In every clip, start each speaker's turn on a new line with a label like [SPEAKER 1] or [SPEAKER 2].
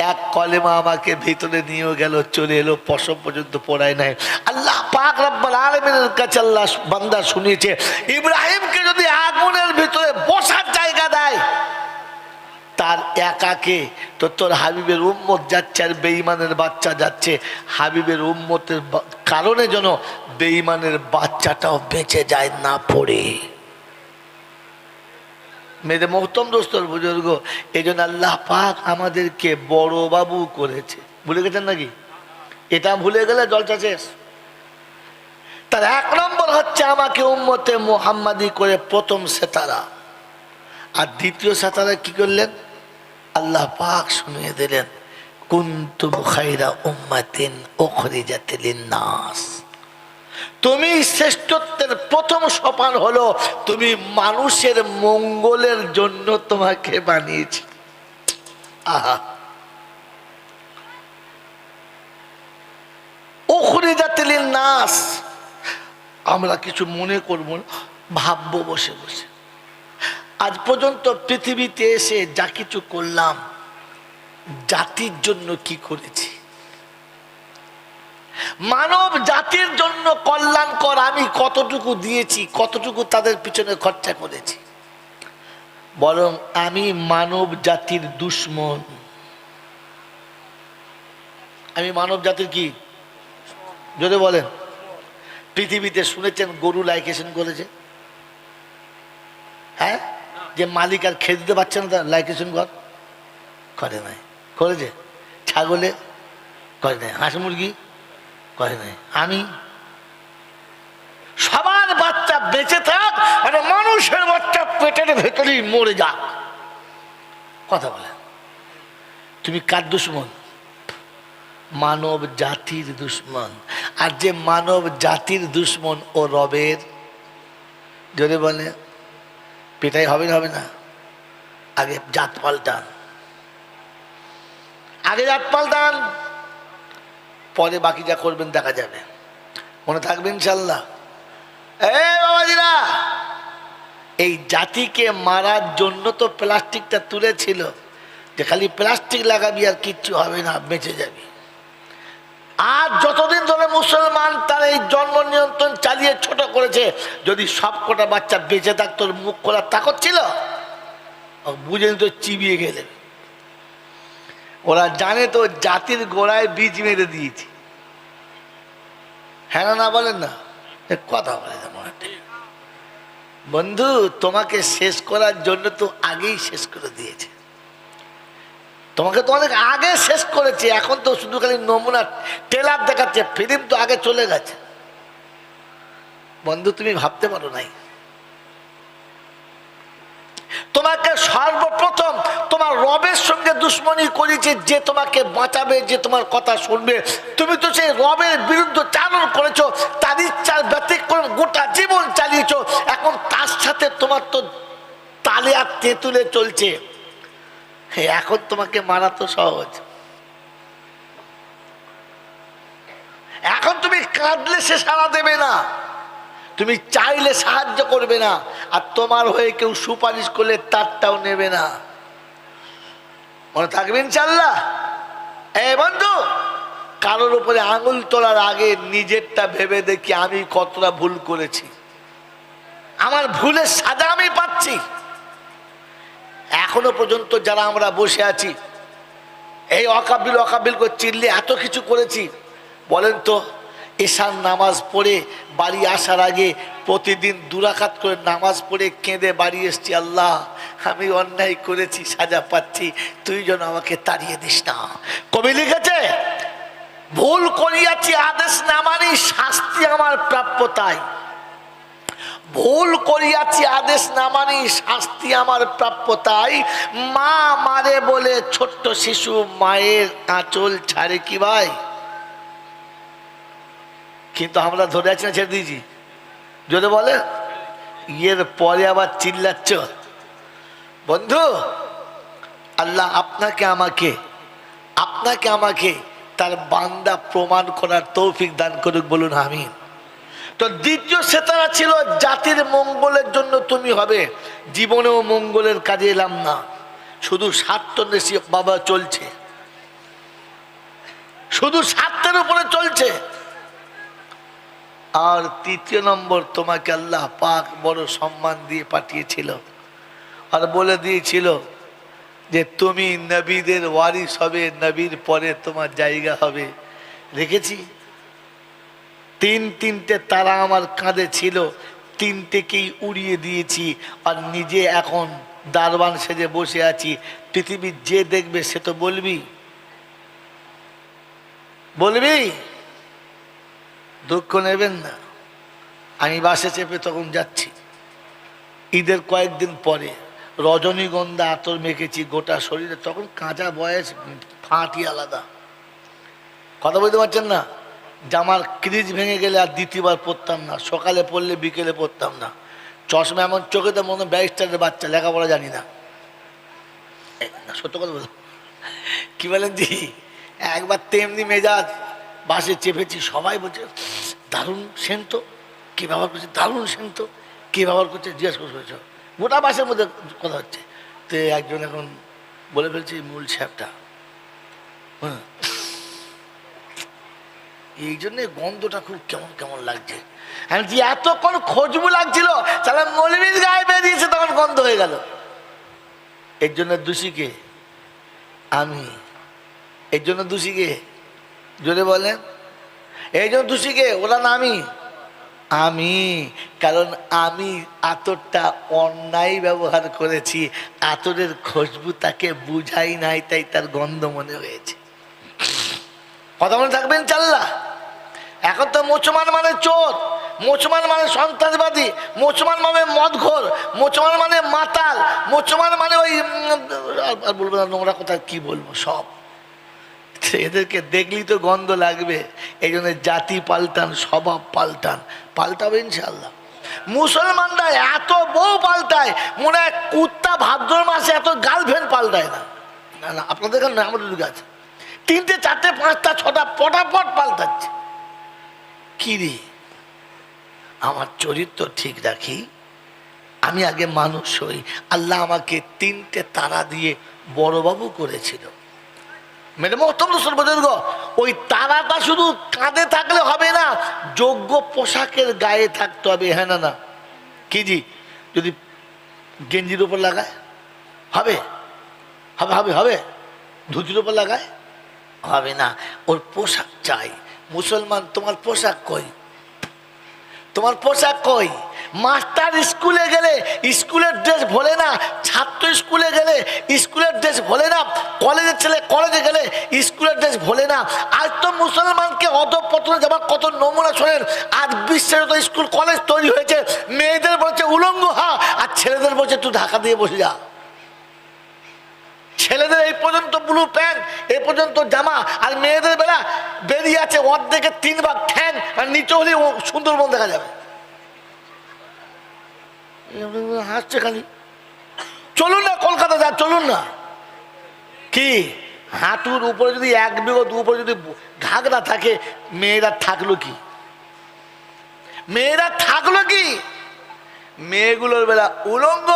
[SPEAKER 1] এক কলেমা আমাকে ভিতরে নিয়ে গেল, চলে এলো, পশম পর্যন্ত পড়ায় নাই। আল্লাহ পাক রব্বুল আলামিনের কাছে আল্লাহ বান্দা শুনিয়েছে, ইব্রাহিমকে যদি আগুনের ভিতরে বসার জায়গা দেয়, তার একাকে তো তোর হাবিবের উম্মত যাচ্ছে আর বেঈমানের বাচ্চা যাচ্ছে। হাবিবের উম্মতের কারণে যেন বেঈমানের বাচ্চাটাও বেঁচে যায় না পড়ে। মেয়েদের মোহতম দোস্তর বুজুর্গ, এই জন্য আল্লাহ পাক আমাদেরকে বড় বাবু করেছে। ভুলে গেছেন নাকি? এটা ভুলে গেলে জলসা শেষ। তার এক নম্বর হচ্ছে আমাকে উম্মতে মুহাম্মাদি করে প্রথম সেতারা। আর দ্বিতীয় সেতারা কি করলেন? আল্লাহ পাক শুনিয়ে দিলেন, কুনতুম খায়রা উম্মাতিন উখরিজাত লিন-নাস। তুমি শ্রেষ্ঠত্বের প্রথম সোপান হলো তুমি মানুষের মঙ্গলের জন্য তোমাকে বানিয়েছি। আহা, উখরিজাত লিন-নাস। আমরা কিছু মনে করব না, ভাববো বসে বসে। আজ পর্যন্ত পৃথিবীতে এসে যা কিছু করলাম, জাতির জন্য কি করেছি? মানব জাতির জন্য কল্যাণকর আমি কতটুকু দিয়েছি, কতটুকু তাদের পিছনে খরচা করেছি? বরং আমি মানব জাতির দুশ্মন। আমি মানব জাতির কি? যদি বলেন, পৃথিবীতে শুনেছেন গরু লাইকেশন করেছে? হ্যাঁ, যে মালিক আর খেয়ে দিতে পারছে না তার লাইকেশন করে নাই। করেছে? ছাগলে করে নাই, হাঁস মুরগি করে নাই। আমি সবার বাচ্চা বেঁচে থাক আর মানুষের বাচ্চা পেটের ভেতরেই মরে যাক। কথা বলে, তুমি কার দুশ্মন? মানব জাতির দুশ্মন। আর যে মানব জাতির দুশ্মন ও রবের। যদি বলে পেটাই হবে না? হবে না? আগে জাত পাল্টান, আগে জাত পাল্টান, পরে বাকি যা করবেন দেখা যাবে। মনে থাকবে ইনশাল্লাহ। বাবাজিরা, এই জাতিকে মারার জন্য তো প্লাস্টিকটা তুলেছিল, যে খালি প্লাস্টিক লাগাবি আর কিচ্ছু হবে না, বেঁচে যাবি। আর যতদিন ধরে মুসলমান তার এই জন্ম নিয়ন্ত্রণ চালিয়ে ছোট করেছে, যদি সব কটা বাচ্চা বেঁচে থাকতো, মুখ খোলার তাকত ছিল? বুঝে নিত চিবিয়ে গেলেন। ওরা জানে তো জাতির গোড়ায় বীজ মেরে দিয়েছি। হ্যাঁ না বলেন না? কথা বলে বন্ধু, তোমাকে শেষ করার জন্য তো আগেই শেষ করে দিয়েছে। তোমাকে তো অনেক আগে শেষ করেছে, এখন তো শুধু খালি নমুনা ট্রেলার দেখাচ্ছে, ফিল্ম তো আগে চলে গেছে। বন্ধু, তুমি ভাবতে পারো নাই তোমাকে সর্বপ্রথম তোমার রবের সঙ্গে দুশ্মনী করেছে, যে তোমাকে বাঁচাবে, যে তোমার কথা শুনবে। তুমি তো সেই রবের বিরুদ্ধে চালন করেছো, তার ইচ্ছার ব্যতিক্রম গোটা জীবন চালিয়েছো। এখন তার সাথে তোমার তো তালে আর তেঁতুলে চলছে। এখন তোমাকে মারা তো সহজ। এখন তুমি কাঁদলে সে সাড়া দেবে না, তুমি চাইলে সাহায্য করবে না, আর তোমার হয়ে কেউ সুপারিশ করলে তারটাও নেবে না। মনে থাকবে ইনশাল্লাহ। বন্ধু, কারোর উপরে আঙুল তোলার আগে নিজেরটা ভেবে দেখি আমি কতটা ভুল করেছি, আমার ভুলের সাজা আমি পাচ্ছি। এখনো পর্যন্ত যারা আমরা বসে আছি, এই অকাবিল অকাবিল করে চিল্লে এত কিছু করেছি, বলেন তো এশার নামাজ পড়ে বাড়ি আসার আগে প্রতিদিন 2 রাকাত করে নামাজ পড়ে কেঁদে বাড়ি এসছি, আল্লাহ আমি অন্যায় করেছি, সাজা পাচ্ছি, তুই যেন আমাকে তাড়িয়ে দিস না। কবি লিখেছে, ভুল করিয়াছি আদেশ না মানি, শাস্তি আমার প্রাপ্য তাই। ভুল করিয়াছি আদেশ না মানি, শাস্তি আমার প্রাপ্য তাই। মা মারে বলে ছোট্ট শিশু মায়ের আঁচল ছাড়ে কি ভাই? কিন্তু আমরা ধরে আছি না ছেড়ে দিয়েছি? যদি বলে এর পরে আবার চিল্লাচ্ছ। বন্ধু, আল্লাহ আপনাকে আমাকে তার বান্দা প্রমাণ করার তৌফিক দান করুক, বলুন আমিন। তো দ্বিতীয় সেতারা ছিল জাতির মঙ্গলের জন্য তুমি হবে। জীবনেও মঙ্গলের কাজে এলাম না, শুধু স্বার্থন্বেষী বাবা চলছে। শুধু স্বার্থের উপরে চলছে। আর তৃতীয় নম্বর, তোমাকে আল্লাহ পাক বড় সম্মান দিয়ে পাঠিয়েছিল আর বলে দিয়েছিল যে তুমি নবীদের ওয়ারিস হবে, নবীর পরে তোমার জায়গা হবে। দেখেছি তিনটে তারা আমার কাঁধে ছিল, তিনটেকেই উড়িয়ে দিয়েছি। আর নিজে এখন দারবান সেজে বসে আছি। পৃথিবীর যে দেখবে সে তো বলবি, দুঃখ নেবেন না। আমি বাসে চেপে তখন যাচ্ছি, ঈদের কয়েকদিন পরে, রজনীগন্ধা আতর মেখেছি গোটা শরীরে, তখন কাঁচা বয়স, ফাঁটি আলাদা। কথা বলতে পারছেন না? জামার ক্রিজ ভেঙে গেলে আর দ্বিতীয়বার পরতাম না, সকালে পড়লে বিকেলে পরতাম না। চশমা এমন চোখেতে মনে ব্যারিস্টারের বাচ্চা, লেখাপড়া জানি না। সত্য কথা বল, কি বলেন জি? একবার তেমনি মেজাজ, বাসে চেপেছি, সবাই বলছে দারুণ সেন্ট, কে ব্যবহার করছে, দারুণ সেন্ট, কে ব্যবহার করছে জিজ্ঞেস করছে। গোটা বাসের মধ্যে কথা হচ্ছে, তো একজন এখন বলে ফেলছে মূল সাহেবটা, হ্যাঁ এই জন্যে গন্ধটা খুব কেমন কেমন লাগছে। আমি যে এতক্ষণ খুশবু লাগছিল, তাহলে মৌলবীর গায়ে বেরিয়েছে, তখন গন্ধ হয়ে গেল। এর জন্য দোষীকে আমি, এর জন্য দোষীকে জোরে বলেন, এই জন্য দোষীকে ওরা না আমি, কারণ আমি আতরটা অন্যায় ব্যবহার করেছি, আতরের খুশবু তাকে বুঝাই নাই, তাই তার গন্ধ মনে হয়েছে। কথা মনে থাকবেন চাল্লা। এখন তো মুসলমান মানে চোর, মুসলমান মানে সন্ত্রাসবাদী, মুসলমান মানে মদঘোর, মুসলমান মানে মাতাল, মুসলমান মানে ওই আর বলবো না নোংরা কথা, কি বলবো সব। এদেরকে দেখলেই তো গন্ধ লাগবে। এই জন্য জাতি পাল্টান, স্বভাব পাল্টান, পাল্টাবে ইনশাল্লাহ। মুসলমানরা এত বউ পাল্টায়, মনে হয় কুত্তা ভাদ্র মাসে এত গার্লফ্রেন্ড পাল্টায় না। না না, আপনাদের কাছে আমাদের যুগে আছে, 3টে 4টে 5টা 6টা পটাপট পাল্টাচ্ছে। কি রে, আমার চরিত্র ঠিক রাখি, আমি আগে মানুষ হই। আল্লাহ আমাকে 3টে তারা দিয়ে বড়বাবু করেছিল। মেরে মহতম বুজুর্গ, ওই তারাটা শুধু কাঁধে থাকলে হবে না, যোগ্য পোশাকের গায়ে থাকতে হবে। হ্যাঁ না না, কি জি? যদি গেঞ্জির উপর লাগায় হবে, হবে হবে হবে, ধুতির উপর লাগায় হবে না, ওর পোশাক চাই। মুসলমান, তোমার পোশাক কই? তোমার পোশাক কই? মাস্টার স্কুলে গেলে স্কুলের ড্রেস ভোলে না, ছাত্র স্কুলে গেলে স্কুলের ড্রেস ভোলে না, কলেজের ছেলে কলেজে গেলে স্কুলের ড্রেস ভোলে না। আজ তো মুসলমানকে অধঃপতনে যাবার কত নমুনা শোনেন। আজ বিশ্বের তো স্কুল কলেজ তৈরি হয়েছে, মেয়েদের বলছে উলঙ্গ হা, আর ছেলেদের বলছে তুই ঢাকা দিয়ে বসে যা। ছেলেদের এই পর্যন্ত ব্লু প্যান্ট, এই পর্যন্ত জামা, আর মেয়েদের বেলা বেরিয়ে আছে অর্ধেকের 3 ভাগ ঠ্যাং, আর নিচে হলে সুন্দরবন দেখা যাবে। হাসছে খালি। চলুন না কলকাতা যা, চলুন না। কি হাঁটুর উপরে যদি 1 বিঘত উপরে যদি ঘাগরা থাকে, মেয়েরা থাকলো কি? মেয়েরা থাকলো কি? মেয়েগুলোর বেলা উলঙ্গ,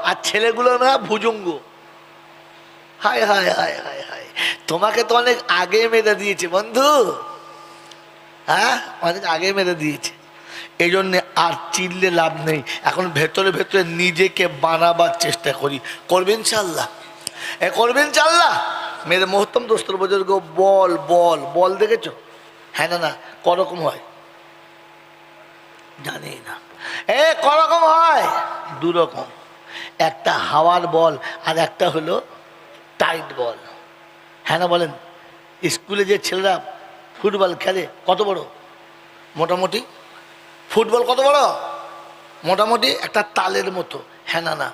[SPEAKER 1] আর ছেলেগুলোর বেলা ভুজঙ্গ। হায় হায় হায় হায় হায়, তোমাকে তো অনেক আগে মেরে দিয়েছে বন্ধু, হ্যাঁ অনেক আগে মেরে দিয়েছে। এই জন্যে আর চিল্লে লাভ নেই। এখন ভেতরে ভেতরে নিজেকে বানাবার চেষ্টা করি। করবেন ইনশাল্লাহ, করবেন ইনশাল্লাহ। মেরে মহত্তম দোস্তর বুজুর্গ, বল বল বল দেখেছো? হ্যাঁ না না, করকম হয় জানি না, করকম হয় 2 রকম। একটা হাওয়ার বল, আর একটা হলো টাইট বল। হ্যাঁ না বলেন? স্কুলে যে ছেলেরা ফুটবল খেলে কত বড়, মোটামুটি ফুটবল কত বড়, মোটামুটি একটা তালের মতো। হ্যাঁ না না,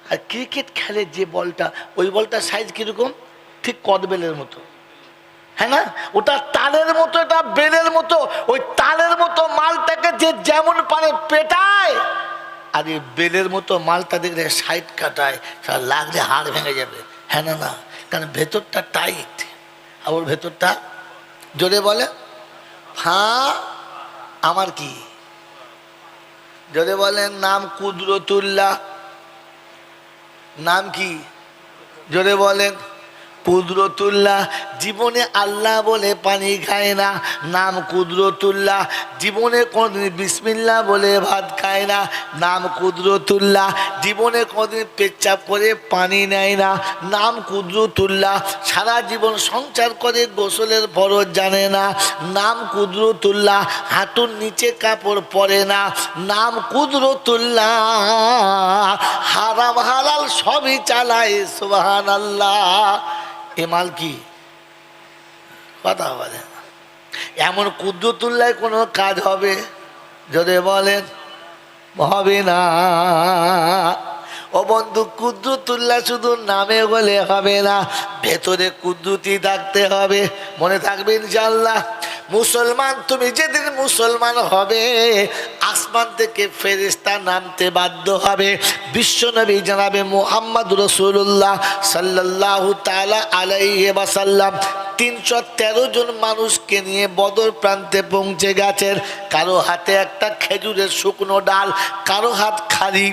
[SPEAKER 1] আর ক্রিকেট খেলে যে বলটা, ওই বলটার সাইজ কীরকম, ঠিক কদবেলের মতো। হ্যাঁ না, ওটা তালের মতো, এটা বেলের মতো। ওই তালের মতো মালটাকে যে যেমন পারে পেটায়, আর এই বেলের মতো মালটা দেখলে সাইড কাটায়, লাগলে হাড় ভেঙে যাবে। হ্যাঁ না না, কারণ ভেতরটা টাইট, আর ওর ভেতরটা জোরে বলে হ্যাঁ। আমার কি জোরে বলেন? নাম কুদরতুল্লাহ। নাম কি? জোরে বলেন কুদরতুল্লাহ। জীবনে আল্লাহ বলে পানি খায় না, নাম কুদরতুল্লাহ। জীবনে কোনদিন বিসমিল্লাহ বলে ভাত খায় না, নাম কুদরতুল্লাহ। জীবনে কোনদিন পেচ্ছাপ করে পানি নেয় না, নাম কুদরতুল্লাহ। সারা জীবন সংসার করে গোসলের ফরজ জানে না, নাম কুদরতুল্লাহ। হাঁটুর নিচে কাপড় পরে না, নাম কুদরতুল্লাহ। হারাম হালাল সবই চালায়, সুবহানাল্লাহ। এমাল কি কথা বলে? এমন কুদরতুল্লাহ কোনো কাজ হবে যদি বলেন? হবে না। ও বন্ধু, কুদরতুল্লাহ শুধু নামে বলে হবে না, ভেতরে কুদরতি থাকতে হবে। মনে থাকবে ইনশাআল্লাহ। মুসলমান, তুমি যেদিন মুসলমান হবে আসমান থেকে ফেরেশতা নামতে বাধ্য হবে। বিশ্বনবী জানাবে মুহাম্মদ রাসূলুল্লাহ সাল্লাল্লাহু তাআলা আলাইহি ওয়াসাল্লাম 313 জন মানুষকে নিয়ে বদর প্রান্তে পৌঁছে গেছেন। কারো হাতে একটা খেজুরের শুকনো ডাল, কারো হাত খালি।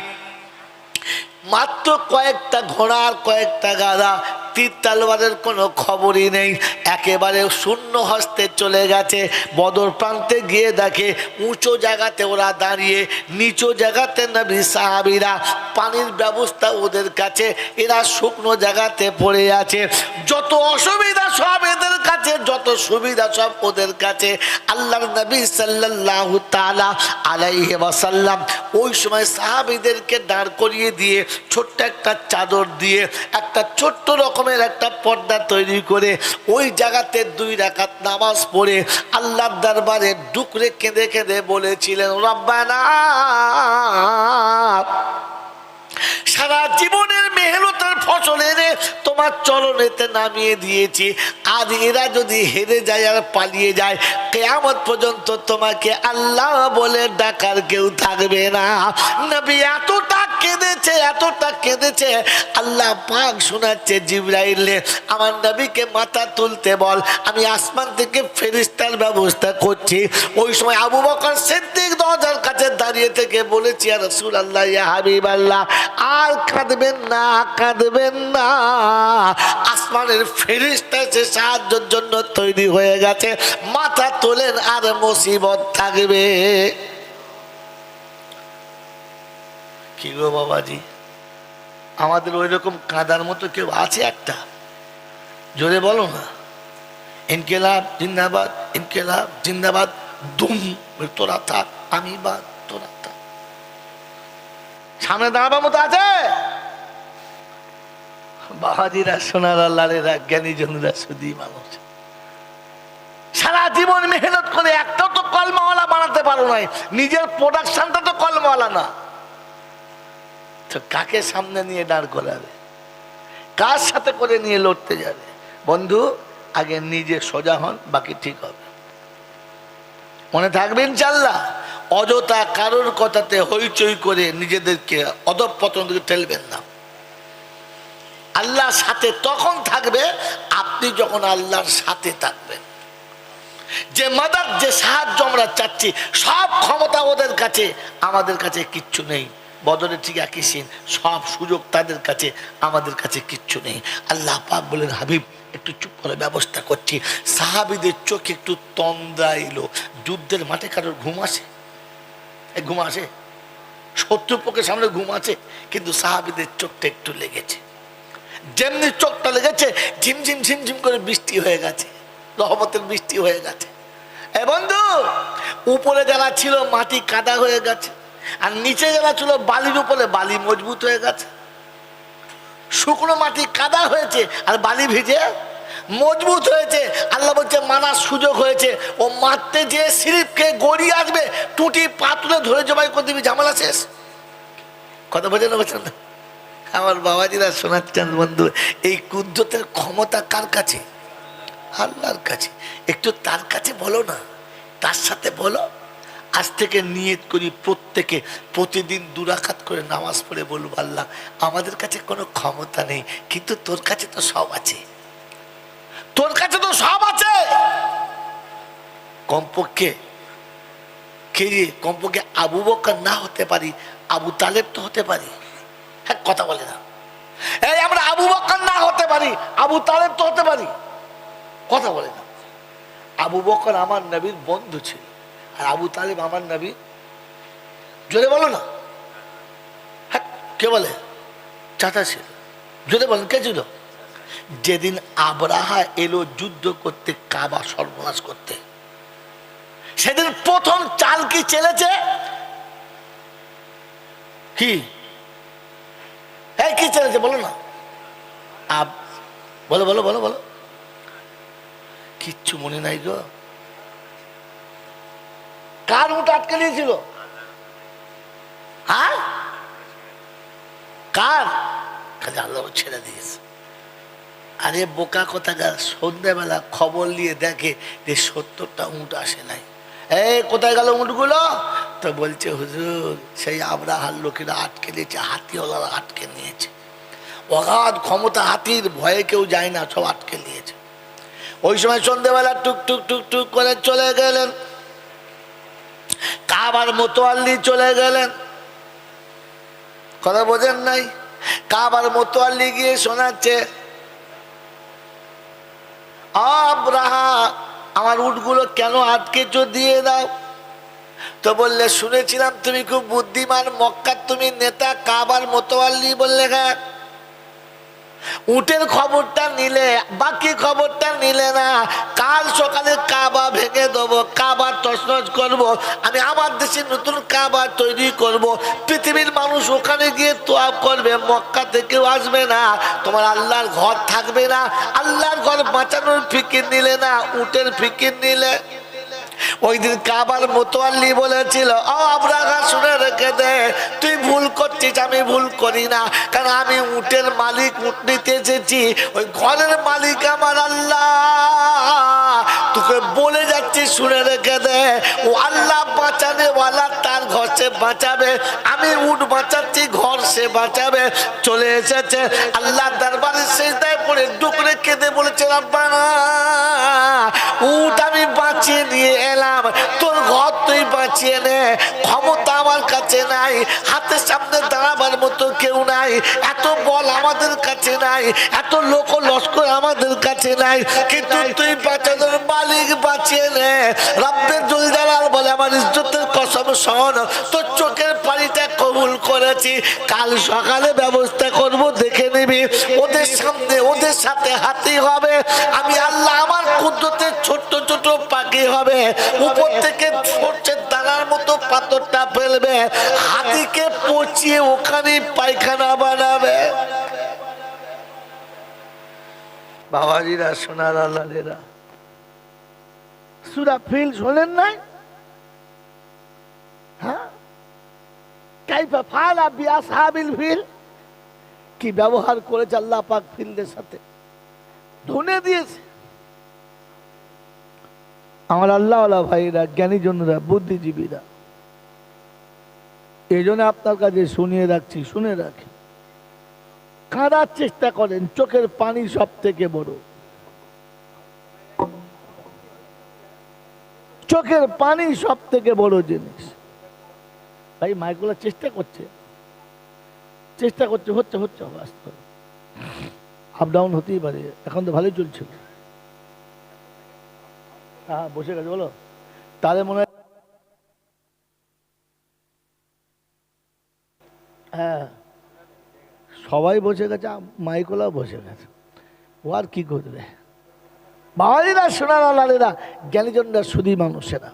[SPEAKER 1] মাত্র কয়েকটা ঘোড়া আর কয়েকটা গাধা, তীর তলোয়ারের কোনো খবরই নেই। একেবারে শূন্য হস্তে চলে গেছে। বদর প্রান্তে গিয়ে দেখে উঁচু জায়গাতে ওরা দাঁড়িয়ে, নিচু জায়গাতে নবী সাহাবীরা, পানির ব্যবস্থা ওদের কাছে, এরা শুকনো জায়গাতে পড়ে আছে। যত অসুবিধা সব এদের কাছে, যত সুবিধা সব ওদের কাছে। আল্লাহর নবী সাল্লাল্লাহু তাআলা আলাইহি ওয়াসাল্লাম ওই সময় সাহাবীদেরকে দাঁড় করিয়ে দিয়ে ছোট্ট একটা চাদর দিয়ে একটা ছোট্ট রকমের একটা পর্দা তৈরি করে ওই জায়গাতে 2 রাকাত নামাজ পড়ে আল্লাহর দরবারে ডুকরে কেঁদে কেঁদে বলেছিলেন, রব্বানা, সারা জীবনের মেহনতের ফসল এনে তোমার চরণেতে নামিয়ে দিয়েছি। আজ এরা যদি হেরে যায় আর পালিয়ে যায়, কিয়ামত পর্যন্ত তোমাকে আল্লাহ বলে ডাকার কেউ থাকবে না। নবী এতটা কেঁদেছে, এতটা কেঁদেছে, আল্লাহ পাক শোনাচ্ছে জিবরাইলে, আমার নবীকে মাথা তুলতে বল, আমি আসমান থেকে ফেরেশতার ব্যবস্থা করছি। ওই সময় আবু বকর সিদ্দিক দরজার কাছে দাঁড়িয়ে থেকে বলেছি, ইয়া রাসূলুল্লাহ, ইয়া হাবিবাল্লাহ, আর কাঁদবেন না, কাঁদবেন না। আসমানের ফেরেশতা এসে সাহায্যের জন্য তৈরি হয়ে গেছে। মাথা তোলেন, আর মুসিবত থাকবে। কি গো বাবাজি, আমাদের ওই রকম কাঁদার মতো কেউ আছে একটা? জোরে বলো না। ইনকিলাব জিন্দাবাদ, ইনকিলাব জিন্দাবাদ। দুম, তোরা থাক, আমি বাদ, তোরা থাক। সামনে দাঁড়াবার মতো আছে? বাহাজিরা, সোনার আল্লাহরেরা, জ্ঞানী জনেরা, শুধুই মানুষ। সারা জীবন মেহনত করে একটাও তো কলমাওয়ালা বানাতে পারো নাই, নিজের প্রোডাকশনটা তো কলমাওয়ালা না। তো কাকে সামনে নিয়ে দাঁড় করাবে? কার সাথে করে নিয়ে লড়তে যাবে? বন্ধু, আগে নিজে সোজা হন, বাকি ঠিক হবে। মনে থাকবে ইনশাআল্লাহ। অযথা কারোর কথাতে হইচই করে নিজেদেরকে অধঃপতন দিকে ঠেলবেন না। আল্লাহর সাথে তখন থাকবে আপনি যখন আল্লাহর সাথে থাকবেন। যে মাদাদ, যে সাহায্য আমরা চাচ্ছি, সব ক্ষমতা ওদের কাছে, আমাদের কাছে কিচ্ছু নেই। বদরে ঠিক একই সিন, সব সুযোগ তাদের কাছে, আমাদের কাছে কিচ্ছু নেই। আল্লাহ পাক বলেন, হাবিব একটু চুপ করে ব্যবস্থা করছি। সাহাবীদের চোখে একটু তন্দ্রা এলো। যুদ্ধের মাঠে কারোর ঘুম আসে? ঘুম আসে? শত্রুপক্ষের সামনে ঘুম আছে, কিন্তু সাহাবীদের চোখটা একটু লেগেছে। যেমনি চোখটা লেগেছে, ঝিমঝিম ঝিমঝিম করে বৃষ্টি হয়ে গেছে, রহমতের বৃষ্টি হয়ে গেছে। এ বন্ধু, উপরে যারা ছিল মাটি কাদা হয়ে গেছে, আর নিচে যারা ছিল বালির উপরে বালি মজবুত হয়ে গেছে। শুকনো মাটি কাদা হয়েছে আর বালি ভিজে মজবুত হয়েছে। আল্লাহ বলছে মানার সুযোগ হয়েছে। ও মারতে যে স্লিপকে গড়িয়ে আসবে, টুটি পাতুলে ধরে জবাই করে দিবি, ঝামেলা শেষ। কথা বোঝেন বলছেন না? আমার বাবাজিরা শোনাচ্ছেন বন্ধু, এই কুদরতের ক্ষমতা কার কাছে? আল্লাহর কাছে। একটু তার কাছে বলো না, তার সাথে বলো। আজ থেকে নিয়ত করি প্রত্যেকে প্রতিদিন 2 রাকাত করে নামাজ পড়ে বলবো, আল্লাহ আমাদের কাছে কোনো ক্ষমতা নেই, কিন্তু তোর কাছে তো সব আছে, তোর কাছে তো সব আছে। কমপক্ষে কে, কমপক্ষে আবু বকর না হতে পারি, আবু তালেব তো হতে পারি। হ্যাঁ, কথা বলে না। এই আমরা আবু বকর না হতে পারি, আবু তালেব তো হতে পারি। কথা বলে না। আবু বকর আমার নবীর বন্ধু ছিল, আর আবু তালেব আমার নবী, জোরে বলো না, হ্যাঁ কে বলে, চাচা ছিল। জোরে বলেন কে ছিল? যেদিন আবরাহা এলো যুদ্ধ করতে, কাবা সর্বনাশ করতে, সেদিন প্রথম চাল কি চেলেছে? কি কি চেলেছে বলো না, বলো বলো বলো বলো, কিচ্ছু মনে নাই গো। কার উট আটকে দিয়েছিল? হ্যাঁ কার? আল্লাহ ছেড়ে দিয়েছে। আরে বোকা কোথাকার, সন্ধ্যাবেলা খবর নিয়ে দেখে যে 70টা উট আসে নাই। কোথায় গেল উটগুলো? তো বলছে হুজুর সেই আবরাহার লোকেরা আটকে দিয়েছে, হাতিওয়ালারা আটকে নিয়েছে। অগাধ ক্ষমতা হাতির, ভয়ে কেউ যায় না, সব আটকে নিয়েছে। ওই সময় সন্ধ্যেবেলা টুক টুক টুক টুক করে চলে গেলেন, কাবার মোতোয়াল্লি চলে গেলেন। কথা বোঝেন নাই? কাবার মোতোয়াল্লি গিয়ে শোনাচ্ছে, আবরাহা আমার উটগুলো কেন আটকেছ, দিয়ে দাও। তো বললে শুনেছিলাম তুমি খুব বুদ্ধিমান, মক্কার তুমি নেতা, কাবার মোতোয়াল্লি। বললে হ্যাঁ। উটের খবরটা নিলে, বাকি খবরটা নিলে না। কাল সকালে কাবা ভেঙে দেবো, কাবা তছনছ করবো, আমি আমার দেশে নতুন কাবা তৈরি করব। পৃথিবীর মানুষ ওখানে গিয়ে তোয়াব করবে, মক্কা থেকেও আসবে না, তোমার আল্লাহর ঘর থাকবে না। আল্লাহর ঘর বাঁচানোর ফিকির নিলে না, উটের ফিকির নিলে। ওই দিন কাবার মোতোয়াল্লি বলেছিল, ও আবরাহা শুনে রেখে দে, তুই ভুল করছিস, আমি ভুল করি না, কারণ আমি উটের মালিক, উট নিতে এসেছি, ওই ঘরের মালিক আমার আল্লাহ। তোকে বলে যাচ্ছি শুনে রেখে দে, ও আল্লাহ বাঁচানে ওয়ালা, তার ঘর সে বাঁচাবে, আমি উট বাঁচাচ্ছি, ঘর সে বাঁচাবে। চলে এসেছে আল্লাহ দরবারে, সিজদায় পড়ে ডুকরে কেঁদে বলেছে, রব্বানা উট আমি বাঁচিয়ে নিয়ে এলাম, তোর ঘর তুই বাঁচিয়ে নে। ক্ষমতা আমার কাছে নাই, হাতের সামনে দাঁড়াবার মতো কেউ নাই, এত বল আমাদের কাছে নাই, এত লোক লস্কর আমাদের কাছে নাই, কিন্তু তুই বাঁচানোর মালিক, বাঁচিয়ে নে। রব্বের জুল জালাল বলে, আমার ইজ্জতের কসম শোন, তোর চোখের পানিটা কবুল করেছি, কাল সকালে ব্যবস্থা করব, দেখে নিবি। ওদের সামনে ওদের সাথে হাতি হবে, আমি আল্লাহ আমার কুদরতে ছোট্ট ছোট পাখি হবে, উপর থেকে সরষের দানার মতো পাথরটা ফেলবে, হাতিকে পচিয়ে ওখানে পায়খানা বানাবে। বাবাজিরা, সোনার আল্লাহেরা, সূরা ফিল শোনেন নাই? হ্যাঁ, কাইফা ফাআলা বিআসহাবিল ফিল, কি ব্যবহার করেছে আল্লাহ পাক ফিলদের সাথে, ধুনে দিয়েছে। আমার আল্লাহওয়ালা ভাইরা, জ্ঞানীজনরা, বুদ্ধিজীবীরা, এই জন্য আপনার কাছে শুনিয়ে রাখছি, শুনে রাখি, কাঁদার চেষ্টা করেন, চোখের পানি সব থেকে বড়, চোখের পানি সব থেকে বড় জিনিস। ভাই মাইকগুলো চেষ্টা করছে, চেষ্টা করছে, হচ্ছে হচ্ছে বাস্তব, আপ ডাউন হতেই পারে, এখন তো ভালোই চলছিল। হ্যাঁ বসে গেছে বলো, তাহলে মনে হয় হ্যাঁ সবাই বসে গেছে, মাইকলাও বসে গেছে, ও আর কি করবে। বাঙালিরা, সোনার আল্লাহেরা, জ্ঞানীজনরা, শুধু মানুষেরা,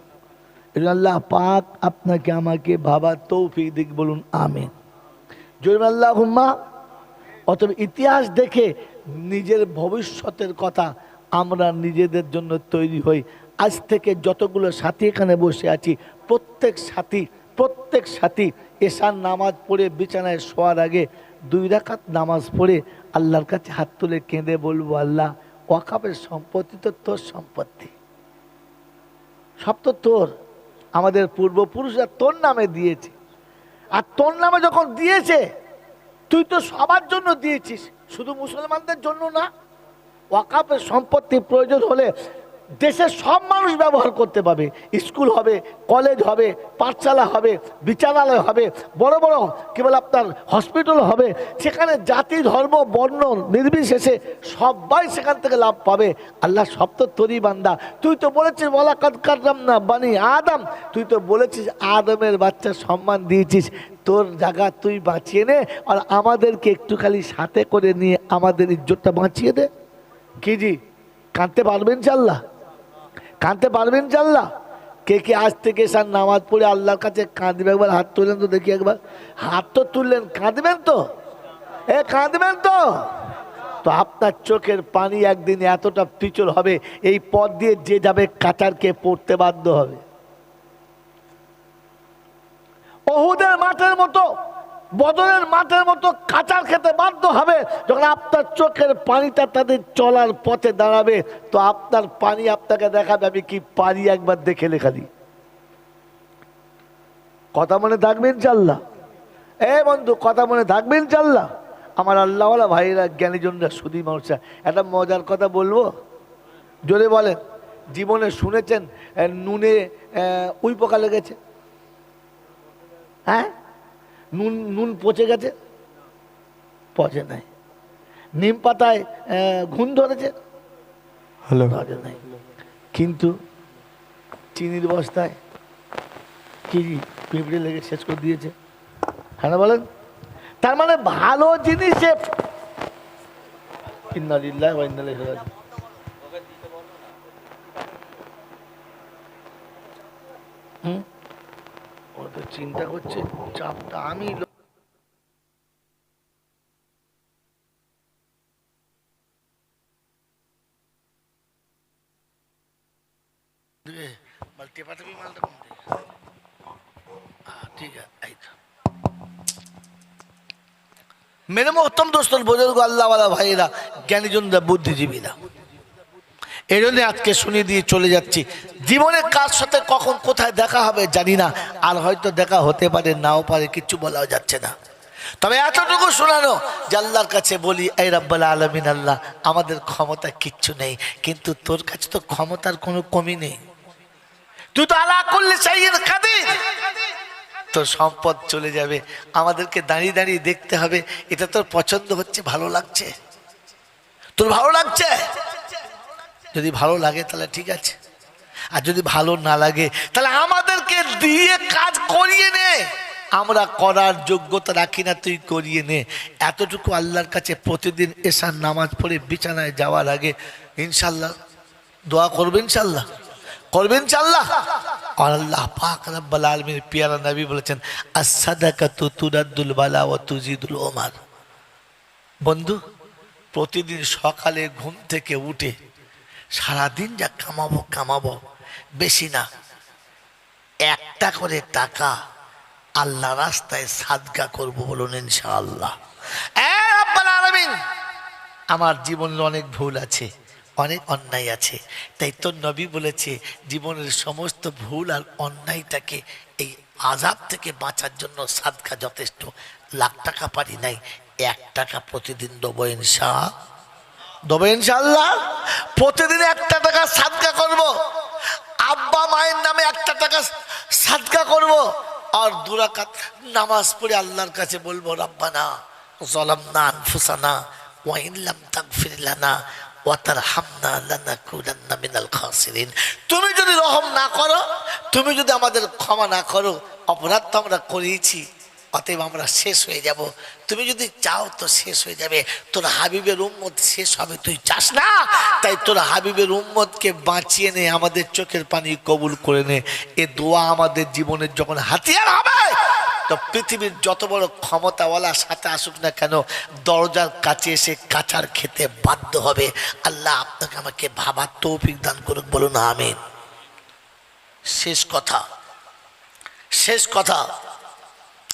[SPEAKER 1] আল্লাহ পাক আপনাকে আমাকে ভাবার তৌফিক দিক, বলুন আমিন, জোরে আল্লাহুম্মা। অতএব ইতিহাস দেখে নিজের ভবিষ্যতের কথা আমরা নিজেদের জন্য তৈরি হই। আজ থেকে যতগুলো সাথী এখানে বসে আছি, প্রত্যেক সাথী এশার নামাজ পড়ে বিছানায় শোয়ার আগে 2 রাকাত নামাজ পড়ে আল্লাহর কাছে হাত তুলে কেঁদে বলবো, আল্লাহ ওয়াকাফের সম্পত্তি তো তোর সম্পত্তি, সব তো তোর, আমাদের পূর্বপুরুষরা তোর নামে দিয়েছে, আর তোর নামে যখন দিয়েছে তুই তো সবার জন্য দিয়েছিস, শুধু মুসলমানদের জন্য না। ওয়াকাফের সম্পত্তি প্রয়োজন হলে দেশের সব মানুষ ব্যবহার করতে পাবে। স্কুল হবে, কলেজ হবে, পাঠশালা হবে, বিচারালয় হবে, বড় বড় কি বলে আপনার হসপিটাল হবে, সেখানে জাতি ধর্ম বর্ণ নির্বিশেষে সবাই সেখান থেকে লাভ পাবে। আল্লাহ সব তো তোরই বান্দা। তুই তো বলেছিস ওয়ালাকাদ কাররামনা বানি আদম, তুই তো বলেছিস আদমের বাচ্চা সম্মান দিয়েছিস, তোর জায়গা তুই বাঁচিয়ে নে, আর আমাদেরকে একটু খালি সাথে করে নিয়ে আমাদের ইজ্জতটা বাঁচিয়ে দে। কি জি কাঁদতে পারবেন ইনশাল্লাহ? কাঁদতে পারবেন ইনশাল্লাহ? কে কে আজ থেকে স্যার নামাজ পড়ে আল্লাহর কাছে কাঁদবে? একবার হাত তুললেন তো দেখি, একবার হাত তো তুললেন, কাঁদবেন তো? কাঁদবেন তো? তো আপনার চোখের পানি একদিন এতটা পিছল হবে, এই পথ দিয়ে যে যাবে কাটারকে পড়তে বাধ্য হবে। ওহুদের মাঠের মতো, বদরের মাঠের মতো কাঁচার খেতে বাধ্য হবে। যখন আপনার চোখের পানিটা তাদের চলার পথে দাঁড়াবে, তো আপনার পানি আপনাকে দেখাবে আমি কি পারি, একবার দেখে লেখালি। কথা মনে থাকবেন ইনশাল্লাহ? বন্ধু কথা মনে থাকবেন ইনশাল্লাহ? আমার আল্লাহওয়ালা ভাইরা জ্ঞানীজনরা সুধী মানুষরা, একটা মজার কথা বলবো, জোরে বলেন। জীবনে শুনেছেন নুনে উই পোকা লেগেছে? হ্যাঁ, নুন নুন পচে গেছে? পচে নাই। নিম পাতায় ঘুণ ধরেছে? ধরে নাই। কিন্তু চিনির বস্তায় কি পিঁপড়ে লেগে শেষ করে দিয়েছে? হ্যাঁ বলেন। তার মানে ভালো জিনিসে ইন্না লিল্লাহি ওয়া ইন্না ইলাইহি রাজিউন। ও তো চিন্তা করছে চাপটা আমি मेरे मोहतरम दोस्तों, बुजुर्ग अल्लाह वाला भाईरा জ্ঞানীজনরা বুদ্ধিজীবীরা, এই জন্য আজকে শুনিয়ে দিয়ে চলে যাচ্ছি। জীবনে কার সাথে কখন কোথায় দেখা হবে জানি না, আর হয়তো দেখা হতে পারে নাও পারে, কিচ্ছু বলাও যাচ্ছে না। তবে এতটুকু শোনানো যে আল্লাহর কাছে বলি, এই রাব্বুল আলামিন আল্লাহ, আমাদের ক্ষমতা কিচ্ছু নেই, কিন্তু তোর কাছে তো ক্ষমতার কোনো কমি নেই। তুই তো আলা কুল্লি শাইইন কাদির। তোর সম্পদ চলে যাবে, আমাদেরকে দাঁড়িয়ে দাঁড়িয়ে দেখতে হবে এটা তোর পছন্দ হচ্ছে, ভালো লাগছে? তোর ভালো লাগছে? যদি ভালো লাগে তাহলে ঠিক আছে, আর যদি ভালো না লাগে তাহলে আমাদেরকে দিয়ে কাজ করিয়ে নে। আমরা করার যোগ্যতা রাখি না, তুই করিয়ে নে। এতটুকু আল্লাহর কাছে প্রতিদিন এশার নামাজ পড়ে বিছানায় যাওয়ার আগে ইনশাল্লাহ দোয়া করবেন, ইনশাল্লাহ করবেন, ইনশাল্লাহ। আর আল্লাহ পাক রব্বুল আলামিন পিয়ারা নবী বলেছেন, আস-সাদাকাতু তুরাদ্দুল বালা ওয়া তুজিদুল উমার। বন্ধু, প্রতিদিন সকালে ঘুম থেকে উঠে সারাদিন যা কামাবো কামাবো, বেশি না, একটা করে টাকা আল্লাহ রাস্তায় সাদকা করবো, বলুন ইনশাআল্লাহ। রব্বুল আলামিন, আমার জীবনের অনেক ভুল আছে, অনেক অন্যায় আছে, তাই তো নবী বলেছে জীবনের সমস্ত ভুল আর অন্যায়টাকে এই আযাব থেকে বাঁচার জন্য সাদকা যথেষ্ট। লাখ টাকা পারি নাই, 1 টাকা প্রতিদিন দেবো ইনশাআল্লাহ। প্রতিদিন 1 টাকা সাদকা করব, আব্বা মায়ের নামে 1 টাকা সাদকা করব, আর 2 রাকাত নামাজ পড়ে আল্লাহর কাছে বলবো, রব্বানা যালামনা আনফুসানা ওয়া ইন লাম তাগফির লানা ওয়া তারহামনা লানাকুনান্না মিনাল খাসিরিন। তুমি যদি রহম না করো, তুমি যদি আমাদের ক্ষমা না করো, অপরাধ তো আমরা করেছি, অতএব আমরা শেষ হয়ে যাব। তুমি যদি চাও তো শেষ হয়ে যাবে। তোর হাবিবের উম্মত শেষ হবে, তুই চাস না, তাই তোর হাবিবের উম্মতকে বাঁচিয়ে নে, আমাদের চোখের পানি কবুল করে নে। এ দোয়া আমাদের জীবনের যখন হাতিয়ার হবে, তো পৃথিবীর যত বড় ক্ষমতাওয়ালা সাথে আসুক না কেন, দরজার কাছে এসে কাচার খেতে বাধ্য হবে। আল্লাহ আপনাকে আমাকে ভাবার তৌফিক দান করুক, বলুন আমিন। শেষ কথা, শেষ কথা,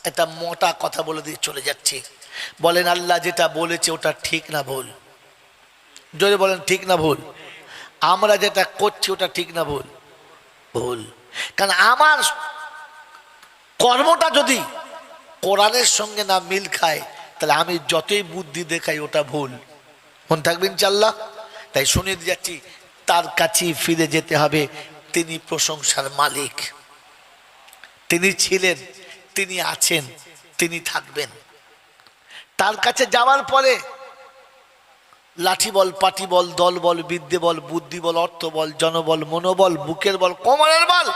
[SPEAKER 1] একটা মোটা কথা বলে দিয়ে চলে যাচ্ছি। বলেন আল্লাহ যেটা বলেছে ওটা ঠিক না ভুল? যদি বলেন ঠিক না ভুল? আমরা যেটা করছি ওটা ঠিক না ভুল? ভুল। কারণ আমার কর্মটা যদি কোরআনের সঙ্গে না মিল খায়, তাহলে আমি যতই বুদ্ধি দেখাই ওটা ভুল। মনে থাকবেন ইনশাআল্লাহ। তাই শুনিয়ে দিয়ে যাচ্ছি, তার কাছেই ফিরে যেতে হবে। তিনি প্রশংসার মালিক, তিনি ছিলেন, তিনি আছেন, তিনি থাকবেন। তার কাছে যাওয়ার পরে লাঠি বল, পাটি বল, দল বল, বিদ্যে বল, বুদ্ধি বল, অর্থ বল, জনবল, মনোবল, বুকের বল, কোমরের বল,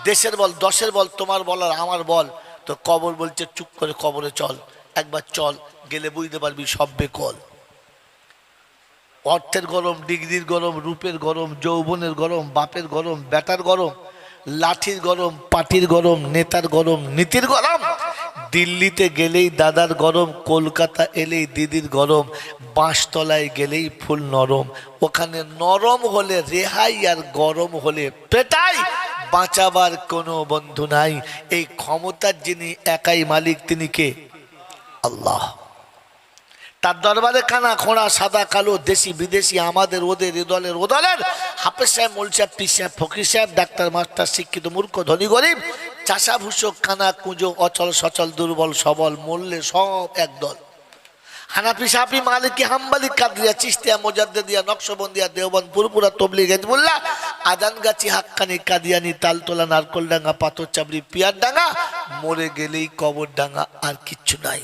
[SPEAKER 1] দেশের বল, দশের বল, তোমার বল আর আমার বল। তো কবর বলছে চুপ করে কবরে চল, একবার চল, গেলে বুঝতে পারবি সব বেকল। অর্থের গরম, ডিগ্রির গরম, রূপের গরম, যৌবনের গরম, বাপের গরম, বেটার গরম, লাঠির গরম, পাটির গরম, নেতার গরম, নীতির গরম। দিল্লিতে গেলেই দাদার গরম, কলকাতা এলেই দিদির গরম, বাঁশতলায় গেলেই ফুল নরম। ওখানে নরম হলে রেহাই আর গরম হলে পেটাই, বাঁচাবার কোনো বন্ধু নাই। এই ক্ষমতার যিনি একাই মালিক তিনি কে? আল্লাহ। তার দরবারে কানা খোঁড়া, সাদা কালো, দেশি বিদেশি, আমাদের ওদের, এ দলের ও দলের, হাফেজ সাহেব, মোল সাহেব, পীর সাহেব, ফকির সাহেব, ডাক্তার, মাস্টার, শিক্ষিত, মূর্খ, ধনী, গরিব, চাষা, ভূষক, কানা, কুঁজো, অচল, সচল, দুর্বল, সবল, মূল্যে সব একদল। হানাফি, সাফি, মালিকি, হাম্বলি, কাদরিয়া, চিশতিয়া, মোজাদ্দেদিয়া, নকশবন্দিয়া, দেওবন্দ, পুরপুরা, তবলিগ, হিজবুল্লাহ, আজানগাছি, হাক্কানি, কাদিয়ানি, তালতলা, নারকলডাঙ্গা, পাথর চাবড়ি, পিয়ারডাঙ্গা, মরে গেলেই কবরডাঙ্গা, আর কিচ্ছু নাই।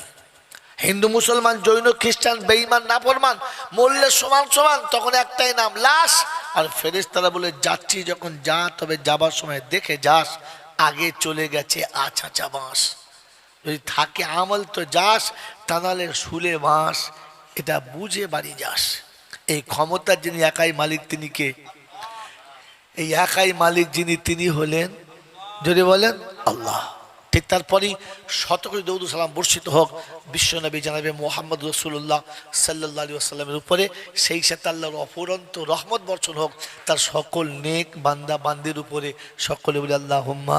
[SPEAKER 1] হিন্দু, মুসলমান, জৈন, খ্রিস্টান, বেঈমান, নাফরমান, মরলে সমান সমান, তখন একটাই নাম, লাশ। আর ফেরেশতারা বলে যাচ্ছি যখন যা, তবে যাবার সময় দেখে যাস আগে চলে গেছে আছাচা বাঁশ। যদি থাকে আমল তো যাস, তা নাহলে শুলে বাঁশ। এটা বুঝে বাড়ি যাস। এই ক্ষমতার যিনি একাই মালিক তিনি কে? এই একাই মালিক যিনি তিনি হলেন, যদি বলেন আল্লাহ। ঠিক তারপরেই শতকোটি দরুদ সালাম বর্ষিত হোক বিশ্বনবী জনাবে মুহাম্মদ রাসূলুল্লাহ সাল্লাল্লাহু আলাইহি ওয়াসাল্লামের উপরে, সেই সাথে আল্লাহর অফুরন্ত রহমত বর্ষণ হোক তার সকল নেক বান্দা বান্দির উপরে। সকলে বলে আল্লাহুম্মা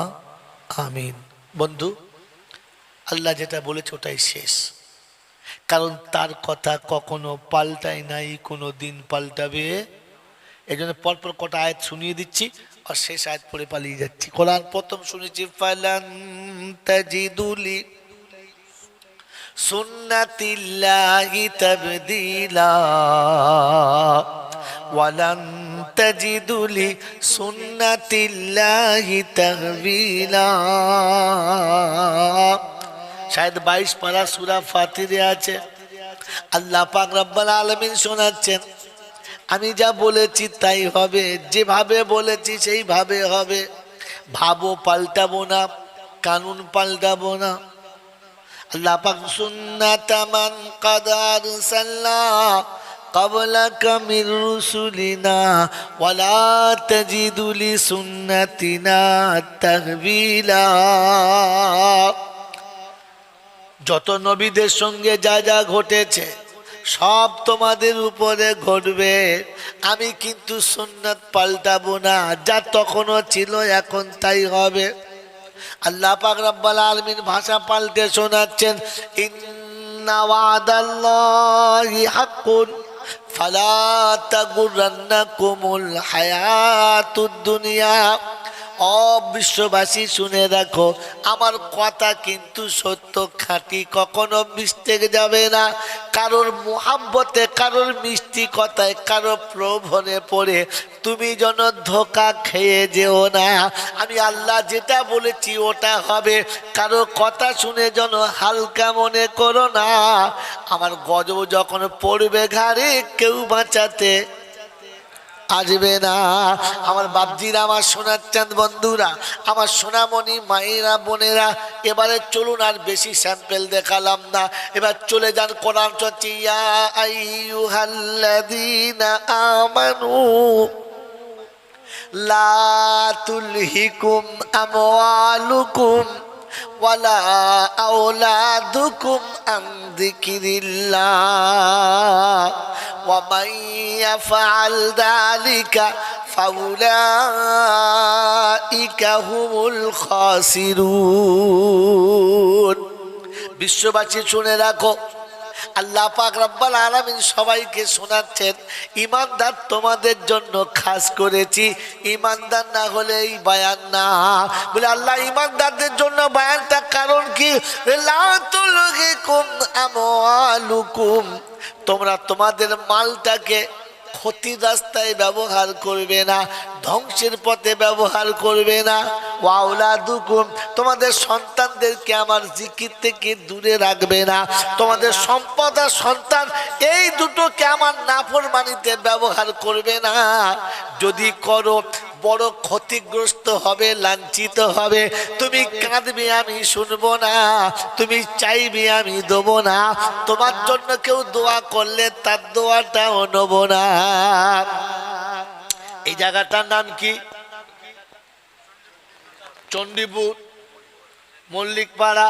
[SPEAKER 1] আমিন। বন্ধু, আল্লাহ যেটা বলেছে ওটাই শেষ, কারণ তার কথা কখনো পাল্টায় নাই, কোনো দিন পাল্টাবে। এই জন্য পরপর কটা আয়াত শুনিয়ে দিচ্ছি আর শেষ আয়াত পড়ে পালিয়ে যাচ্ছি। কোরআন প্রথম শুনেছি ফালান তাজিদুলি সুন্নাতিল্লাহি তাবদীলা ওয়ালান তাজিদুলি সুন্নাতিল্লাহি তাহবিলা। শায়দ 22 পারা সূরা ফাতিরে আছে। আল্লাহ পাক রব্বুল আলামিন শোনাচ্ছেন, আমি যা বলেছি তাই হবে, যেভাবে বলেছি সেইভাবে হবে। ভাবও পাল্টাবো না, কানুন পাল্টাবো না। আল্লাহ পাক সুন্নাতা মান কাদ আরসালনা ক্বাবলাকা মির রুসুলিনা ওয়ালা তাজিদু লিসুন্নাতিনা তাহবিলা। যত নবীদের সঙ্গে যা যা ঘটেছে সব তোমাদের উপরে ঘটবে, আমি কিন্তু সুন্নাত পাল্টাবো না, যা তখনও ছিল এখন তাই হবে। আল্লাহ পাক রব্বুল আলামিন ভাষা পাল্টে শোনাচ্ছেন, ইন্না ওয়াদাল্লাহি হাক্কুন ফালা তাগুররান্নাকুমুল হায়াতুদ দুনিয়া। বিশ্ববাসী শুনে রাখো, আমার কথা কিন্তু সত্য, খাঁটি, কখনো মিস্টেক যাবে না। কারোর মোহাব্বতে, কারোর মিষ্টি কথায়, কারো প্রলোভনে পড়ে তুমি যেন ধোকা খেয়ে যেও না। আমি আল্লাহ যেটা বলেছি ওটা হবে, কারো কথা শুনে যেন হালকা মনে করো না। আমার গজব যখন পড়বে ঘাড়ে কেউ বাঁচাতে আসবে না। আমার বাপজিরা, আমার সোনার চাঁদ বন্ধুরা, আমার সোনামণি মায়েরা, বোনেরা, এবারে চলুন, আর বেশি স্যাম্পেল দেখালাম না, এবার চলে যান কোরআন চর্চা। ইয়া আইয়ুহাল্লাযীনা আমানু লা তুলহিকুম আমওয়ালুকুম ওয়ালা আওলাদুকুম আন যিকিরিল্লাহ ওয়া মান ইয়াফআল যালিকা ফাউলাইকা হুমুল খাসিরুন। বিশ্ববাসী শুনে রাখো, আল্লাহ পাক রব্বুল আলামিন সবাইকে শোনাচ্ছেন, ইমানদার তোমাদের জন্য খাস করেছি, ইমানদার না হলে এই বায়ান না। বলে আল্লাহ ইমানদারদের জন্য বায়ানটা, কারণ কি? লা তুলহিকুম আমওয়ালুকুম, তোমরা তোমাদের মালটাকে ক্ষতির রাস্তায় ব্যবহার করবে না, ধ্বংসের পথে ব্যবহার করবে না। ওয়াউলাদুকুম, তোমাদের সন্তানদেরকে আমার জিকির থেকে দূরে রাখবে না। তোমাদের সম্পদ আর সন্তান এই দুটোকে আমার নাফরমানিতে ব্যবহার করবে না। যদি করো বড় ক্ষতিগ্রস্ত হবে, লাঞ্ছিত হবে। তুমি কাঁদবে, আমি শুনবো না। তুমি চাইবে, আমি দেবো না। তোমার জন্য কেউ দোয়া করলে তার দোয়াটাও নেবো না। এই জায়গাটার নাম কি? চণ্ডীপুর, মল্লিকপাড়া।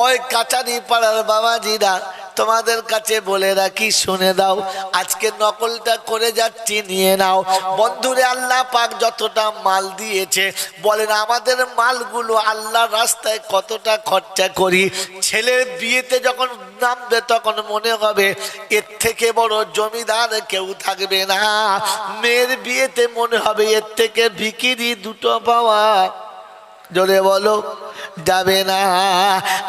[SPEAKER 1] ওই কাচারি পাড়ার বাবাজিরা, তোমাদের কাছে বলে রাখি, শুনে দাও। আজকে নকলটা করে যাচ্ছি, নিয়ে নাও। বন্ধুরে, আল্লাহ পাক যতটা মাল দিয়েছে, বলেন আমাদের মালগুলো আল্লাহ রাস্তায় কতটা খরচা করি। ছেলের বিয়েতে যখন নামবে তখন মনে হবে এর থেকে বড় জমিদার কেউ থাকবে না। মেয়ের বিয়েতে মনে হবে এর থেকে ভিখিরি দুটো পাওয়া জোরে বলো যাবে না।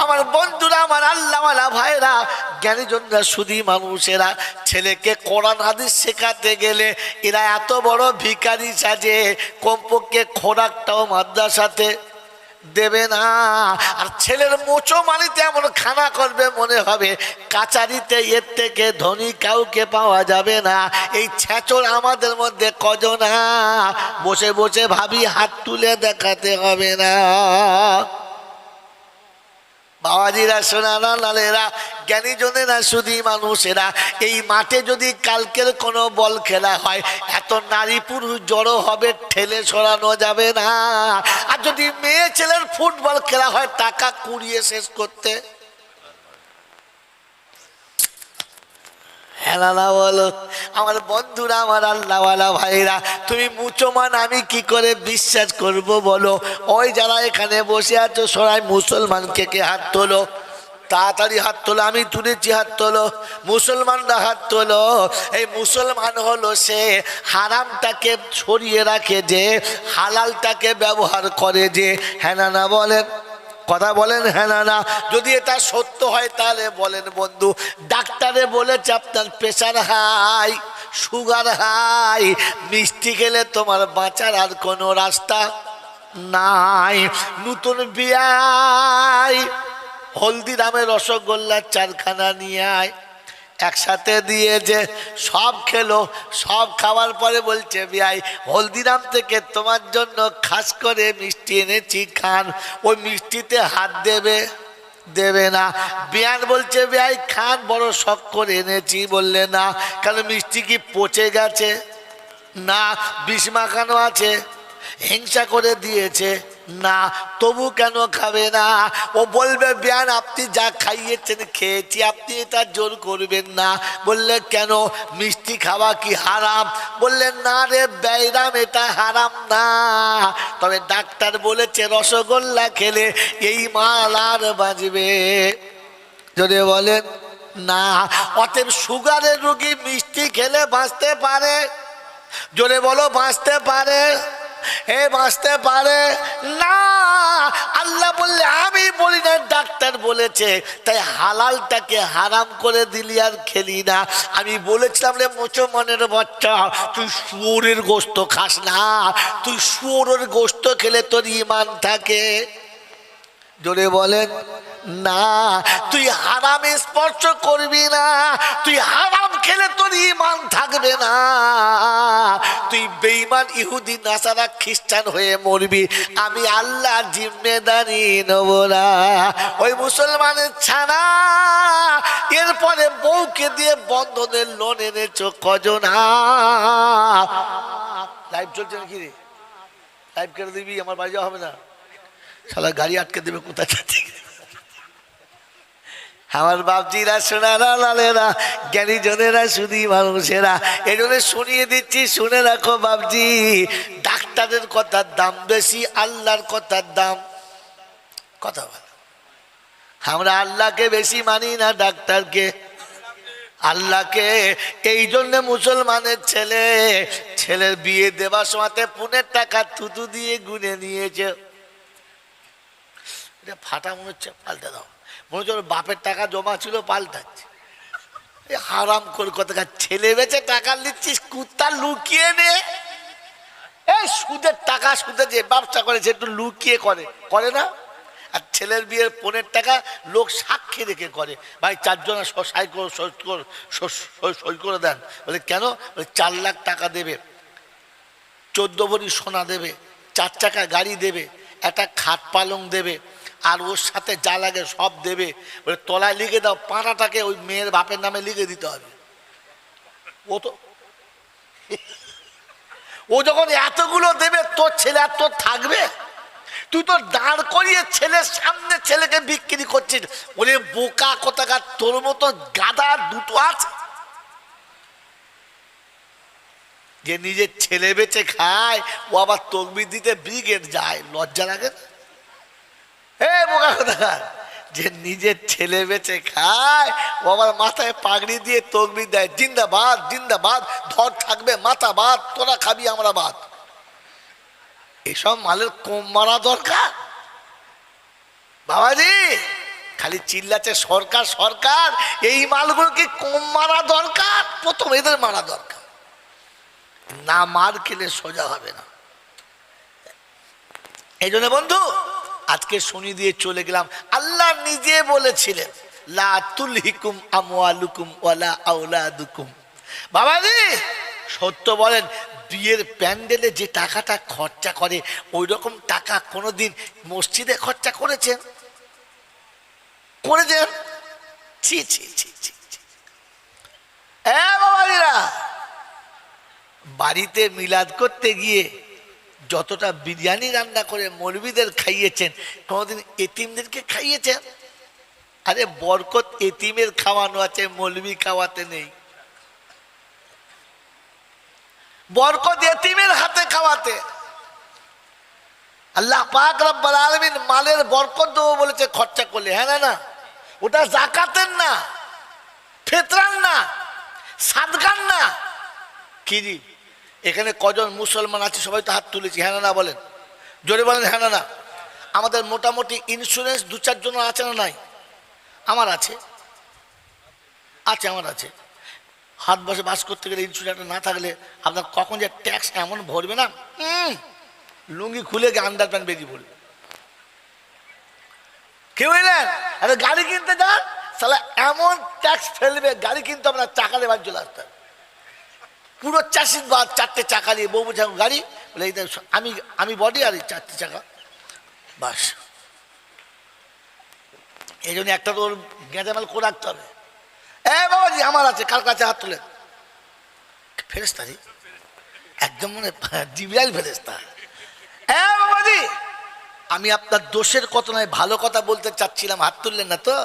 [SPEAKER 1] আমার বন্ধুরা, আমার আল্লাহওয়ালা ভাইরা, জ্ঞানীজনরা, সুধী মানুষেরা, ছেলেকে কোরআন হাদিস শেখাতে গেলে এরা এত বড় ভিখারি সাজে, কমপক্ষে খোরাকটাও মাদ্রাসাতে দেবে না। আর ছেলের মোচো মানিতে এমন খানা করবে মনে হবে কাচারিতে এর থেকে ধনী কাউকে পাওয়া যাবে না। এই ছেচড় আমাদের মধ্যে কজন? বসে বসে ভাবি, হাত তুলে দেখাতে হবে না। বাবাজিরা, সোনারা, লালেরা, জ্ঞানীজনেরা, সুধী মানুষেরা, এই মাঠে যদি কালকের কোনো বল খেলা হয়, এত নারী পুরুষ জড়ো হবে, ঠেলে সরানো যাবে না। আর যদি মেয়ে ছেলের ফুটবল খেলা হয়, টাকা কুড়িয়ে শেষ করতে হ্যাঁ না বলো? আমার বন্ধুরা, আমার আল্লাহওয়ালা ভাইরা, তুমি মুসলমান, আমি কি করে বিশ্বাস করব বলো? ওই যারা এখানে বসে আছো সবাই মুসলমানকে কে হাত তোলো, তাড়াতাড়ি হাত তোলো। আমি তুলেছি, হাত তোলো। মুসলমানরা হাত তোলো। এই মুসলমান হলো সে হারামটাকে ছড়িয়ে রাখে, যে হালালটাকে ব্যবহার করে, যে হ্যাঁ না বলেন, কথা বলেন হ্যাঁ না? যদি এটা সত্য হয় তাহলে বলেন বন্ধু। ডাক্তারে বলেছে আপনার প্রেশার হাই, সুগার হাই, মিষ্টি খেলে তোমার বাঁচার আর কোনো রাস্তা নাই। নতুন বিয়াই হলদিরামের রসগোল্লার চারখানা নিয়ে আয়, একসাথে দিয়েছে, সব খেলো। সব খাওয়ার পরে বলছে, বিয়াই হলদিরাম থেকে তোমার জন্য খাস করে মিষ্টি এনেছি, খান। ওই মিষ্টিতে হাত দেবে, দেবে না। বিয়ান বলছে, বিয়াই খান, বড় শখ করে এনেছি। বললে না। কেন, মিষ্টি কি পচে গেছে? না। বিষ মাখানো আছে? হিংসা করে দিয়েছে? না। তবু কেন খাবে না? ও বলবে, বিয়ান আপনি যা খাইয়েছেন খেয়েছি, আপনি এটা জোর করবেন না। বললে কেন, মিষ্টি খাওয়া কি হারাম? বললেন না রে বেইরাম, এটা হারাম না, তবে ডাক্তার বলেছে রসগোল্লা খেলে এই মাল আর বাঁচবে। যদি বলেন না। অতএব সুগারের রোগী মিষ্টি খেলে বাঁচতে পারে? জোরে বলো, বাঁচতে পারে? বাঁচতে পারে না। আল্লাহ বললে, আমি বলি না, ডাক্তার বলেছে। তাই হালালটাকে হারাম করে দিলি আর খেলি না। আমি বলেছিলাম রে মুসলমানের বাচ্চা, তুই শুয়োরের গোশত খাস না। তুই শুয়োরের গোশত খেলে তোর ঈমান থাকে। জোরে বলেন না। তুই হারামে স্পর্শ করবি না। তুই হারাম খেলে তোর ঈমান থাকবে না। তুই বেঈমান ইহুদি নাসারা খ্রিস্টান হয়ে মরবি। আমি আল্লাহ জিম্মেদারি নেব না। ওই মুসলমানের ছানা এরপরে বউকে দিয়ে বন্ধনের লোন এনেছো কজন? লাইভ চলছে নাকি রে? লাইভ করে দিবি, আমার বাড়ি যাওয়া হবে না। শালা গাড়ি আটকে দেবে, কোথায় যাচ্ছে? আমার বাপজিরা, সোনারা, লালেরা, জ্ঞানীজনেরা, সুধী মানুষেরা, এই জন্য শুনিয়ে দিচ্ছি, শুনে রাখো বাপজি। ডাক্তারের কথার দাম বেশি, আল্লাহর কথার দাম কথা বলো। আমরা আল্লাহকে বেশি মানি না ডাক্তারকে, আল্লাহকে। এই জন্য মুসলমানের ছেলের বিয়ে দেবার সময়তে পুনের টাকা থুতু দিয়ে গুনে নিয়েছে। এটা ফাটা মনে হচ্ছে, পাল্টে দাও। মনে হচ্ছে বাপের টাকা জমা ছিল, পাল্টাচ্ছে। এই হারাম করে কথা, ছেলে বেচে টাকা নিচ্ছিস, কুত্তা লুকিয়ে নে। এই সুদের টাকা, সুদের যে ব্যবসা করে সে একটু লুকিয়ে করে না? আর ছেলের বিয়ের পনের টাকা লোক সাক্ষী রেখে করে, ভাই 4 জন সই করে দেন। বলে কেন? বলে 4 লাখ টাকা দেবে, 14 ভরি সোনা দেবে, 4 চাকা গাড়ি দেবে, একটা খাট পালং দেবে, আর ওর সাথে যা লাগে সব দেবে। বলে তলায় লিখে দাও, পাঁটাটাকে ওই মেয়ের বাপের নামে লিখে দিতে হবে। ও যখন এতগুলো দেবে, তোর ছেলে আর তোর থাকবে? তুই তো দাঁড় করিয়ে ছেলের সামনে ছেলেকে বিক্রি করছিস। ওরে বোকা কোথাকার, তোর মতো গাদা দুটো আছে যে নিজের ছেলে বেচে খায়, ও আবার তকবির দিতে ব্রিগেড যায়, লজ্জা লাগে না? বোকা কোথাকার, যে নিজের ছেলে বেচে খায়, ও আবার মাথায় পাগড়ি দিয়ে তকবির দেয়, জিন্দাবাদ জিন্দাবাদ, ধর থাকবে মাথা বাদ, তোরা খাবি আমরা বাদ। এসব মালের কম মারা দরকার বাবাজি। খালি চিল্লাচ্ছে সরকার সরকার, এই মালগুলোকে কম মারা দরকার, প্রথম এদের মারা দরকার, না মার খেলে সোজা হবে না। এই জন্য বন্ধু আজকে শুনি দিয়ে চলে গেলাম, আল্লাহ নিজে বলেছিলেন লা তুলহিকুম আমওয়ালুকুম ওয়ালা আওলাদুকুম। বাবাজি সত্য বলেন, বিয়ের প্যান্ডেলে যে টাকাটা খরচা করে, ওই রকম টাকা কোনোদিন মসজিদে খরচা করেছেন? ছি ছি ছি ছি। বাবাজিরা, বাড়িতে মিলাদ করতে গিয়ে যতটা বিরিয়ানি রান্না করে মৌলবীদের খাইয়েছেন, কোনোদিন এতিমদেরকে খাইয়েছেন? আরে বরকত এতিমের খাওয়ানো আছে, মৌলবী খাওয়াতে নেই। বরকত এতিমের হাতে খাওয়াতে। আল্লাহ পাক রব্বুল আলামিন মালের বরকত দেবো বলেছে খরচা করলে, হ্যাঁ না? না, ওটা যাকাতের না, ফিতরার না, সাদকার না। কি জি, এখানে কজন মুসলমান আছে? সবাই তো হাত তুলেছি, হ্যাঁ না বলেন, জোরে বলেন হ্যাঁ না? আমাদের মোটামুটি ইন্স্যুরেন্স 2-4 জন আছে না? নাই? আমার আছে, আমার আছে। হাত বসে বাস করতে গেলে ইন্স্যুরেন্সটা না থাকলে আপনার কখন যে ট্যাক্স এমন ভরবে না, লুঙ্গি খুলে গিয়ে আন্ডার প্যান্ট বেরিয়ে পড়বে। কেউ এলেন আরে গাড়ি কিনতে যান, তাহলে এমন ট্যাক্স ফেলবে, গাড়ি কিনতে আপনার চাকা দিয়ে বাদ চলে আসতে হবে, পুরো 4টে চাকা নিয়ে বউ বোঝা গাড়ি, বলে আমি বডি আর 4টে চাকা বাস। এই জন্য একটা তো ওর গেঁজামাল করে রাখতে হবে। বাবাজি আমার আছে, কার কাছে হাত তুলে? ফেরেশতা রে, একদম মানে জিবরাইল ফেরেশতা। বাবাজি আমি আপনার দোষের কথা নয়, ভালো কথা বলতে চাচ্ছিলাম, হাত তুললেন না তো?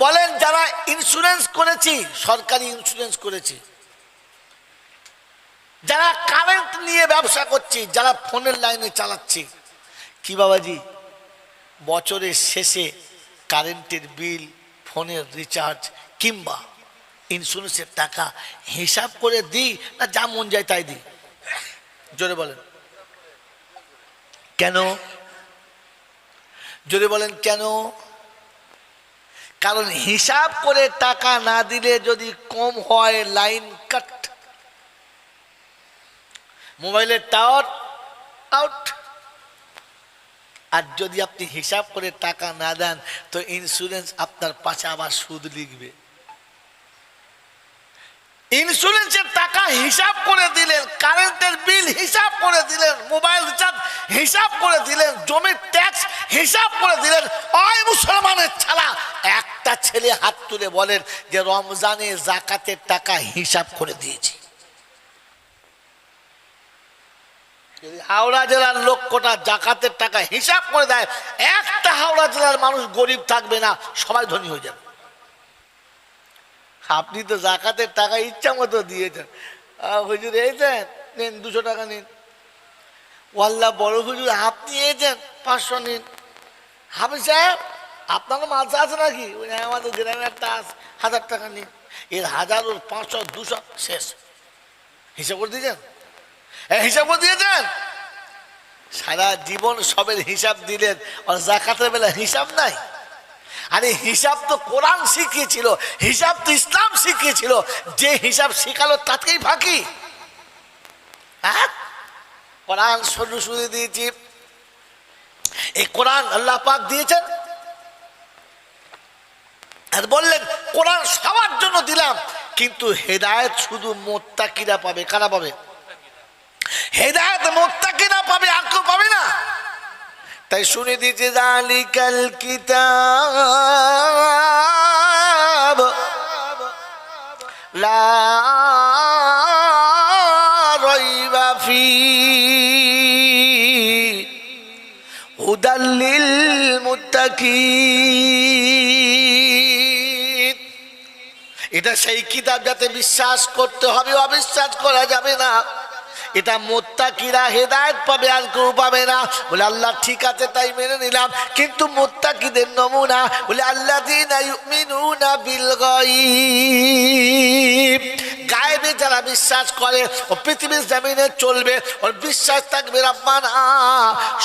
[SPEAKER 1] বলেন যারা ইন্স্যুরেন্স করেছি, সরকারি ইন্স্যুরেন্স করেছি, যারা কারেন্ট নিয়ে ব্যবসা করছি, যারা ফোনের লাইনে চালাচ্ছি, কি বাবাজি বছরের শেষে কারেন্টের বিল, ফোনের রিচার্জ কিংবা ইন্স্যুরেন্সের টাকা হিসাব করে দিই না যা মন যায় তাই দিই? জোরে বলেন কেন? জোরে বলেন কেন? কারণ হিসাব করে টাকা না দিলে যদি কম হয় লাইন কাট, মোবাইলের টাওয়ার আউট। আর যদি আপনি হিসাব করে টাকা না দেন তো ইন্স্যুরেন্স আপনার পাশে আবার সুদ লিখবে। ইন্স্যুরেন্সের টাকা হিসাব করে দিলেন, কারেন্টের বিল হিসাব করে দিলেন, মোবাইল রিচার্জ হিসাব করে দিলেন, জমির ট্যাক্স হিসাব করে দিলেন। ওই মুসলমানের ছাড়া একটা ছেলে হাত তুলে বলেন যে রমজানে যাকাতের টাকা হিসাব করে দিয়েছি। যদি হাওড়া জেলার লক্ষটা যাকাতের টাকা হিসাব করে দেয়, একটা হাওড়া জেলার মানুষ গরিব থাকবে না, সবাই ধনী হয়ে যাবে। আপনি তো যাকাতের টাকা ইচ্ছা মতো দিয়েছেন, হুজুর এইছেন নিন 200 টাকা নিন, ওয়াল্লাহ বড় হুজুর আপনি এইছেন 500 নিন, হাফিজ সাহেব আপনারও মালসা আছে নাকি? আমাদের গ্রামে একটা 1000 টাকা নিন, এর 1000 ওর 500 200 শেষ। হিসাব করে দিয়েছেন? হিসাব করে দিয়েছেন? সারা জীবন সবের হিসাব দিলেন, আর যাকাতের বেলা হিসাব নাই। আরে হিসাব তো কোরআন শিখিয়েছিল, হিসাব তো ইসলাম শিখিয়েছিল, যে হিসাব শিখালো তাতেই ফাঁকি। হ্যাঁ, কোরআন শুরু দিয়েছি, এই কোরআন আল্লাহ পাক দিয়েছেন আর বললেন কোরআন সবার জন্য দিলাম, কিন্তু হেদায়েত শুধু মুত্তাকিরা পাবে। কারা পাবে? হেদায়েত মুত্তাকিরা পাবে, আর কেউ পাবে না। তাই শুনে দিয়েছে যালিকাল কিতাব লা রাইবা ফীহি হুদাল লিল মুত্তাকিন। এটা সেই কিতাব যাতে বিশ্বাস করতে হবে, অবিশ্বাস করা যাবে না। এটা মুত্তাকিরা হেদায়েত পাবে, আর কেউ পাবে না। বলে আল্লাহ ঠিক আছে, তাই মেনে নিলাম, কিন্তু মুত্তাকিদের নমুনা বলে আল্লাযীনা ইউমিনুনা বিল গায়ব, গায়েবে যারা বিশ্বাস করে ও পৃথিবীর জমিনে চলবে, ওর বিশ্বাস থাকবে রব্বানা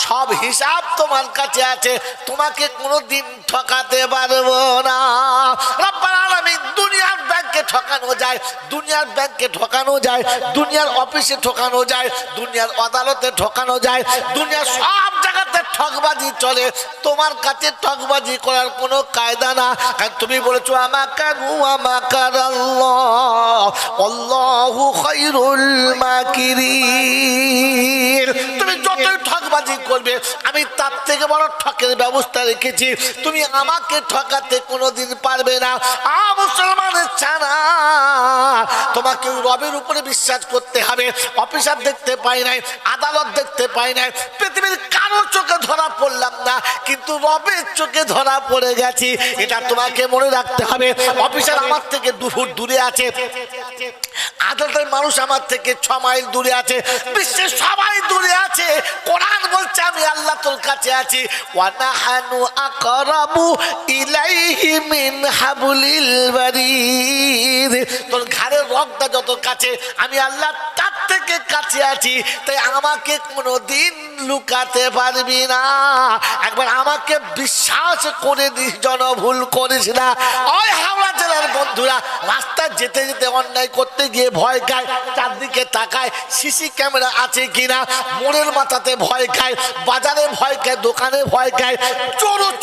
[SPEAKER 1] সব হিসাব তোমার কাছে আছে, তোমাকে কোনোদিন ঠকাতে পারবো না। রব্বানা আলামিন দুনিয়ার ব্যাংকে ঠকানো যায়, দুনিয়ার ব্যাংকে ঠকানো যায়, দুনিয়ার অফিসে ঠকানো যায়, দুনিয়ার আদালতে ঠকানো যায়, দুনিয়ার সব জায়গাতে ঠকবাজি চলে। তোমার কাছে ঠকবাজি করার কোনো কায়দা না, কারণ তুমি বলেছো আমাকারু আমাকারাল্লাহ আল্লাহু খায়রুল মাকিরিন। তুমি যতই ঠকবাজি করবে আমি তার থেকে বড় ঠকের ব্যবস্থা রেখেছি, তুমি আমাকে ঠকাতে কোনোদিন পারবে না। মুসলমানের ছানা তোমাকে রবের উপরে বিশ্বাস করতে হবে। অফিসার দেখতে পাই নাই, আদালত দেখতে পাই নাই, পৃথিবীর কারো চোখে ধরা পড়লাম না, কিন্তু রবের চোখে ধরা পড়ে গেছি, এটা তোমাকে মনে রাখতে হবে। অফিসার আমার থেকে 2 ফুট দূরে আছে, আদালতের মানুষ আমার থেকে 6 মাইল দূরে আছে, বিশ্বের সবাই দূরে আছে। কোরআন বলছে আমি আল্লাহ তোর কাছে আছি, ওয়া নাহানু আকরাবু ইলাইহি মিন হাবলিল বারিদ। তোর ঘাড়ের রগটা যত কাছে, আমি আল্লাহ তার থেকে কাছে আছি, তাই আমাকে কোনোদিন লুকাতে পারবি না। একবার আমাকে বিশ্বাস করে দিস, জন ভুল করিস না। ওই হাওড়া জেলার বন্ধুরা রাস্তায় যেতে যেতে অন্যায় করতে গিয়ে ভয় খায়, চারদিকে তাকায় সিসি ক্যামেরা আছে কিনা, মোড়ের মাথাতে ভয় খায়, বাজারে ভয় খায়, দোকানে ভয় খায়,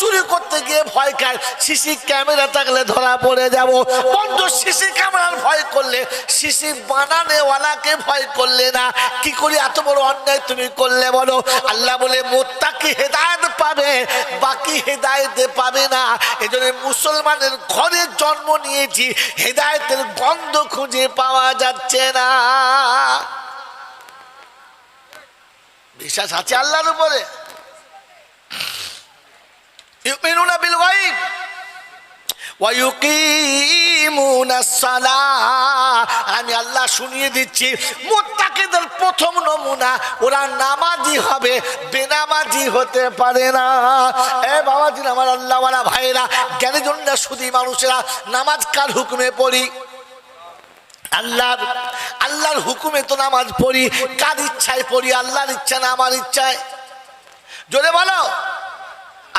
[SPEAKER 1] চুরি করতে গিয়ে ভয় খায়, সিসি ক্যামেরা থাকলে ধরা পড়ে যাব। বন্ধু সিসি ক্যামেরার ভয় করলে, সিসি বানানেওয়ালাকে ভয় করলে না, কি করে এত বড় অন্যায় তুমি করলে বলো? আল্লাহ বলে মুত্তাকি হেদায়েত পাবে, বাকি হেদায়েত পাবে না। এজন্য মুসলমানের ঘরে জন্ম নিয়েছি, হেদায়েতের গন্ধ খুঁজে পাওয়া যাচ্ছে না। বিশ্বাস আছে আল্লাহর উপরে? ইউমিনুনা বিল গায়ব ওয়া ইউকিমুনাস সালাহ। আমি আল্লাহ শুনিয়ে দিচ্ছি মুত্তাকিদের প্রথম নমুনা, ওরা নামাজি হবে, বেনামাজি হতে পারে না। এ বাবাজি আমার আল্লাহওয়ালা ভাইরা, জ্ঞানীজনরা শুধু মানুষেরা নামাজ কার হুকুমে পড়ি? আল্লাহর হুকুমে তো নামাজ পড়ি, কার ইচ্ছায় পড়ি? আল্লাহর ইচ্ছা না আমার ইচ্ছায়? জোরে বলো।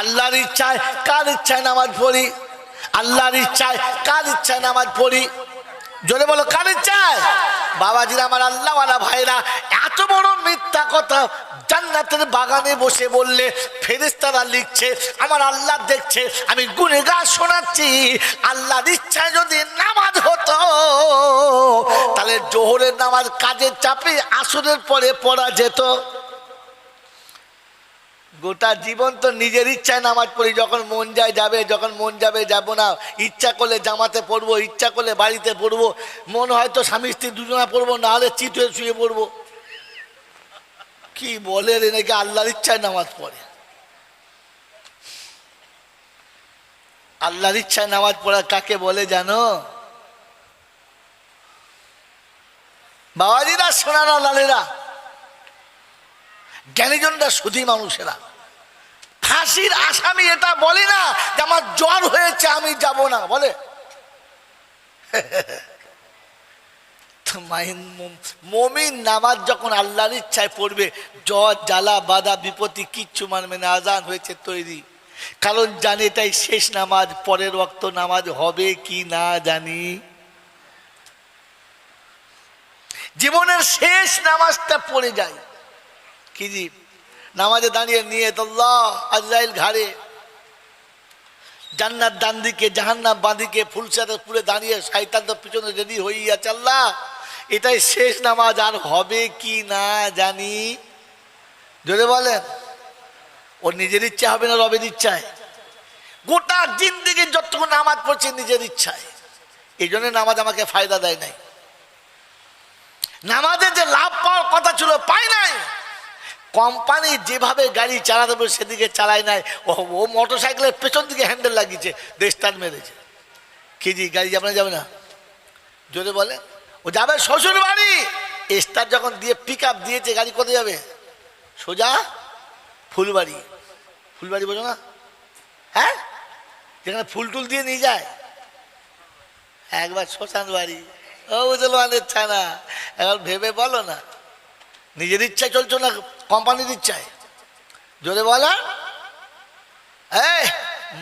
[SPEAKER 1] আল্লাহর ইচ্ছায়, কার ইচ্ছায় নামাজ পড়ি? আল্লাহর ইচ্ছায়, কার ইচ্ছায় নামাজ পড়ি? জোরে বলো, কার ইচ্ছায়? বাবাজিরা আমার আল্লাহওয়ালা ভাইরা, এত বড় মিথ্যা কথা জান্নাতের বাগানে বসে বললে ফেরেশতারা লিখছে, আমার আল্লাহ দেখছে, আমি গুনেগার শোনাচ্ছি। আল্লাহর ইচ্ছায় যদি নামাজ হতো তাহলে জোহরের নামাজ কাজের চাপে আসরের পরে পড়া যেত। গোটা জীবন তো নিজের ইচ্ছায় নামাজ পড়ি, যখন মন যায় যাবে, যখন মন যাবে যাব না। ইচ্ছা করলে জামাতে পড়বো, ইচ্ছা করলে বাড়িতে পড়বো, মন হয়তো স্বামী স্ত্রী দুজনা পড়বো, না হলে চিত হয়ে শুয়ে পড়বো। কি বলে রে, নাকি আল্লাহর ইচ্ছায় নামাজ পড়ে? আল্লাহর ইচ্ছায় নামাজ পড়া কাকে বলে জানো? বাবাজিরা, সোনারা, লালেরা, জ্ঞানীজনরা শুধুই মানুষেরা। ফাঁসির আসামি এটা বলে না যে আমার জ্বর হয়েছে আমি যাব না, বলে? মুমিন নামাজ যখন আল্লাহর ইচ্ছায় পড়বে, জ্বর জ্বালা বাধা বিপত্তি কিচ্ছু মানবে না। আজান হয়েছে তৈরি, কারণ জানি এটাই শেষ নামাজ, পরের ওয়াক্ত নামাজ হবে কি না জানি। জীবনের শেষ নামাজটা পড়ে যায় কি জি, নামাজে দাঁড়িয়ে নিয়ত আল্লাহ, আজরাইল ঘাড়ে, জান্নাত ডান দিকে, জাহান্নাম বাঁ দিকে, ফুলসাদের পুরে দাঁড়িয়ে, শয়তান তো পিছনে রেডি হয়েই আছে। আল্লাহ এটাই শেষ নামাজ, আর হবে কি না জানি। জোরে বলেন, ওর নিজের ইচ্ছা হবে না রবের ইচ্ছায়? গোটা জিন্দেগি যতটুকু নামাজ পড়ছে নিজের ইচ্ছায়, এই জন্য নামাজ আমাকে ফায়দা দেয় নাই। নামাজে যে লাভ পাওয়ার কথা ছিল পাই নাই। কোম্পানি যেভাবে গাড়ি চালাতে হবে সেদিকে চালায় নাই, ও মোটর সাইকেলের পেছন দিকে হ্যান্ডেল লাগিয়েছে, স্টার্ট মেরেছে। কি জি, গাড়ি যাবে না? যাবে না? জোরে বলে। ও যাবে শ্বশুর বাড়ি, স্টার্ট যখন দিয়ে পিক আপ দিয়েছে, গাড়ি কোথায় যাবে? সোজা ফুলবাড়ি। ফুলবাড়ি বোঝো না? হ্যাঁ, যেখানে ফুল টুল দিয়ে নিয়ে যায়। একবার শ্মশান বাড়ি। ও মুসলমানের ছানা, এখন ভেবে বলো না, নিজের ইচ্ছায় চলছো না কোম্পানির ইচ্ছায়? জোরে বলা। এই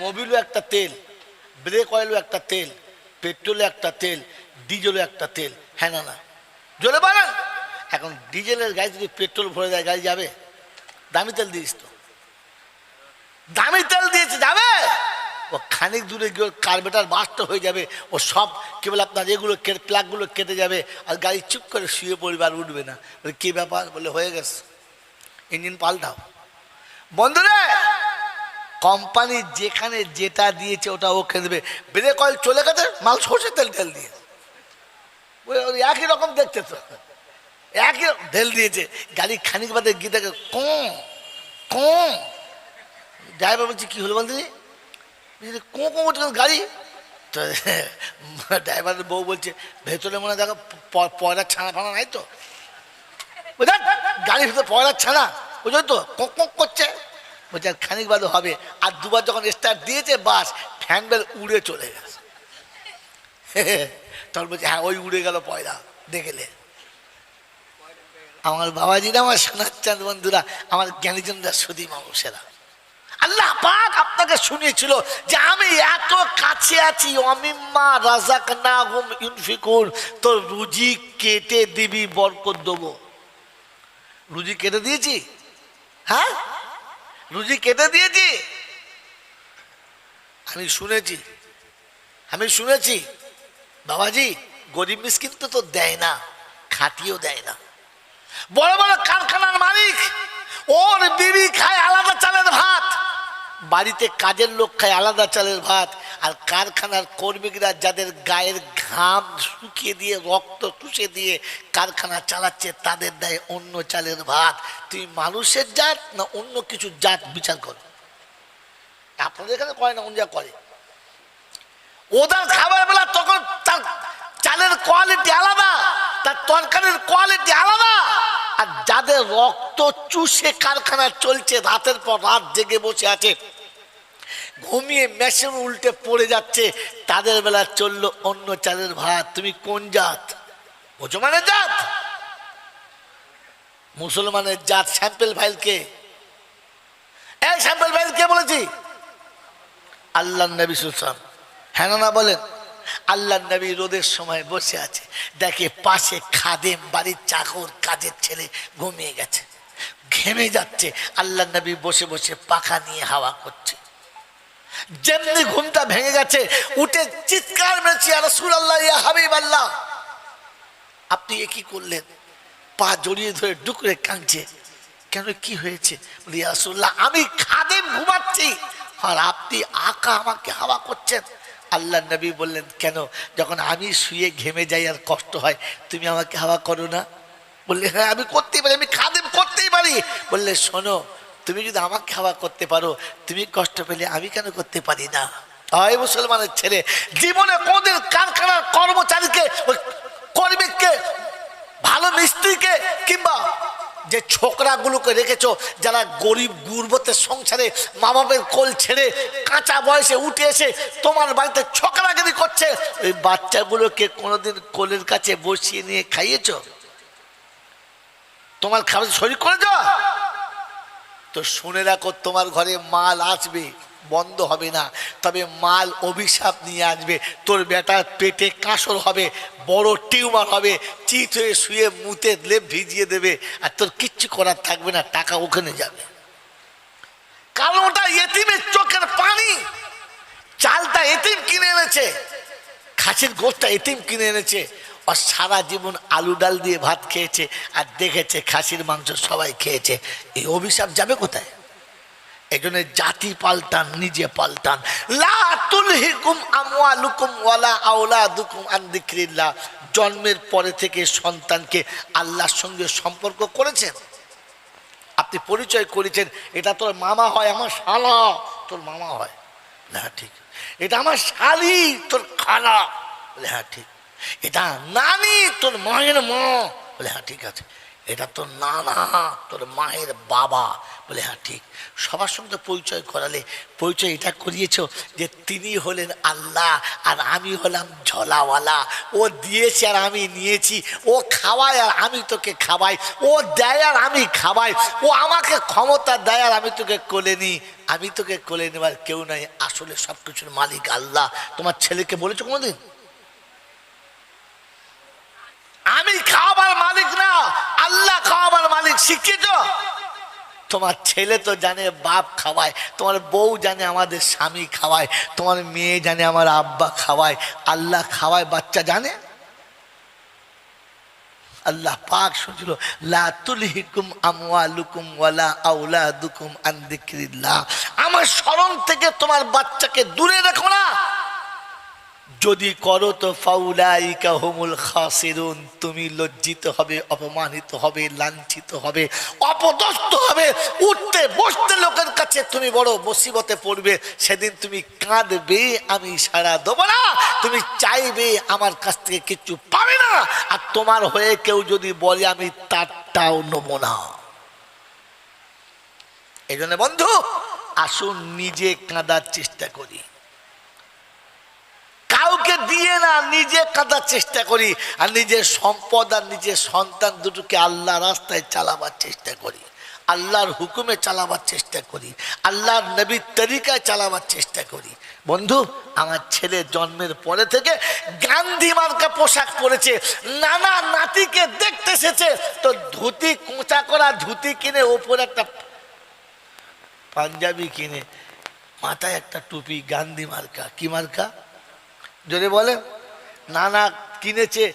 [SPEAKER 1] মোবিলও একটা তেল, ব্রেক অয়েলও একটা তেল, পেট্রোলও একটা তেল, ডিজেলও একটা তেল, হ্যাঁ না না? জোরে বলেন। এখন ডিজেলের গাড়ি যদি পেট্রোল ভরে দেয়, গাড়ি যাবে? দামি তেল দিস তো, দামি তেল দিয়েছে, যাবে? ও খানিক দূরে গিয়ে কার্বেটার বাস্ট হয়ে যাবে, ও সব কি বলে আপনার এগুলো প্লাগগুলো কেটে যাবে, আর গাড়ি চুপ করে শুয়ে পড়বে, আর উঠবে না। বলে কী ব্যাপার? বলে হয়ে গেছে, ইঞ্জিন পাল্টাও। বন্ধুরা, কোম্পানি যেখানে যেটা দিয়েছে ওটা ওকে দেবে। ব্রেক অয়েল চলে গেছে, মাল সর্ষের তেল ঢেল দিয়ে, একই রকম দেখতে তো, একই রকম ঢেল দিয়েছে। গাড়ি খানিক বাদে গিয়ে দেখে কম কম। ড্রাইভার বলছে কি হলো বলতে, কো কো করছে গাড়ি। তো ড্রাইভারের বউ বলছে ভেতরে মনে হয় দেখো পয়লার ছানা ফানা নাই তো, বুঝলেন? গাড়ির ভিতরে পয়লার ছানা, বুঝলেন তো, কোক কোক করছে। বলছে আর খানিক বাদে হবে। আর দুবার যখন স্টার্ট দিয়েছে, বাস ফ্যান বেল উড়ে চলে গেছে। তখন বলছে হ্যাঁ ওই উড়ে গেল পয়লা, দেখলে। আমার বাবাজিরা, আমার শোনাচ্ছেন বন্ধুরা, আমার জ্ঞানীজনরা, সুধী মানুষেরা, আল্লাহ পাক আপনাকে শুনিয়েছিল যে আমি এত কাছে আছি, অমিম্মা রাযাকনাহুম ইউনফিকুন, তোর রুজি কেটে দিবি, বরকত দেবো। রুজি কেটে দিয়েছি? হ্যাঁ, রুজি কেটে দিয়েছি। আমি শুনেছি বাবাজি, গরিব মিসকিন তো দেয় না, খাটিয়েও দেয় না। বড় বড় কারখানার মালিক, ওর বিবি খায় আলাদা চালের ভাত, বাড়িতে কাজের লোক খায় আলাদা চালের ভাত, আর কারখানার কর্মীরা যাদের গায়ের ঘাম শুকিয়ে দিয়ে, রক্ত চুষে দিয়ে কারখানা চালাচ্ছে, তাদের দেয় অন্য চালের ভাত। তুই মানুষের জাত না অন্য কিছু জাত বিচার কর। আপনাদের এখানে করে না, অন্য যা করে। ওদের খাবার বেলা তখন তার চালের কোয়ালিটি আলাদা, তার তরকারির কোয়ালিটি আলাদা। আর যাদের রক্ত চুষে কারখানা চলছে, রাতের পর রাত জেগে বসে আছে, ঘুমিয়ে মেশিন উল্টে পড়ে যাচ্ছে, তাদের বেলা চললো অন্য চালের ভাত। তুমি কোন জাত? মুসলমানের জাত? মুসলমানের জাত স্যাম্পল ফাইল কে? এই স্যাম্পল ফাইল কে বলেছি? আল্লাহ নবী সাল্লাল্লাহু আলাইহি ওয়াসাল্লাম। হ্যাঁ না বলেন? আল্লাহ নবী রোদের সময় বসে আছে, দেখে পাশে খাদেম, বাড়ির চাকর, কাজের ছেলে ঘুমিয়ে গেছে, ঘেমে যাচ্ছে। আল্লাহ নবী বসে বসে পাখা নিয়ে হাওয়া করছে। যেমনি ঘুমটা ভেঙে গেছে, উঠে চিৎকার মেরেছে, ইয়া রাসূলুল্লাহ, ইয়া হাবিবাল্লাহ, আপনি এ কি করলেন? পা জড়িয়ে ধরে ডুকরে কাঁদছে। কেন, কি হয়েছে? বলি ইয়া রাসূলুল্লাহ, আমি খাদেম ঘুমাচ্ছি, আর আপনি আকা আমাকে হাওয়া করছেন। আল্লাহ নবী বললেন কেন? যখন আমি শুয়ে ঘেমে যাই আর কষ্ট হয়, তুমি আমাকে হাওয়া করো না? বললে হ্যাঁ আমি করতেই পারি, আমি খাদেম করতেই পারি। বললে শোনো, তুমি যদি আমাকে হাওয়া করতে পারো, তুমি কষ্ট পেলে আমি কেন করতে পারি না? হয় মুসলমানের ছেলে, জীবনে কোনদিন কারখানার কর্মচারীকে, কর্মীকে, ভালো মিস্ত্রিকে, কিংবা যে ছোকরাগুলোকে রেখেছো যারা গরিব গুরবতের সংসারে মা বাপের কোল ছেড়ে কাঁচা বয়সে উঠে এসে তোমার বাড়িতে ছোকরাগিরি করছে, ওই বাচ্চাগুলোকে কোনোদিন কোলের কাছে বসিয়ে নিয়ে খাইয়েছো? তোমার খাবার শরীর করে যাও তো শুনে রাখো, তোমার ঘরে মাল আসবে, বন্ধ হবে না, তবে মাল অভিশাপ নিয়ে আসবে। তোর বেটার পেটে কাঁসর হবে, বড় টিউমার হবে, চিত হয়ে শুয়ে মুতে লেপ ভিজিয়ে দেবে, আর তোর কিচ্ছু করার থাকবে না, টাকা ওখানে যাবে। কারণ ওটা এতিমের চোখের পানি। চালটা এতিম কিনে এনেছে, খাসির গোশটা এতিম কিনে এনেছে, আর সারা জীবন আলু ডাল দিয়ে ভাত খেয়েছে, আর দেখেছে খাসির মাংস সবাই খেয়েছে। এই অভিশাপ যাবে কোথায়? এই জন্য জাতি পাল্টান, নিজে পাল্টান। লা তুলহিকুম আমওয়ালুকুম ওয়ালা আওলাদুকুম আন যিকরিল্লাহ। জন্মের পরে থেকে সন্তানকে আল্লাহর সঙ্গে সম্পর্ক করেছেন, আপনি পরিচয় করেছেন, এটা তোর মামা হয়, আমার শালা তোর মামা হয়, না ঠিক। এটা আমার শালি, তোর খালা, বলে হ্যাঁ ঠিক। এটা নানি, তোর মায়ের মা, বলে হ্যাঁ ঠিক আছে। এটা তোর নানা, তোর মায়ের বাবা, বলে হ্যাঁ ঠিক। সবার সঙ্গে পরিচয় করালে, পরিচয় এটা করিয়েছ যে তিনি হলেন আল্লাহ আর আমি হলাম ঝলাওয়ালা। ও দিয়েছে আর আমি নিয়েছি, ও খাওয়ায় আর আমি তোকে খাওয়াই, ও দেয় আর আমি খাওয়াই, ও আমাকে ক্ষমতা দেয় আর আমি তোকে কোলে নিই। আমি তোকে কোলে নেবার কেউ নাই, আসলে সব কিছুর মালিক আল্লাহ। তোমার ছেলেকে বলেছো কোনোদিন আমি খাওয়াবার মালিক না, আল্লাহ খাওয়াবার মালিক? শিক্ষিত তোমার ছেলে তো জানে বাপ খাওয়ায়, তোমার বউ জানে আমাদের স্বামী খাওয়ায়, তোমার মেয়ে জানে আমার আব্বা খাওয়ায়, আল্লাহ খাওয়ায় বাচ্চা জানে? আল্লাহ পাক শুনছিল, লা তুলহিকুম আমওয়ালুকুম ওয়ালা আওলাদুকুম আন যিকরিল্লাহ। আমার স্মরণ থেকে তোমার বাচ্চাকে দূরে রেখো না, যদি করো তো ফাউলাইকা হুমুল খাসিরুন। তুমি লজ্জিত হবে, অপমানিত হবে, লাঞ্ছিত হবে, অপদস্থ হবে, উঠতে বসতে লোকের কাছে তুমি বড় মুসিবতে পড়বে। সেদিন তুমি কাঁদবে, আমি সাড়া দেবো না, তুমি চাইবে, আমার কাছ থেকে কিচ্ছু পাবে না, আর তোমার হয়ে কেউ যদি বলে আমি তারটাও নেব না। এই জন্য বন্ধু, আসুন নিজে কাঁদার চেষ্টা করি, কাউকে দিয়ে না, নিজে কাঁদার চেষ্টা করি, আর নিজের সম্পদ আর নিজের সন্তান দুটোকে আল্লাহ রাস্তায় চালাবার চেষ্টা করি, আল্লাহর হুকুমে চালাবার চেষ্টা করি, আল্লাহর নবীর তরিকায় চালাবার চেষ্টা করি। বন্ধু, আমার ছেলে জন্মের পরে থেকে গান্ধী মার্কা পোশাক পরেছে, নানা নাতিকে দেখতে এসেছে, তো ধুতি, কোঁচা করা ধুতি কিনে, ওপর একটা পাঞ্জাবি কিনে, মাথায় একটা টুপি, গান্ধী মার্কা। কি মার্কা জোরে বলে? নানা কিনেছে,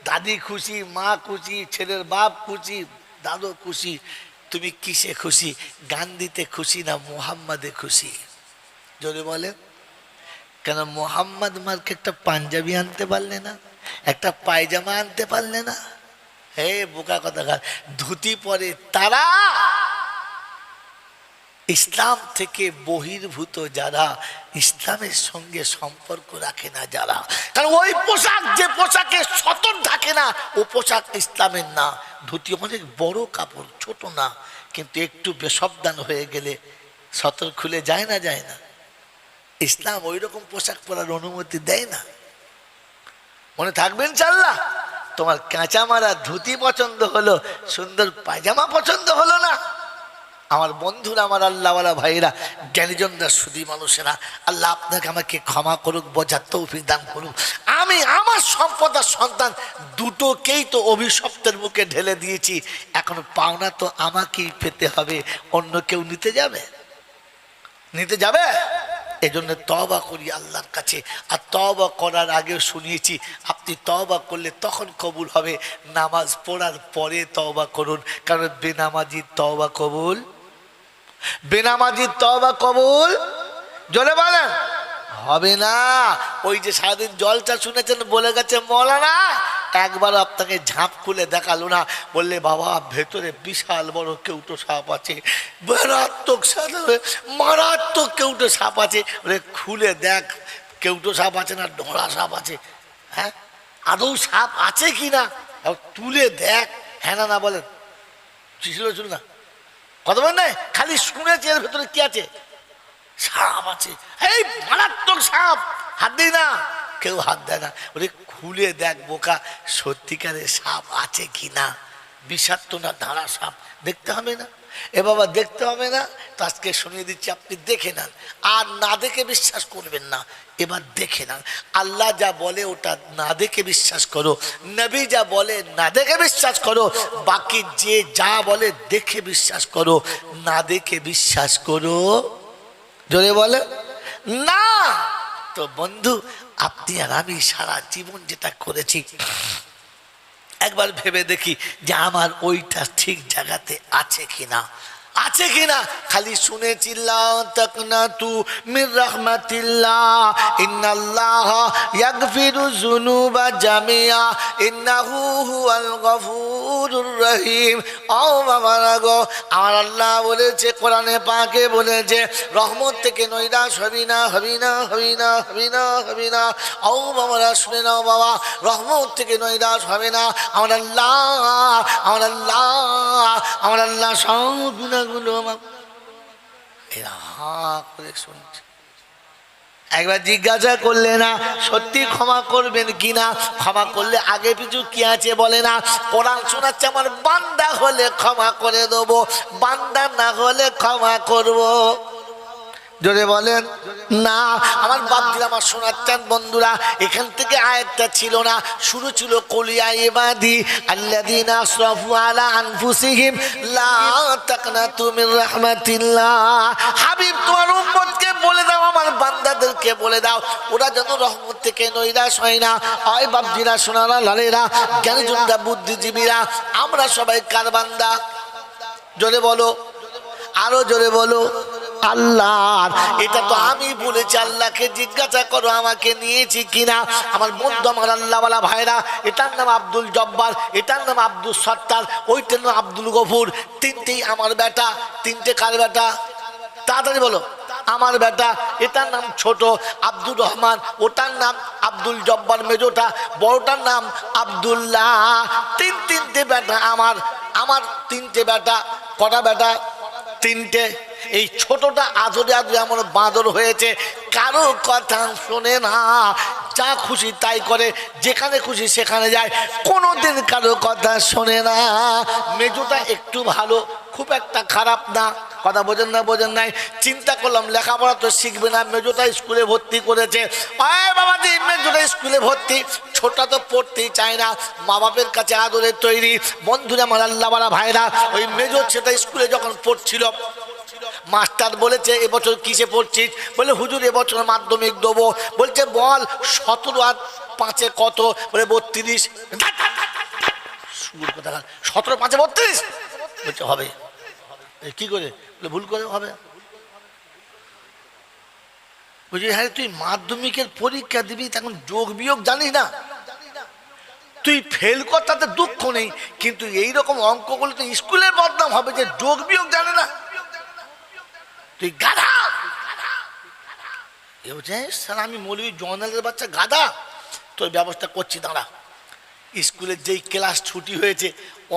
[SPEAKER 1] দাদি খুশি, মা খুশি, ছেলের বাপ খুশি, দাদু খুশি। তুমি কিসে খুশি? গান্ধীতে খুশি না মোহাম্মদে খুশি? জোরে বলে। কেন মোহাম্মদ মার্কে একটা পাঞ্জাবি আনতে পারলে না, একটা পায়জামা আনতে পারলে না? হে বোকা কথাকার, ধুতি পরে তারা ইসলাম থেকে বহির্ভূত, যারা ইসলামের সঙ্গে সম্পর্ক রাখে না যারা, কারণ ওই পোশাক, যে পোশাকে সতর ঢাকে না, ও পোশাক ইসলামের না। ধুতি অনেক বড় কাপড়, ছোট না, কিন্তু একটু বেসাবধান হয়ে গেলে সতর খুলে যায় না, যায় না। ইসলাম ওই রকম পোশাক পরার অনুমতি দেয় না। মনে থাকবেন ইনশাআল্লাহ। তোমার কাঁচা মারা ধুতি পছন্দ হলো, সুন্দর পায়জামা পছন্দ হলো না। আমার বন্ধুরা, আমার আল্লাহওয়ালা ভাইরা, জ্ঞানীজনরা, সুধী মানুষেরা, আল্লাহ আপনাকে আমাকে ক্ষমা করুক, বোঝার তৌফিক দান করুক। আমি আমার সম্পদ আর সন্তান দুটোকেই তো অভিশপ্তের মুখে ঢেলে দিয়েছি, এখন পাওনা তো আমাকেই পেতে হবে, অন্য কেউ নিতে যাবে? নিতে যাবে? এজন্য তওবা করি আল্লাহর কাছে। আর তওবা করার আগে শুনিয়েছি, আপনি তওবা করলে তখন কবুল হবে, নামাজ পড়ার পরে তওবা করুন, কারণ বেনামাজি তওবা কবুল, বেনামাজির তওবা কবুল জোরে বলেন হবে না। ওই যে সারাদিন জলটা শুনেছেন, বলে গেছে মৌলানা, একবার আপনাকে ঝাঁপ খুলে দেখালো না, বললে বাবা ভেতরে বিশাল বড় কেউটো সাপ আছে, মারাত্মক মারাত্মক কেউটো সাপ আছে, বলে খুলে দেখ কেউটো সাপ আছে না ঢোড়া সাপ আছে, হ্যাঁ আদৌ সাপ আছে কি না তুলে দেখ, হ্যাঁ না বলেন, ছিল না কথা বল না, খালি শুনেছি এর ভেতরে কি আছে, সাপ আছে, এই মারাত্মক সাপ, হাত দিই না, কেউ হাত দেয় না, বলে খুলে দেখ বোকা সত্যিকারের সাপ আছে কি না। বিষাক্ত না ধারা সাপ, দেখতে হবে না? এ বাবা দেখতে হবে না তো আজকে শুনিয়ে দিচ্ছি, আপনি দেখে নেন, আর না দেখে বিশ্বাস করবেন না। এবার দেখে নেন, আল্লাহ যা বলে ওটা না দেখে বিশ্বাস করো, নবী যা বলে না দেখে বিশ্বাস করো, বাকি যে যা বলে দেখে বিশ্বাস করো, না দেখে বিশ্বাস করো। জোরে বলে না। তো বন্ধু, আপনি আর আমি সারা জীবন যেটা করেছি একবার ভেবে দেখি যে আমার ওইটা ঠিক জায়গাতে আছে কিনা, আছে কিনা। খালি শুনেছিলাম তাকনাতু মির রাহমাতিল্লাহ, ইন্নাল্লাহ ইয়াগফিরু যুনুবা জামিয়া, ইন্নাহু হুয়াল গফুরুর রহিম। ও বাবারা গো, আমার আল্লাহ বলেছে, কোরআনে পাকে বলেছে, রহমত থেকে নৈরাশ হবি না, হবি না, হবি না, হবি না, হবি না। ও বাবারা শুনে নাও বাবা, রহমত থেকে নৈরাশ হবে না। আমার আল্লাহ, আমার আল্লাহ, আমার আল্লাহ সব গুনাহগুলো এরা হাঁ করে শুনছে। একবার জিজ্ঞাসা করলে না সত্যি ক্ষমা করবেন কিনা? ক্ষমা করলে আগে পিছু কি আছে বলে না। কোরআন শোনাচ্ছে, আমার বান্দা হলে ক্ষমা করে দেবো, বান্দা না হলে ক্ষমা করব। জোরে বলেন না। আমার বাপজিরা আমার শোনাচ্ছেন বন্ধুরা, এখান থেকে আয়াতটা ছিল না, শুরু ছিল কুলিয়া ইবাদি আল্লাযীনা আসরাফু আলা আনফুসিহিম লা তাকনাতু মির রাহমাতিল্লাহ। হাবিব তোমার উম্মতকে বলে দাও, আমার বান্দাদেরকে বলে দাও, ওরা যেন রহমত থেকে নৈরাশ হয় না। হয় বাপজিরা, শোনারা, লালেরা, জ্ঞানীজনরা, বুদ্ধিজীবীরা, আমরা সবাই কার বান্দা? জোরে বলো, আরো জোরে বলো, আল্লাহর। এটা তো আমি বলেছি, আল্লাহকে জিজ্ঞাসা করো আমাকে নিয়েছি কিনা। আমার বন্ধু, আমার আল্লাহওয়ালা ভাইরা, এটার নাম আব্দুল জব্বার, এটার নাম আব্দুল সত্তার, ওইটার নাম আব্দুল গফুর। তিনটেই আমার বেটা। তিনটে কার বেটা? তাড়াতাড়ি বলো। আমার বেটা। এটার নাম ছোট আব্দুর রহমান, ওটার নাম আব্দুল জব্বার মেজোটা, বড়টার নাম আব্দুল্লাহ। তিনটে বেটা আমার। আমার তিনটে বেটা। কটা বেটা? তিনটে। এই ছোটটা আদরে আদরে আমার বাঁদর হয়েছে, কারো কথা শোনে না, যা খুশি তাই করে, যেখানে খুশি সেখানে যায়, কোনোদিন কারো কথা শোনে না। মেজোটা একটু ভালো, খুব একটা খারাপ না। কথা বোঝেন না? বোঝেন নাই? চিন্তা করলাম লেখাপড়া তো শিখবে না, মেজোটা স্কুলে ভর্তি করেছে। বাবাজি, মেজোটা স্কুলে ভর্তি, ছোটটা তো পড়তেই চায় না, মা বাপের কাছে আদরের তৈরি। বন্ধুরা আমার আল্লাহওয়ালা ভাইরা, ওই মেজো ছেলেটা স্কুলে যখন পড়ছিল, মাস্টার বলেছে এবছর কিসে পড়ছিস? বলে হুজুর এবছর মাধ্যমিক দেবো। বলছে বল 17 আর 5 কত? বলে 32। 17 5 32? বলছে হবে। কি করে? বলে ভুল করে হবে। বুঝলি, হ্যাঁ তুই মাধ্যমিকের পরীক্ষা দিবি, তখন যোগ বিয়োগ জানিস না, তুই ফেল কর, তাতে দুঃখ নেই, কিন্তু এইরকম অঙ্ক করলে তো স্কুলের বদনাম হবে যে যোগ বিয়োগ জানে না। তুই গাধা। স্যার আমি মৌলভী জয়নালের বাচ্চা গাধা, তোর ব্যবস্থা করছি, দাঁড়া। স্কুলের যেই ক্লাস ছুটি হয়েছে,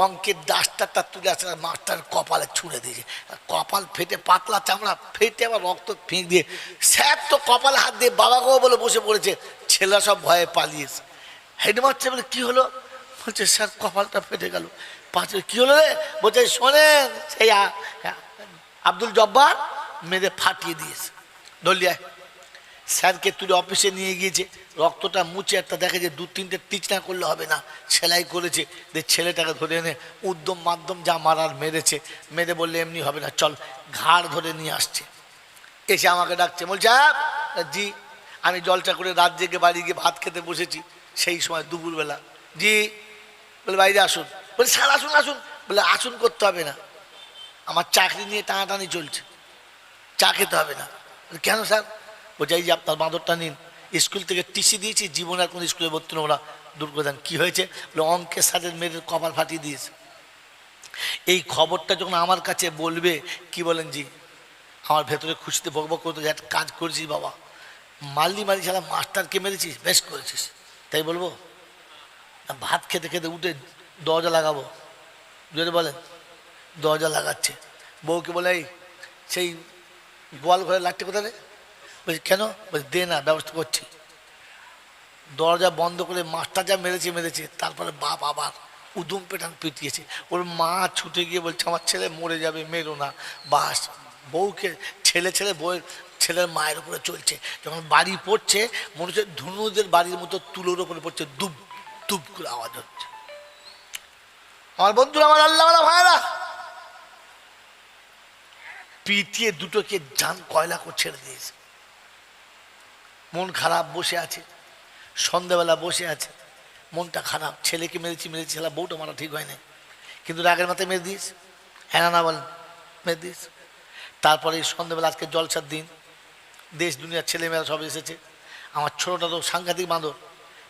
[SPEAKER 1] অঙ্কের ডাস্টারটা তুলে আসে, মাস্টার কপালে ছুঁড়ে দিয়েছে, কপাল ফেটে, পাতলা চামড়া ফেটে, আবার রক্ত ফেঁক দিয়ে, স্যার তো কপালে হাত দিয়ে বাবা গো বলে বসে পড়েছে। ছেলেরা সব ভয়ে পালিয়েছে। হেডমাস্টার বলে কি হলো? বলছে স্যার কপালটা ফেটে গেল। কি হলো রে? বলছে শোনেন, সেই আব্দুল জব্বার মেরে ফাটিয়ে দিয়েছে। দলিয়ায় স্যারকে তুলে অফিসে নিয়ে গিয়েছে, রক্তটা মুছে একটা দেখে যে 2-3টে টিচনা করলে হবে না, সেলাই করেছে। যে ছেলেটাকে ধরে এনে উদ্যম মাধ্যম যা মারার মেরেছে, মেরে বললে এমনি হবে না, চল। ঘাড় ধরে নিয়ে আসছে, এসে আমাকে ডাকছে, বলছে জি। আমি জলটা করে রাত জেগে বাড়ি গিয়ে ভাত খেতে বসেছি, সেই সময় দুপুরবেলা। জি। বলে বাইরে আসুন। বলে স্যার আসুন আসুন। বলে আসুন করতে হবে না, আমার চাকরি নিয়ে টানাটানি চলছে, চা খেতে হবে না। কেন স্যার? বলছে এই যে আপনার বাঁদরটা নিন, স্কুল থেকে টিসি দিয়েছি, জীবনে আর কোনো স্কুলে ভর্তি নেবো না, দূর করে দেন। কী হয়েছে? বলে অঙ্কের স্যারের মেয়েদের কপাল ফাটিয়ে দিয়েছে। এই খবরটা যখন আমার কাছে বলবে, কি বলেন জি, আমার ভেতরে খুশিতে বকবক করতে, যে একটা কাজ করেছিস বাবা, মারলি মারি ছাড়া মাস্টারকে মেরেছিস, বেশ করেছিস, তাই বলবো? ভাত খেতে খেতে উঠে দরজা লাগাবো, যদি বলেন দরজা লাগাচ্ছে, বউকে বলে এই সেই গোয়াল ঘরে লাঠি কোথায় রে? বলছি কেন? বলছি দে না, ব্যবস্থা করছি। দরজা বন্ধ করে মাস্টার যা মেরেছে, তারপরে বাপ আবার উদুম পেটান পিটিয়েছে। ওর মা ছুটে গিয়ে বলছে আমার ছেলে মরে যাবে, মেরো না। বাস বউকে ছেলে ছেলে বউয়ের ছেলের মায়ের উপরে চলছে। যখন বাড়ি পড়ছে মনে হচ্ছে ধনুদের বাড়ির মতো তুলোর উপরে পড়ছে, দুব দুব করে আওয়াজ হচ্ছে। আমার বন্ধুরা, আমার আল্লাহওয়ালা ভাইরা, পিটিয়ে দুটোকে জান কয়লা করে ছেড়ে দিয়েছে। মন খারাপ, বসে আছে, সন্ধ্যাবেলা বসে আছে, মনটা খারাপ। ছেলেকে মেরেছি ছেলে, বউটা মারা ঠিক হয় না, কিন্তু রাগের মাথায় মেরে দিস। হ্যাঁ না বলেন, মেরে দিস। তারপরে সন্ধ্যাবেলা আজকে জলসার দিন, দেশ দুনিয়ার ছেলেমেয়েরা সব এসেছে। আমার ছোটোটা তো সাংঘাতিক বাঁদর,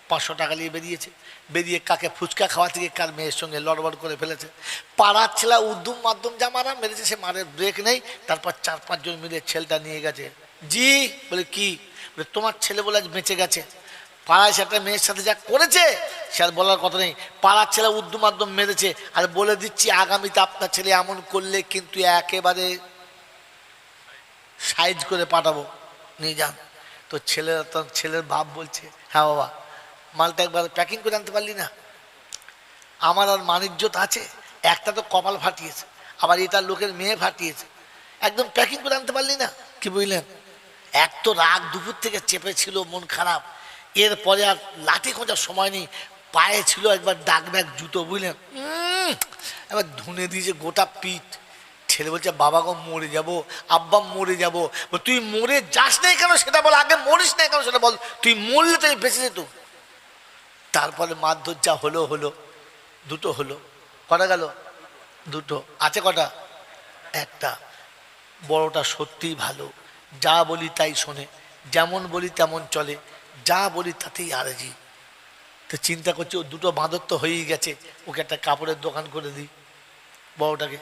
[SPEAKER 1] 500 টাকা নিয়ে বেরিয়েছে। বেরিয়ে কাকে ফুচকা খাওয়া থেকে কার মেয়ের সঙ্গে লড়বড় করে ফেলেছে। পাড়ার ছেলে উদ্যম মাধ্যম যা মারা মেরেছে, সে মারের ব্রেক নেই। তারপর 4-5 জন মিলে ছেলেটা নিয়ে গেছে। জি বলে কি? বলে তোমার ছেলে বলে আজ বেঁচে গেছে। পাড়ায় সে একটা মেয়ের সাথে যা করেছে সে আর বলার কথা নেই। পাড়ার ছেলে উদ্যম মাধ্যম মেরেছে। আর বলে দিচ্ছি, আগামীতে আপনার ছেলে এমন করলে কিন্তু একেবারে সাইজ করে পাঠাবো, নিয়ে যান। তো ছেলের বাপ বলছে, হ্যাঁ বাবা, মালটা একবার প্যাকিং করে আনতে পারলি না? আমার আর মানিজ্যত আছে? একটা তো কপাল ফাটিয়েছে, আবার এটা লোকের মেয়ে ফাটিয়েছে, একদম প্যাকিং করে আনতে পারলি না? কি বুঝলেন? এক তো রাগ দুপুর থেকে চেপেছিল, মন খারাপ। এরপরে আর লাঠি খোঁজার সময় নেই, পায়ে ছিল একবার ডাক ব্যাগ জুতো, বুঝলেন, এবার ধুনে দিয়েছে গোটা পিঠ। ছেলে বলছে, বাবা গো মরে যাবো, আব্বা মরে যাবো। তুই মরে যাস নাই কেন সেটা বল, আগে মরিস নাই কেন সেটা বল। তুই মরলে তুই বেঁচে যেত। তারপরে মারধর যা হলো হলো, দুটো হলো। কটা গেল? দুটো। আছে কটা? একটা। বড়টা সত্যিই ভালো, যা বলি তাই শোনে, যেমন বলি তেমন চলে, যা বলি তাতেই আরেজি। তো চিন্তা করছি, ও দুটো বাঁদর তো হয়েই গেছে, ওকে একটা কাপড়ের দোকান করে দিই। বড়টাকে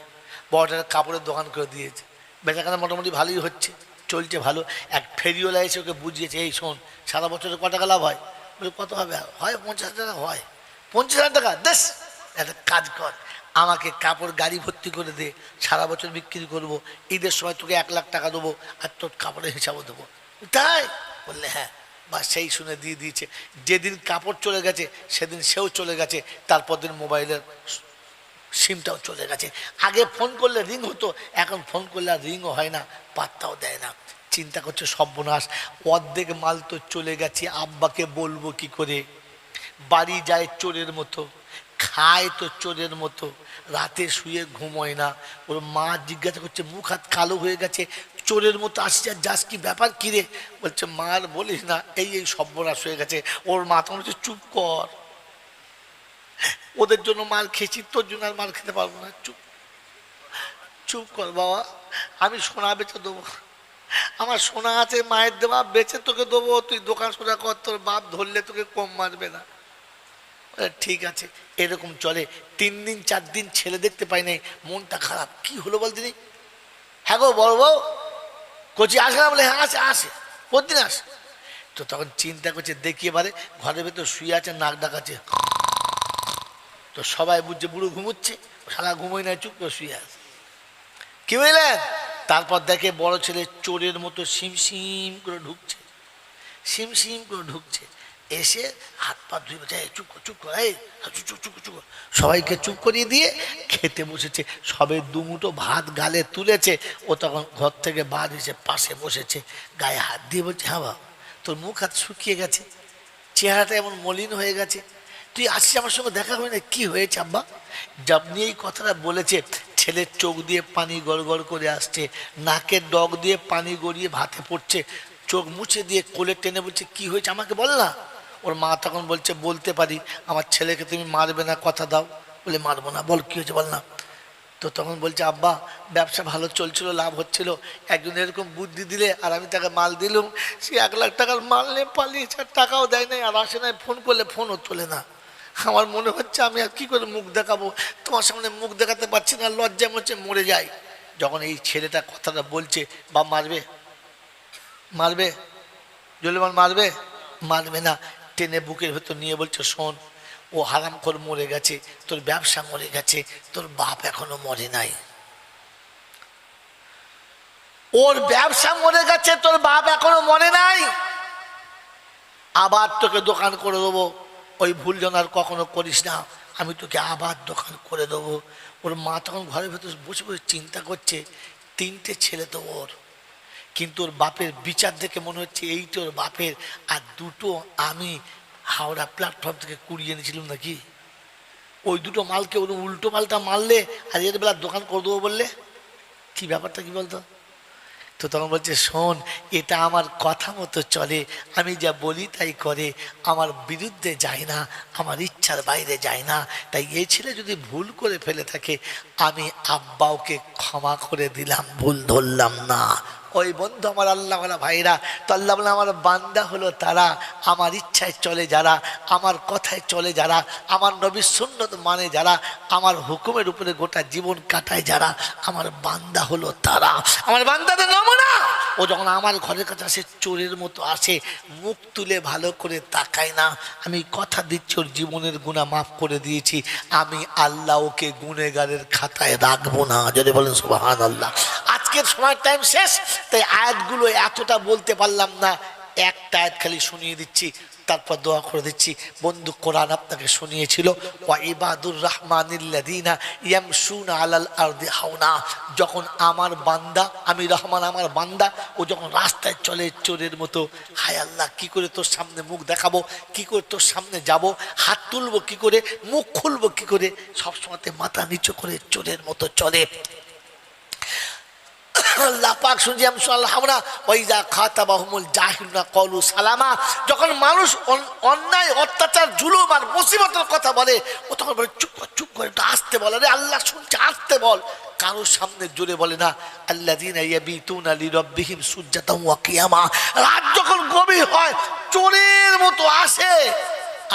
[SPEAKER 1] কাপড়ের দোকান করে দিয়েছে। বেচাকেনা মোটামুটি ভালোই হচ্ছে, চলছে ভালো। এক ফেরিওয়ালা এসে ওকে বুঝিয়েছে, এই শোন, সারা বছরে ক টাকা লাভ হয়? বলে কত হবে? হয় 50,000 টাকা। হয় 50,000 টাকা? দেশ একটা কাজ কর, আমাকে কাপড় গাড়ি ভর্তি করে দে, সারা বছর বিক্রি করবো, ঈদের সময় তোকে 1 লাখ টাকা দেবো, আর তোর কাপড়ের হিসাবও দেবো। তাই? বললে হ্যাঁ। বা সেই শুনে দিয়ে দিয়েছে। যেদিন কাপড় চলে গেছে সেদিন সেও চলে গেছে, তারপর দিন মোবাইলের সিমটাও চলে গেছে। আগে ফোন করলে রিং হতো, এখন ফোন করলে আর রিংও হয় না, পাত্তাও দেয় না। চিন্তা করছে সর্বনাশ, অর্ধেক মাল তো চলে গেছে, আব্বাকে বলবো কি করে? বাড়ি যায় চোরের মতো, খায় তো চোরের মতো, রাতে শুয়ে ঘুমোয় না। ওর মা জিজ্ঞাসা করছে, মুখ হাত কালো হয়ে গেছে, চোরের মতো আসছে আর যাস, কি ব্যাপার কিরে? বলছে, মার বলিস না, এই সর্বনাশ হয়ে গেছে। ওর মা তখন হচ্ছে, চুপ কর, ওদের জন্য মার খেয়েছি, তোর জন্য আর মার খেতে পারবো না, চুপ চুপ কর বাবা, আমি সোনা বেচে দেবো, আমার সোনা আছে মায়ের দেওয়া, বেচে তোকে দেবো, তুই দোকান সোজা কর, তোর বাপ ধরলে তোকে কম মারবে না। ঠিক আছে। এরকম চলে 3 দিন 4 দিন, ছেলে দেখতে পাই নাই, মনটা খারাপ। কি হলো বল দিদি? হ্যাঁ গো বড় বউ, কচি আসে না? বলে হ্যাঁ আসে, আসে, প্রতিদিন আসে। তো তখন চিন্তা করছে, দেখি এবারে ঘরের ভেতর শুয়ে আছে, নাক ডাকাচ্ছে। তো সবাই বুঝছে বুড়ো ঘুমোচ্ছে, সারা ঘুমোয় না, চুপ করে শুয়ে আছে। কি বুঝলেন? তারপর দেখে বড় ছেলে চোরের মতো সিম করে ঢুকছে, সিম করে ঢুকছে, এসে হাত পা ধুয়ে বলছে, চুপ কর, চুপ কর, এই চুপ চুপ চুপ। সবাইকে চুপ করিয়ে দিয়ে খেতে বসেছে। সবে 2 মুঠো ভাত গালে তুলেছে, ও তখন ঘর থেকে বার এসে পাশে বসেছে, গায়ে হাত দিয়ে বলছে, হ্যাঁ বাবা, তোর মুখ হাত শুকিয়ে গেছে, চেহারাটা এমন মলিন হয়ে গেছে, তুই আসছিস আমার সঙ্গে দেখা হয় না, কি হয়েছে আব্বা? যখনই এই কথাটা বলেছে, ছেলের চোখ দিয়ে পানি গড় করে আসছে, নাকের ডগ দিয়ে পানি গড়িয়ে ভাতে পড়ছে, চোখ মুছে দিয়ে কোলে টেনে বলছে, কি হয়েছে আমাকে বল না। ওর মা তখন বলছে, বলতে পারি, আমার ছেলেকে তুমি মারবে না, কথা দাও। বলে, মারবো না, বল কি হয়েছে বল না। তো তখন বলছে, আব্বা, ব্যবসা ভালো চলছিল, লাভ হচ্ছিল, একজন এরকম বুদ্ধি দিলে, আর আমি তাকে মাল দিলুম, সে 1 লাখ টাকার মাল নিয়ে পালিয়েছে, আর টাকাও দেয় নাই, আর আসে নাই, ফোন করলে ফোনও তোলে না। আমার মনে হচ্ছে আমি আর কি করে মুখ দেখাবো, তোমার সামনে মুখ দেখাতে পারছি না, লজ্জা মরছে, মরে যাই। যখন এই ছেলেটা কথাটা বলছে, বাপ মারবে? মারবে? জলিমান মারবে? মারবে না। টেনে বুকের ভেতর নিয়ে বলছে, শোন, ও হারামখোর মরে গেছে, তোর ব্যবসা মরে গেছে, তোর বাপ এখনো মরে নাই। ওর ব্যবসা মরে গেছে, তোর বাপ এখনো মরে নাই, আবার তোকে দোকান করে দেবো, ওই ভুল যেন আর কখনো করিস না। আমি তোকে আবার দোকান করে দেবো। ওর মা তখন ঘরের ভেতর বসে বসে চিন্তা করছে, 3টে ছেলে তো ওর, কিন্তু ওর বাপের বিচার দেখে মনে হচ্ছে এইটা ওর বাপের, আর 2টো আমি হাওড়া প্ল্যাটফর্ম থেকে কুড়িয়ে এনেছিলাম নাকি। ওই 2টো মালকে ওর উল্টো মালটা মারলে আর এর বেলা দোকান করে দেবো বললে কি ব্যাপারটা কি বলতো? তো তখন বলছে, শোন, এটা আমার কথা মতো চলে, আমি যা বলি তাই করে, আমার বিরুদ্ধে যায় না, আমার ইচ্ছার বাইরে যায় না। তাই এই ছেলে যদি ভুল করে ফেলে থাকে, আমি আব্বাওকে ক্ষমা করে দিলাম, ভুল ধরলাম না। ওই বন্ধু আমার আল্লাহওয়ালা ভাইরা, তো আল্লাহ বলে আমার বান্দা হলো তারা, আমার ইচ্ছায় চলে যারা, আমার কথায় চলে যারা, আমার নবীর সুন্নত মানে যারা, আমার হুকুমের উপরে গোটা জীবন কাটায় যারা, আমার বান্দা হলো তারা। আমার বান্দাদের নমুনা। ও যখন আমার ঘরের কাছে আসে চোরের মতো আসে, মুখ তুলে ভালো করে তাকায় না। আমি কথা দিচ্ছি ওর জীবনের গুনাহ মাফ করে দিয়েছি, আমি আল্লাহ ওকে গুনেগারের খাতায় রাখবো না। যদি বলেন সুবহানাল্লাহ। আজকের সময় টাইম শেষ, তাই আয়াতগুলো এতটা বলতে পারলাম না, একটা আয়াত খালি শুনিয়ে দিচ্ছি, তারপর দোয়া করে দিচ্ছি। বন্ধু কোরআন আপনাকে শুনিয়েছিল, ওয়া ইবাদুর রহমানিল্লাযিনা ইয়ামশুনা আলাল আরদি হাওনা। যখন আমার বান্দা, আমি রহমান আমার বান্দা, ও যখন রাস্তায় চলে চোরের মতো, হায় আল্লাহ কি করে তোর সামনে মুখ দেখাবো, কি করে তোর সামনে যাব, হাত তুলবো কি করে, মুখ খুলবো কি করে, সবসময় মাথা নিচু করে চোরের মতো চলে। আল্লাহ পাক শুনছি আমরা ওয়াইজা খাতাবাহুমুল জাহিলুনা ক্বালু সালামা। যখন মানুষ অন্যায় অত্যাচার জুলুম আর মুসিবতের কথা বলে, ও তখন বলে চুপ কর, চুপ করে, একটু আস্তে বলে, রে আল্লাহ শুনছে, আস্তে বল। কারোর সামনে জোরে বলে না। আল্লাযীনা ইয়াবিতুনা লিরাব্বিহিম সুজদাতাও ওয়া কিয়ামা। রাত যখন গভীর হয়, চোরের মতো আসে,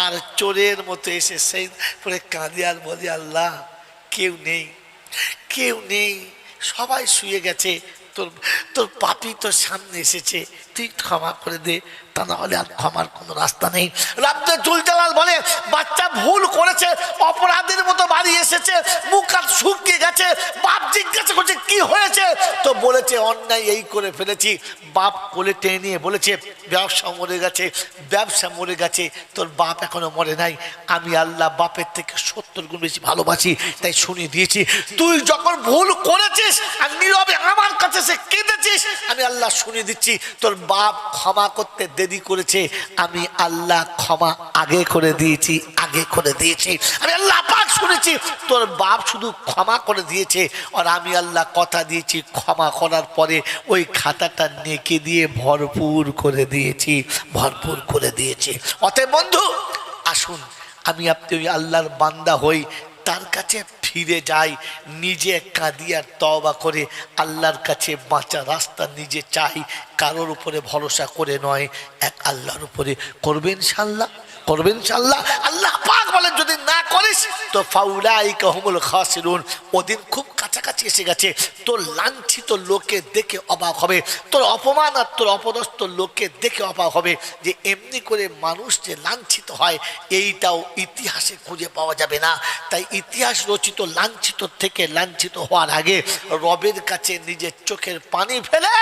[SPEAKER 1] আর চোরের মতো এসে সেই পরে কাঁদে আর বলে, আল্লাহ কেউ নেই, কেউ নেই, সবাই শুয়ে গেছে, তোর তোর পাপি তোর সামনে এসেছে, তুই ক্ষমা করে দে, তা না হলে আর ক্ষমার কোনো রাস্তা নেই। রাব্বে জুল জালাল বলে, বাচ্চা ভুল করেছে, অপরাধের মতো বাড়ি এসেছে, মুখ হাত শুকিয়ে গেছে, বাপ জিজ্ঞাসা করছে কি হয়েছে, তো বলেছে অন্যায় এই করে ফেলেছি। বাপ কোলে টেনে নিয়ে বলেছে, ব্যবসা মরে গেছে, ব্যবসা মরে গেছে, তোর বাপ এখনো মরে নাই, আমি আল্লাহ বাপের থেকে 70 গুণ বেশি ভালোবাসি, তাই শুনিয়ে দিয়েছি। তুই যখন ভুল করেছিস আর নীরবে আমার কাছে সে কেঁদেছিস, আমি আল্লাহ শুনিয়ে দিচ্ছি, তোর বাপ ক্ষমা করতে দেরি করেছে, আমি আল্লাহ ক্ষমা আগে করে দিয়েছি, আগে করে দিয়েছি। আমি আল্লাহ পাক শুনেছি, তোর বাপ শুধু ক্ষমা করে দিয়েছে, আর আমি আল্লাহ কথা দিয়েছি, ক্ষমা করার পরে ওই খাতাটা নেকি দিয়ে ভরপুর করে দিয়েছি, ভরপুর করে দিয়েছি। অতএব বন্ধু আসুন, আমি আপনি ওই আল্লাহর বান্দা হই, তার কাছে ফিরে যাই, নিজে কাঁদি আর তওবা করে আল্লাহর কাছে বাঁচার রাস্তা নিজে চাই, কারোর উপরে ভরসা করে নয়, এক আল্লাহর উপরে করবেন ইনশাআল্লাহ, করবেন ইনশাআল্লাহ। আল্লাহ পাক বলেন, যদি না করিস তো ফাউলাইকা হুমুল খাসিরুন, ওদিন খুব কাছাকাছি এসে গেছে, তোর লাঞ্ছিত লোকে দেখে অবাক হবে, তোর অপমান আর তোর অপদস্থ লোকে দেখে অবাক হবে, যে এমনি করে মানুষ যে লাঞ্ছিত হয় এইটাও ইতিহাসে খুঁজে পাওয়া যাবে না। তাই ইতিহাস রচিত লাঞ্ছিত থেকে লাঞ্ছিত হওয়ার আগে রবের কাছে নিজের চোখের পানি ফেলে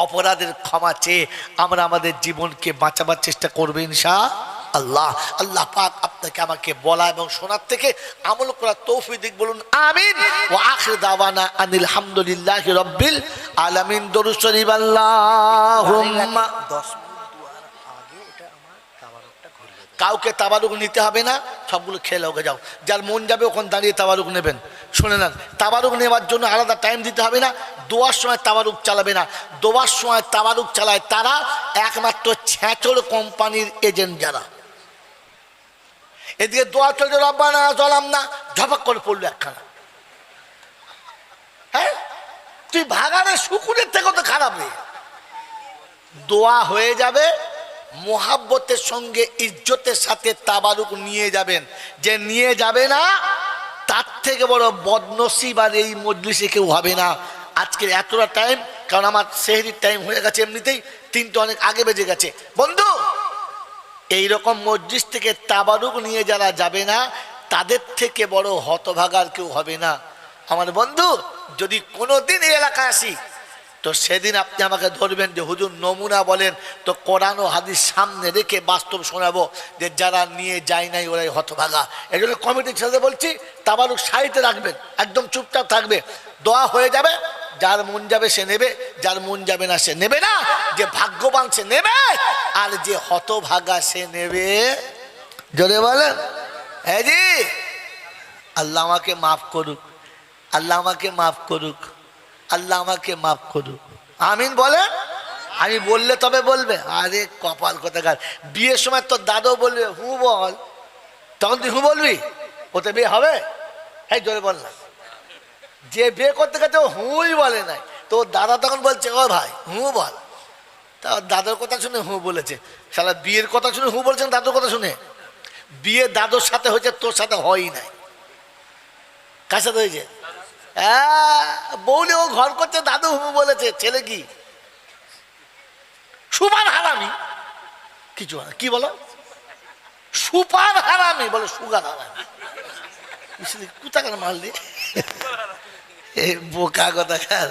[SPEAKER 1] অপরাধের ক্ষমা চেয়ে আমরা আমাদের জীবনকে বাঁচাবার চেষ্টা করবে ইনশাআল্লাহ। আল্লাহ পাক আপনাকে আমাকে বলা এবং শোনার থেকে আমল করার তৌফিক বলুন আমিন। ওয়া আখির দাওয়ানা আনিল হামদুলিল্লাহি রাব্বিল আলামিন। দরুদ শরীফ আল্লাহুম্মা। কাউকে তাবারুক নিতে হবে না, সবগুলো খেলে ওকে যাও, যার মন যাবে ওখানে দাঁড়িয়ে তাবারুক নেবেন। শুনে নেন, তাবারুক নেওয়ার জন্য আলাদা টাইম দিতে হবে না, দোয়ার সময় তাবারুক চালাবে না। দোয়ার সময় তাবারুক চালায় তারা একমাত্র ছেঁচড় কোম্পানির এজেন্ট যারা। এদিকে দোয়া চলছে রব্বানা যালামনা, ঝপাক করে পড়লো একখানা। হ্যাঁ, তুই ভাগানের শুকুরের থেকে তো খারাপ রে। দোয়া হয়ে যাবে, মোহাব্বতের সঙ্গে ইজ্জতের সাথে তাবারুক নিয়ে যাবেন। যে নিয়ে যাবে না তার থেকে বড় বদনসিব আর এই মজলিসে কেউ হবে না। আজকের এতটা টাইম, কারণ আমার সেহরির টাইম হয়ে গেছে, এমনিতেই 3টা অনেক আগে বেজে গেছে। বন্ধু, এইরকম মজলিস থেকে তাবারুক নিয়ে যারা যাবে না তাদের থেকে বড় হতভাগার কেউ হবে না। আমার বন্ধু, যদি কোনোদিন এই এলাকায় আসি, তো সেদিন আপনি আমাকে ধরবেন যে হুজুর নমুনা বলেন, তো কোরআন ও হাদিস সামনে রেখে বাস্তব শোনাবো যে যারা নিয়ে যায় নাই ওরাই হতভাগা। এই জন্য কমিটির ছেলেদের বলছি তাবারুক সাইডে রাখবেন, একদম চুপচাপ থাকবে, দোয়া হয়ে যাবে, যার মন যাবে সে নেবে, যার মন যাবে না সে নেবে না, যে ভাগ্যবান সে নেবে, আর যে হতভাগা সে নেবে। জোরে বলেন হ্যাঁ জি। আল্লাহ আমাকে মাফ করুক, আল্লাহ আমাকে মাফ করুক, আল্লাহ আমাকে মাফ করুক, আমিন বলে। আমি বললে তবে বলবে, আরে কপাল কোথাকার, বিয়ের সময় তোর দাদু বলবে হু বল, তখন তুই হু বলবি, ওতে বিয়ে হবে? হ্যাঁ জোরে বল না। যে বিয়ে করতে গেছে ও হুই বলে নাই, তো দাদা তখন বলছে ও ভাই হু বল, তা দাদার কথা শুনে হু বলেছে। শালা বিয়ের কথা শুনে হু বলছেন দাদুর কথা শুনে। বিয়ে দাদুর সাথে হয়েছে, তোর সাথে হয়ই নাই। কার সাথে হয়েছে? হ্যাঁ, বউলে ও ঘর করছে, দাদু হু বলেছে, ছেলে কি সুপার হারামি, কিছু কি বলো, সুপার হারামি বলে, সুগার হারামি, কোথাকার মারলি এই বোকা কথাকার।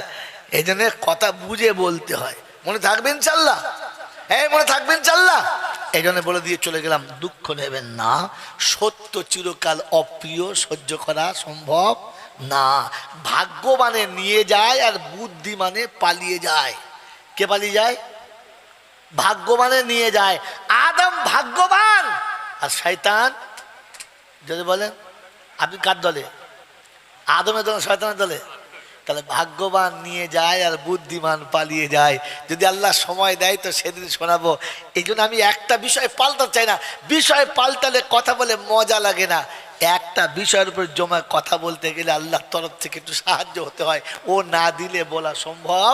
[SPEAKER 1] এই জন্য কথা বুঝে বলতে হয়। মনে থাকবেন ইনশাল্লাহ, হ্যাঁ মনে থাকবেন ইনশাল্লাহ। এই জন্য বলে দিয়ে চলে গেলাম, দুঃখ নেবেন না, সত্য চিরকাল অপ্রিয়, সহ্য করা সম্ভব না। ভাগ্যবানে নিয়ে যায় আর বুদ্ধিমানে পালিয়ে যায়। কে পালিয়ে যায়? ভাগ্যবানে নিয়ে যায়। আদম ভাগ্যবান আর শয়তান, যদি বলেন আপনি কার দলে? আদমের দলে, শয়তানের দলে? তাহলে ভাগ্যবান নিয়ে যায় আর বুদ্ধিমান পালিয়ে যায়। যদি আল্লাহ সময় দেয় তো সেদিন শোনাবো। এই জন্য আমি একটা বিষয় পাল্টাতে চাই না, বিষয় পাল্টালে কথা বলে মজা লাগে না। একটা বিষয়ের উপর জমা কথা বলতে গেলে আল্লাহর তরফ থেকে একটু সাহায্য হতে হয়, ও না দিলে বলা সম্ভব।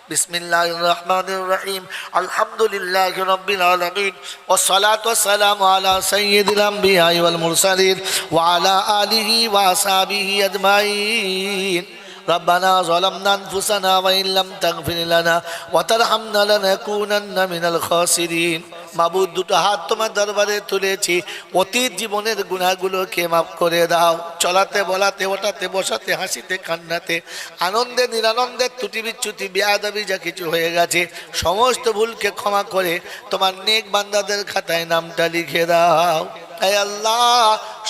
[SPEAKER 1] বিসমিল্লাহির রহমানির রহিম, আলহামদুলিল্লাহি রাব্বিল আলামিন, ওয়াসসালাতু ওয়াসসালামু আলা সাইয়্যিদিল আমবিয়া ওয়াল মুরসালিন ওয়া আলা আলিহি ওয়া আসহাবিহি আজমাইন। ربنا ظلمنا أنفسنا وإن لم تغفر لنا وترحمنا لنكونن من الخاسرين। মাবুদ, দুটো হাত তোমার দরবারে তুলেছি, অতীত জীবনের গুনাহগুলোকে মাফ করে দাও। চলাতে বলাতে ওঠাতে বসাতে হাসিতে কান্নাতে আনন্দে নিরানন্দে ত্রুটি বিচ্যুতি বেয়াদবি যা কিছু হয়ে গেছে সমস্ত ভুলকে ক্ষমা করে তোমার নেক বান্দাদের খাতায় নামটা লিখে দাও। আয় আল্লাহ,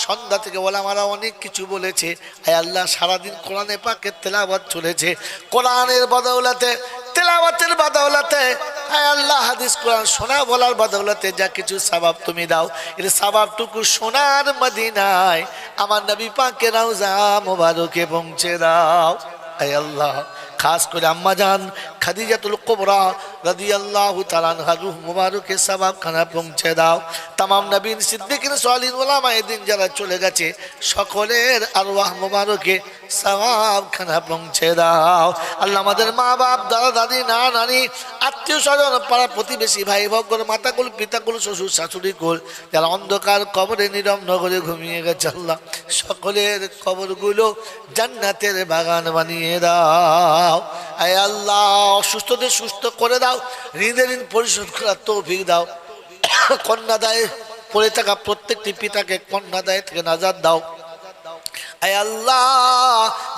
[SPEAKER 1] সন্ধ্যা থেকে ওলামারা অনেক কিছু বলেছে। আয় আল্লাহ, সারাদিন কোরআনে পাকের তেলাওয়াত চলেছে, কোরআনের বদৌলতে, তেলাওয়াতের বদৌলতে, আয় আল্লাহ হাদিস কোরআন শোনা বলার বদৌলতে যা কিছু সওয়াব তুমি দাও, এর সওয়াবটুকু সোনার মদিনায় আমার নবী পাকের রওজা মোবারকে পৌঁছে দাও। আয় আল্লাহ, খাস করে আম্মা জান খাদিজাতুল কুবরা রাদিয়াল্লাহু তাআলা আনহার রূহ মুবারকে সওয়াব খানা পৌঁছে দাও। তামাম নবীন সিদ্দিকিন সালিহিন উলামায়ে দ্বীন যারা চলে গেছে সকলের আরওয়াহ মুবারকে সওয়াব খানা পৌঁছে দাও। আল্লাহ আমাদের মা বাপ, দাদা দাদি, না নানি, আত্মীয় স্বজন, পাড়া প্রতিবেশী, ভাই ভগ্ন, মাতাকুল, পিতাকুল, শ্বশুর শাশুড়ি কুল যারা অন্ধকার কবরে নীরব নগরে ঘুমিয়ে গেছে, আল্লাহ সকলের কবরগুলো জান্নাতের বাগান বানিয়ে দাও। আয় আল্লাহ, অসুস্থদের সুস্থ করে দাও, ঋণের ঋণ পরিশোধ করার তৌফিক দাও। কন্যাদায়ে পড়ে থাকা প্রত্যেকটি পিতাকে কন্যাদায় থেকে নাজাত দাও। আয় আল্লাহ,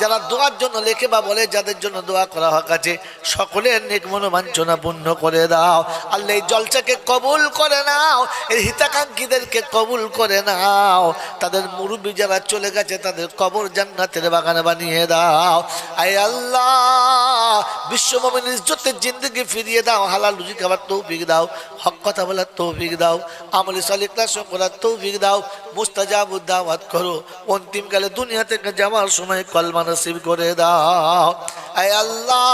[SPEAKER 1] যারা দোয়ার জন্য লেখে বা বলে, যাদের জন্য দোয়া করা হক আছে, সকলের নেক মনোবাঞ্ছনা পূর্ণ করে দাও। আল্লাহ এই জলসাকে কবুল করে নাও, এই হিতাকাঙ্ক্ষীদেরকে কবুল করে নাও। তাদের মুরব্বী যারা চলে গেছে তাদের কবর জান্নাতের বাগানে বানিয়ে দাও। আয় আল্লাহ, বিশ্ব মুমিনের ইজ্জতের জিন্দেগি ফিরিয়ে দাও, হালাল রুজি খাবার তৌফিক দাও, হক কথা বলার তৌফিক দাও, আমলে সালিহ করার তৌফিক দাও, মুস্তাজাবুদ দাওয়াত করো, অন্তিমকালে দুনিয়া থেকে যাওয়ার সময় কলমা নসিব করে দাও। আয় আল্লাহ,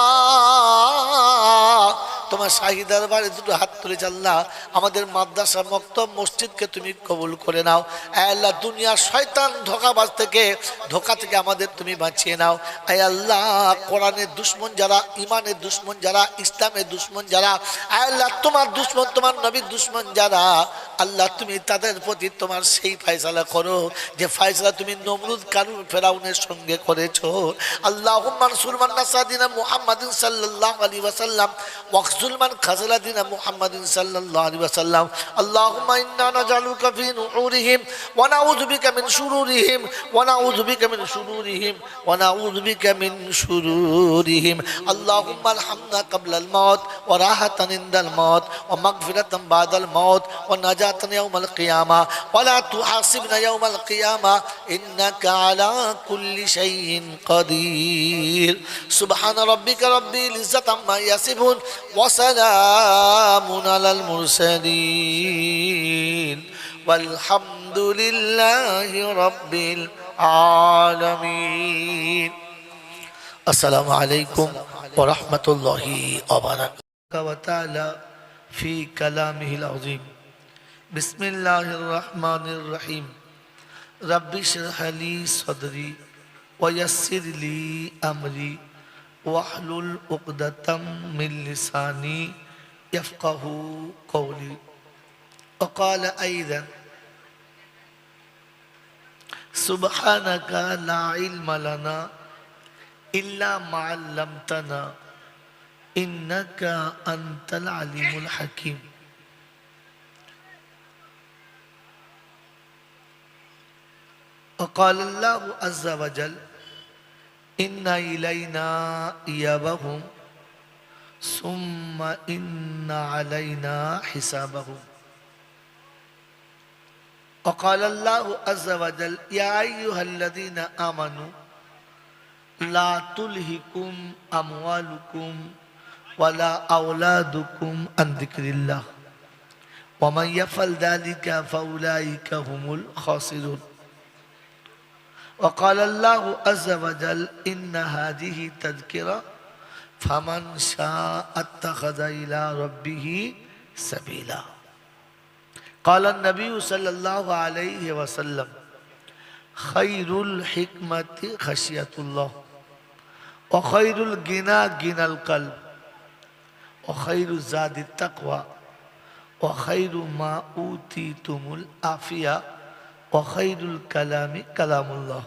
[SPEAKER 1] তোমার শাহী দরবারে দুটো হাত তুলেছে, আল্লাহ আমাদের মাদ্রাসা, মক্তব, মসজিদকে তুমি কবুল করে নাও। আয় আল্লাহ, দুনিয়ার শয়তান ধোঁকাবাজ থেকে, ধোঁকা থেকে আমাদের তুমি বাঁচিয়ে নাও। আয় আল্লাহ, কোরআনের দুশ্মন যারা, ইমানের দুশ্মন যারা, ইসলামের দুশ্মন যারা, আয় আল্লাহ তোমার দুশ্মন, তোমার নবীর দুশ্মন যারা, আল্লাহ তুমি তাদের প্রতি তোমার সেই ফয়সালা করো যে ফয়সালা তুমি নমরুদ, কারুন, ফেরাউনের সঙ্গে করেছো। আল্লাহুম্মা আনসুর মান নাসাদিনা মুহাম্মাদিন সাল্লাল্লাহু আলাইহি ওয়াসাল্লাম ওয়াখজুল ظلما خذل دين محمد صلى الله عليه وسلم اللهم إنا نجعلك في نحورهم ونعوذ بك من شرورهم ونعوذ بك من شرورهم ونعوذ بك من شرورهم اللهم ارحمنا قبل الموت وراحة عند الموت ومغفرة بعد الموت ونجاة يوم القيامة ولا تحاسبنا يوم القيامة إنك على كل شيء قدير سبحان ربك رب العزة عما يصفون وسلام على المرسلين والحمد لله رب العالمين السلام عليكم ورحمة الله وبركاته وتعالى في كلامه العظيم بسم الله الرحمن الرحيم رب اشرح لي صدري ويسر لي أمري واحلل عقدة من لساني يفقه قولي وقال أيضا سبحانك لا علم لنا إلا ما علمتنا إنك أنت العليم الحكيم وقال الله عز وجل إن إلينا إيابهم ثم إن علينا حسابهم وقال الله عز وجل يا أيها الذين آمنوا لا تلهكم أموالكم ولا أولادكم عن ذكر الله ومن يفعل ذلك فأولئك هم الخاسرون وقال الله عز وجل إن هذه تذكرة فمن شاء اتخذ إلى ربه سبيلا قال النبي صلى الله عليه وسلم خير الحكمة خشية الله وخير الغنى غنى القلب وخير الزاد التقوى وخير ما أوتيتم العافية وخير الكلام كلام الله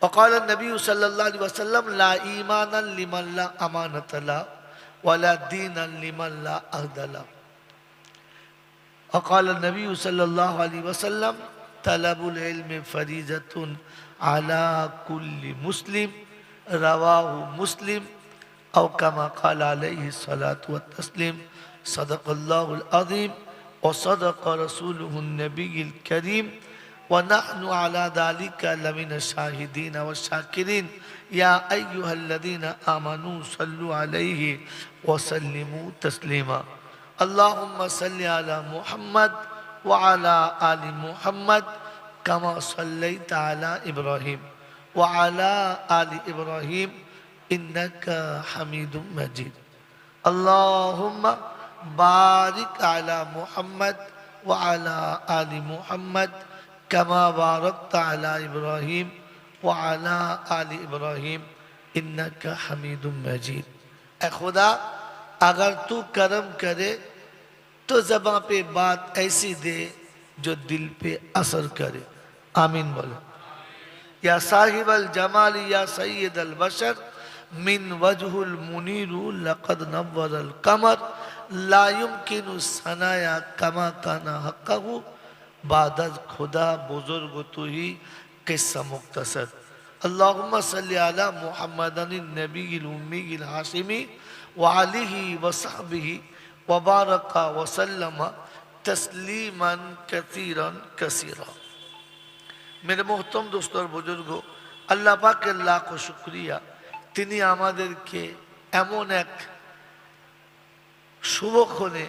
[SPEAKER 1] وقال النبي صلى الله عليه وسلم لا إيمان لمن لا أمانة له ولا دين لمن لا عهد له وقال النبي صلى الله عليه وسلم طلب العلم فريضة على كل مسلم رواه مسلم أو كما قال عليه الصلاة والتسليم صدق الله العظيم وصدق رسوله النبي الكريم ونحن على ذلك لمن الشاهدين والشاكرين يا أيها الذين آمنوا صلوا عليه وسلموا تسليما اللهم صل على محمد وعلى آل محمد كما صليت على إبراهيم وعلى آل إبراهيم إنك حميد مجيد اللهم بارك على محمد وعلى آل محمد كما باركت على إبراهيم وعلى آل إبراهيم إنك حميد مجيد اے خدا اگر تو کرم کرے تو زبان پہ بات ایسی دے جو دل پہ اثر کرے آمین بولو یا صاحب الجمال یا سید البشر من وجه المنیر لقد نور القمر لا يمكن الثنايا كما كان حقه بعد خدا بزرگ تو ہی قصہ مختصر اللهم صل على محمد النبي الأمي الهاشمي وعليه وصحبه وبارك وسلم تسلیما كثيرا كثيرا میرے محترم دوستوں اور بزرگوں اللہ پاک کے লাখো শুকরিয়া তিনি আমাদেরকে এমন এক শুভক্ষণে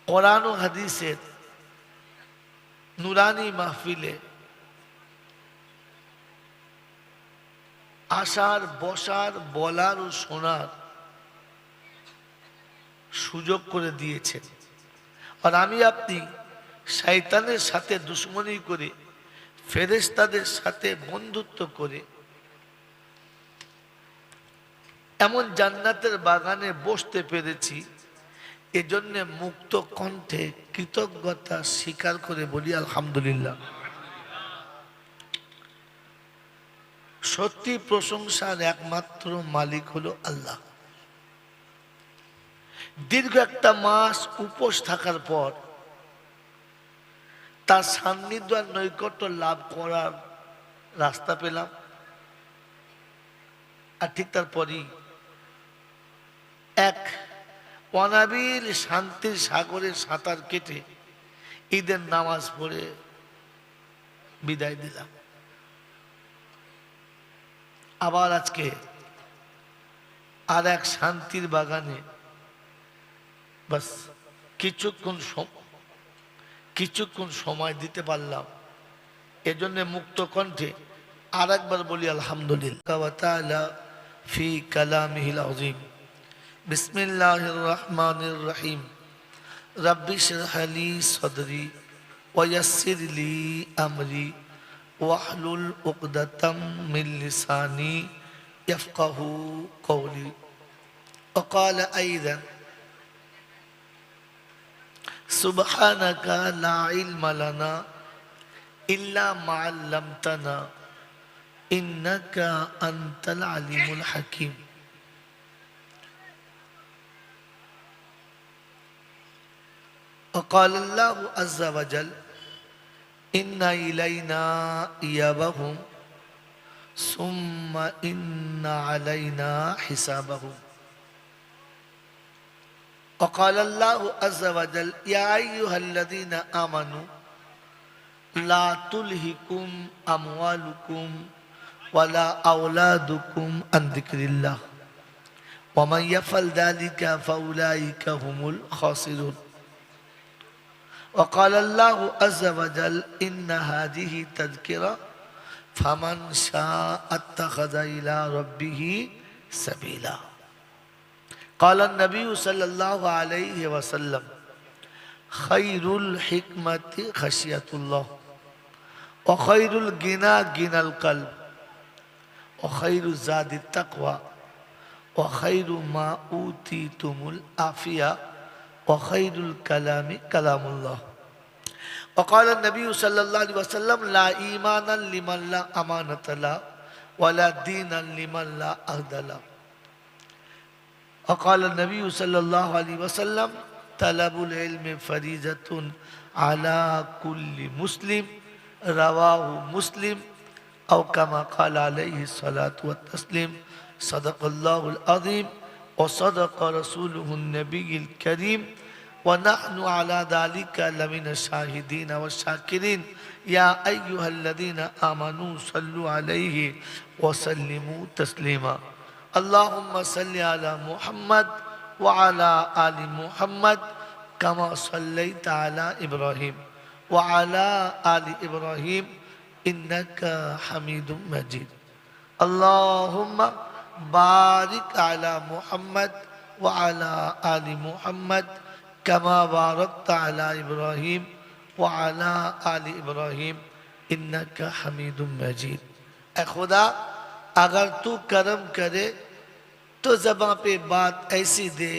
[SPEAKER 1] কোরআন ও হাদিসের নুরানি মাহফিলে আসার বসার বলার ও শোনার সুযোগ করে দিয়েছেন আর আমি আপনি শয়তানের সাথে দুশ্মনী করে ফেরেশতাদের সাথে বন্ধুত্ব করে এমন জান্নাতের বাগানে বসতে পেরেছি এজন্য মুক্ত কণ্ঠে কৃতজ্ঞতা স্বীকার করে বলি আলহামদুলিল্লাহ সত্যি প্রশংসার একমাত্র মালিক হলো আল্লাহ দীর্ঘ একটা মাস উপোস থাকার পর তার সান্নিধ্য আর নৈকট্য লাভ করার রাস্তা পেলাম। আর ঠিক তারপরই এক অনাবিল শান্তির সাগরে সাঁতার কেটে ঈদের নামাজ পড়ে বিদায় দিলাম। আবার আজকে আর এক শান্তির বাগানে বাস কিছুক্ষণ সময় দিতে পারলাম। এজন্য মুক্ত কণ্ঠে আর একবার বলি আলহামদুলিল্লাহ ওয়া তাআলা ফি কালামিহিল আযীম। বিসমিল্লাহির রহমানির রহিম। রাব্বি ইশরাহ লি সাদরি ওয়া ইয়াসসির লি আমরি ওয়াহলুল উকদাতাম মিন লিসানি ইয়াফকাহু কওলি। ওয়া ক্বালা আইদান সুবহানাকা লা ইলমা লানা ইল্লা মা আল্লামতানা ইন্নাকা আনতাল আলিমুল হাকিম। وقال الله عز وجل إن إلينا إيابهم ثم إن علينا حسابهم. وقال الله عز وجل يا أيها الذين آمنوا لا تلهكم أموالكم ولا أولادكم عن ذكر الله ومن يفعل ذلك فأولئك هم الخاسرون. وقال الله عز وجل إن هذه تذكرة فمن شاء اتخذ إلى ربه سبيلا. قال النبي صلى الله عليه وسلم خير الحكمة خشية الله وخير الغنى غنى القلب وخير الزاد التقوى وخير ما أوتيتم العافية وخير الكلام كلام الله. وقال النبي صلى الله عليه وسلم لا إيمان لمن لا أمانة له ولا دين لمن لا عهد له. وقال النبي صلى الله عليه وسلم طلب العلم فريضة على كل مسلم رواه مسلم أو كما قال عليه الصلاة والتسليم. صدق الله العظيم وصدق رسوله النبي الكريم ونحن على ذلك لمن الشاهدين والشاكرين. يا أيها الذين آمنوا صلوا عليه وسلموا تسليما. اللهم صل على محمد وعلى آل محمد كما صليت على إبراهيم وعلى آل إبراهيم إنك حميد مجيد. اللهم بارك على محمد وعلى آل محمد كما باركت على إبراهيم وعلى آل إبراهيم إنك حميد مجيد. ऐ खुदा अगर तू करम करे तो ज़बां पे बात ऐसी दे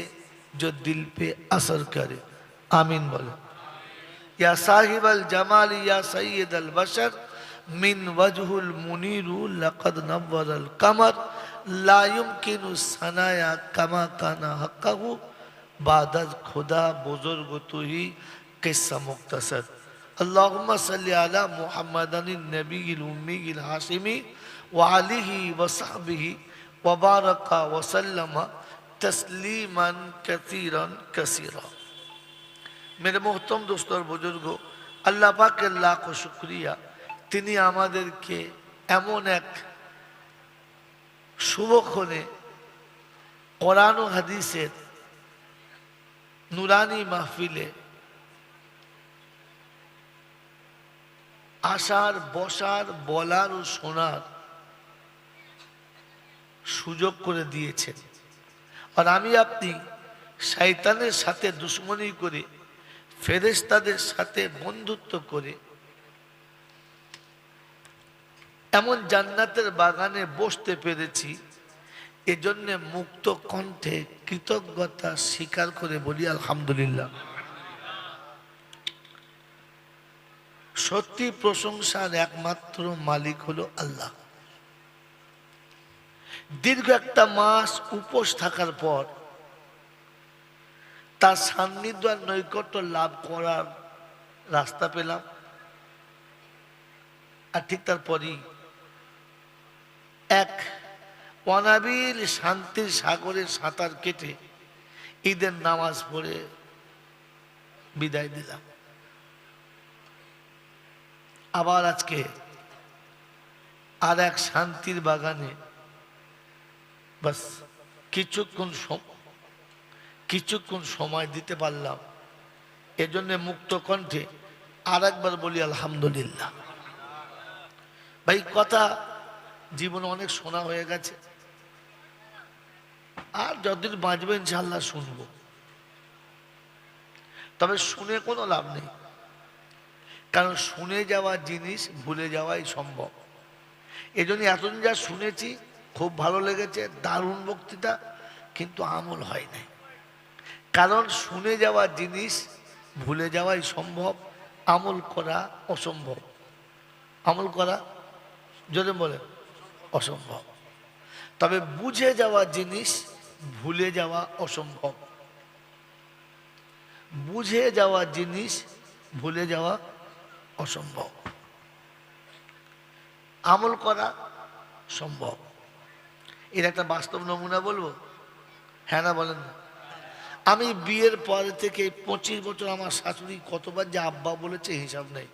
[SPEAKER 1] जो दिल पे असर करे. आमीन बोले. या साहिबल जमाल या सैयदल बशर मिन वजहुल मुनीरु लक़द नव्वरल कमर ला युमकिनु सनाया कमा काना हक़्क़हु बादल खुदा बुजुर्ग तू ही किस्सा मुख्तसर. अल्लाहुम्मा सल्ली अला मुहम्मदिन नबील उम्मील हाशिमी व आलिही व सहबिही व बारका व सल्लमा तस्लीमन कसीरन कसीरा. मेरे मोहतरम दोस्तों और बुजुर्गो, अल्लाह पाक के लाखों शुक्रिया, তিনি আমাদেরকে এমন এক শুভক্ষণে কোরআন ও হাদিসের নুরানি মাহফিলে আসার, বসার, বলার ও শোনার সুযোগ করে দিয়েছেন। আর আমি আপনি শয়তানের সাথে দুশ্মনী করে, ফেরেশতাদের সাথে বন্ধুত্ব করে এমন জান্নাতের বাগানে বসতে পেরেছি, এজন্য মুক্ত কণ্ঠে কৃতজ্ঞতা স্বীকার করে বলি আলহামদুলিল্লাহ। সত্যি প্রশংসার একমাত্র মালিক হলো আল্লাহ। দীর্ঘ একটা মাস উপোস থাকার পর তার সান্নিধ্য আর নৈকট্য লাভ করার রাস্তা পেলাম। আর ঠিক তারপরই এক অনাবিল শান্তির সাগরে সাঁতার কেটে ঈদের নামাজ পড়ে বিদায় দিলাম। আবার আজকে আর এক শান্তির বাগানে বাস কিছুক্ষণ সময় দিতে পারলাম। এজন্য মুক্ত কণ্ঠে আর একবার বলি আলহামদুলিল্লাহ। ভাই কথা জীবনে অনেক শোনা হয়ে গেছে, আর যতদিন বাঁচবে ইনশাল্লাহ শুনবো, তবে শুনে কোনো লাভ নেই, কারণ শুনে যাওয়া জিনিস ভুলে যাওয়াই সম্ভব। এজন্য এতদিন যা শুনেছি খুব ভালো লেগেছে, দারুণ বক্তৃতা, কিন্তু আমল হয় নাই। কারণ শুনে যাওয়া জিনিস ভুলে যাওয়াই সম্ভব, আমল করা অসম্ভব। আমল করা যদি বলে অসম্ভব, তবে বুঝে যাওয়া জিনিস ভুলে যাওয়া অসম্ভব। বুঝে যাওয়া জিনিস ভুলে যাওয়া অসম্ভব, আমল করা সম্ভব। এর একটা বাস্তব নমুনা বলবো, হ্যাঁ না বলেন না? আমি বিয়ের পর থেকে 25 বছর আমার শাশুড়ি কতবার যে আব্বা বলেছে হিসাব নেই,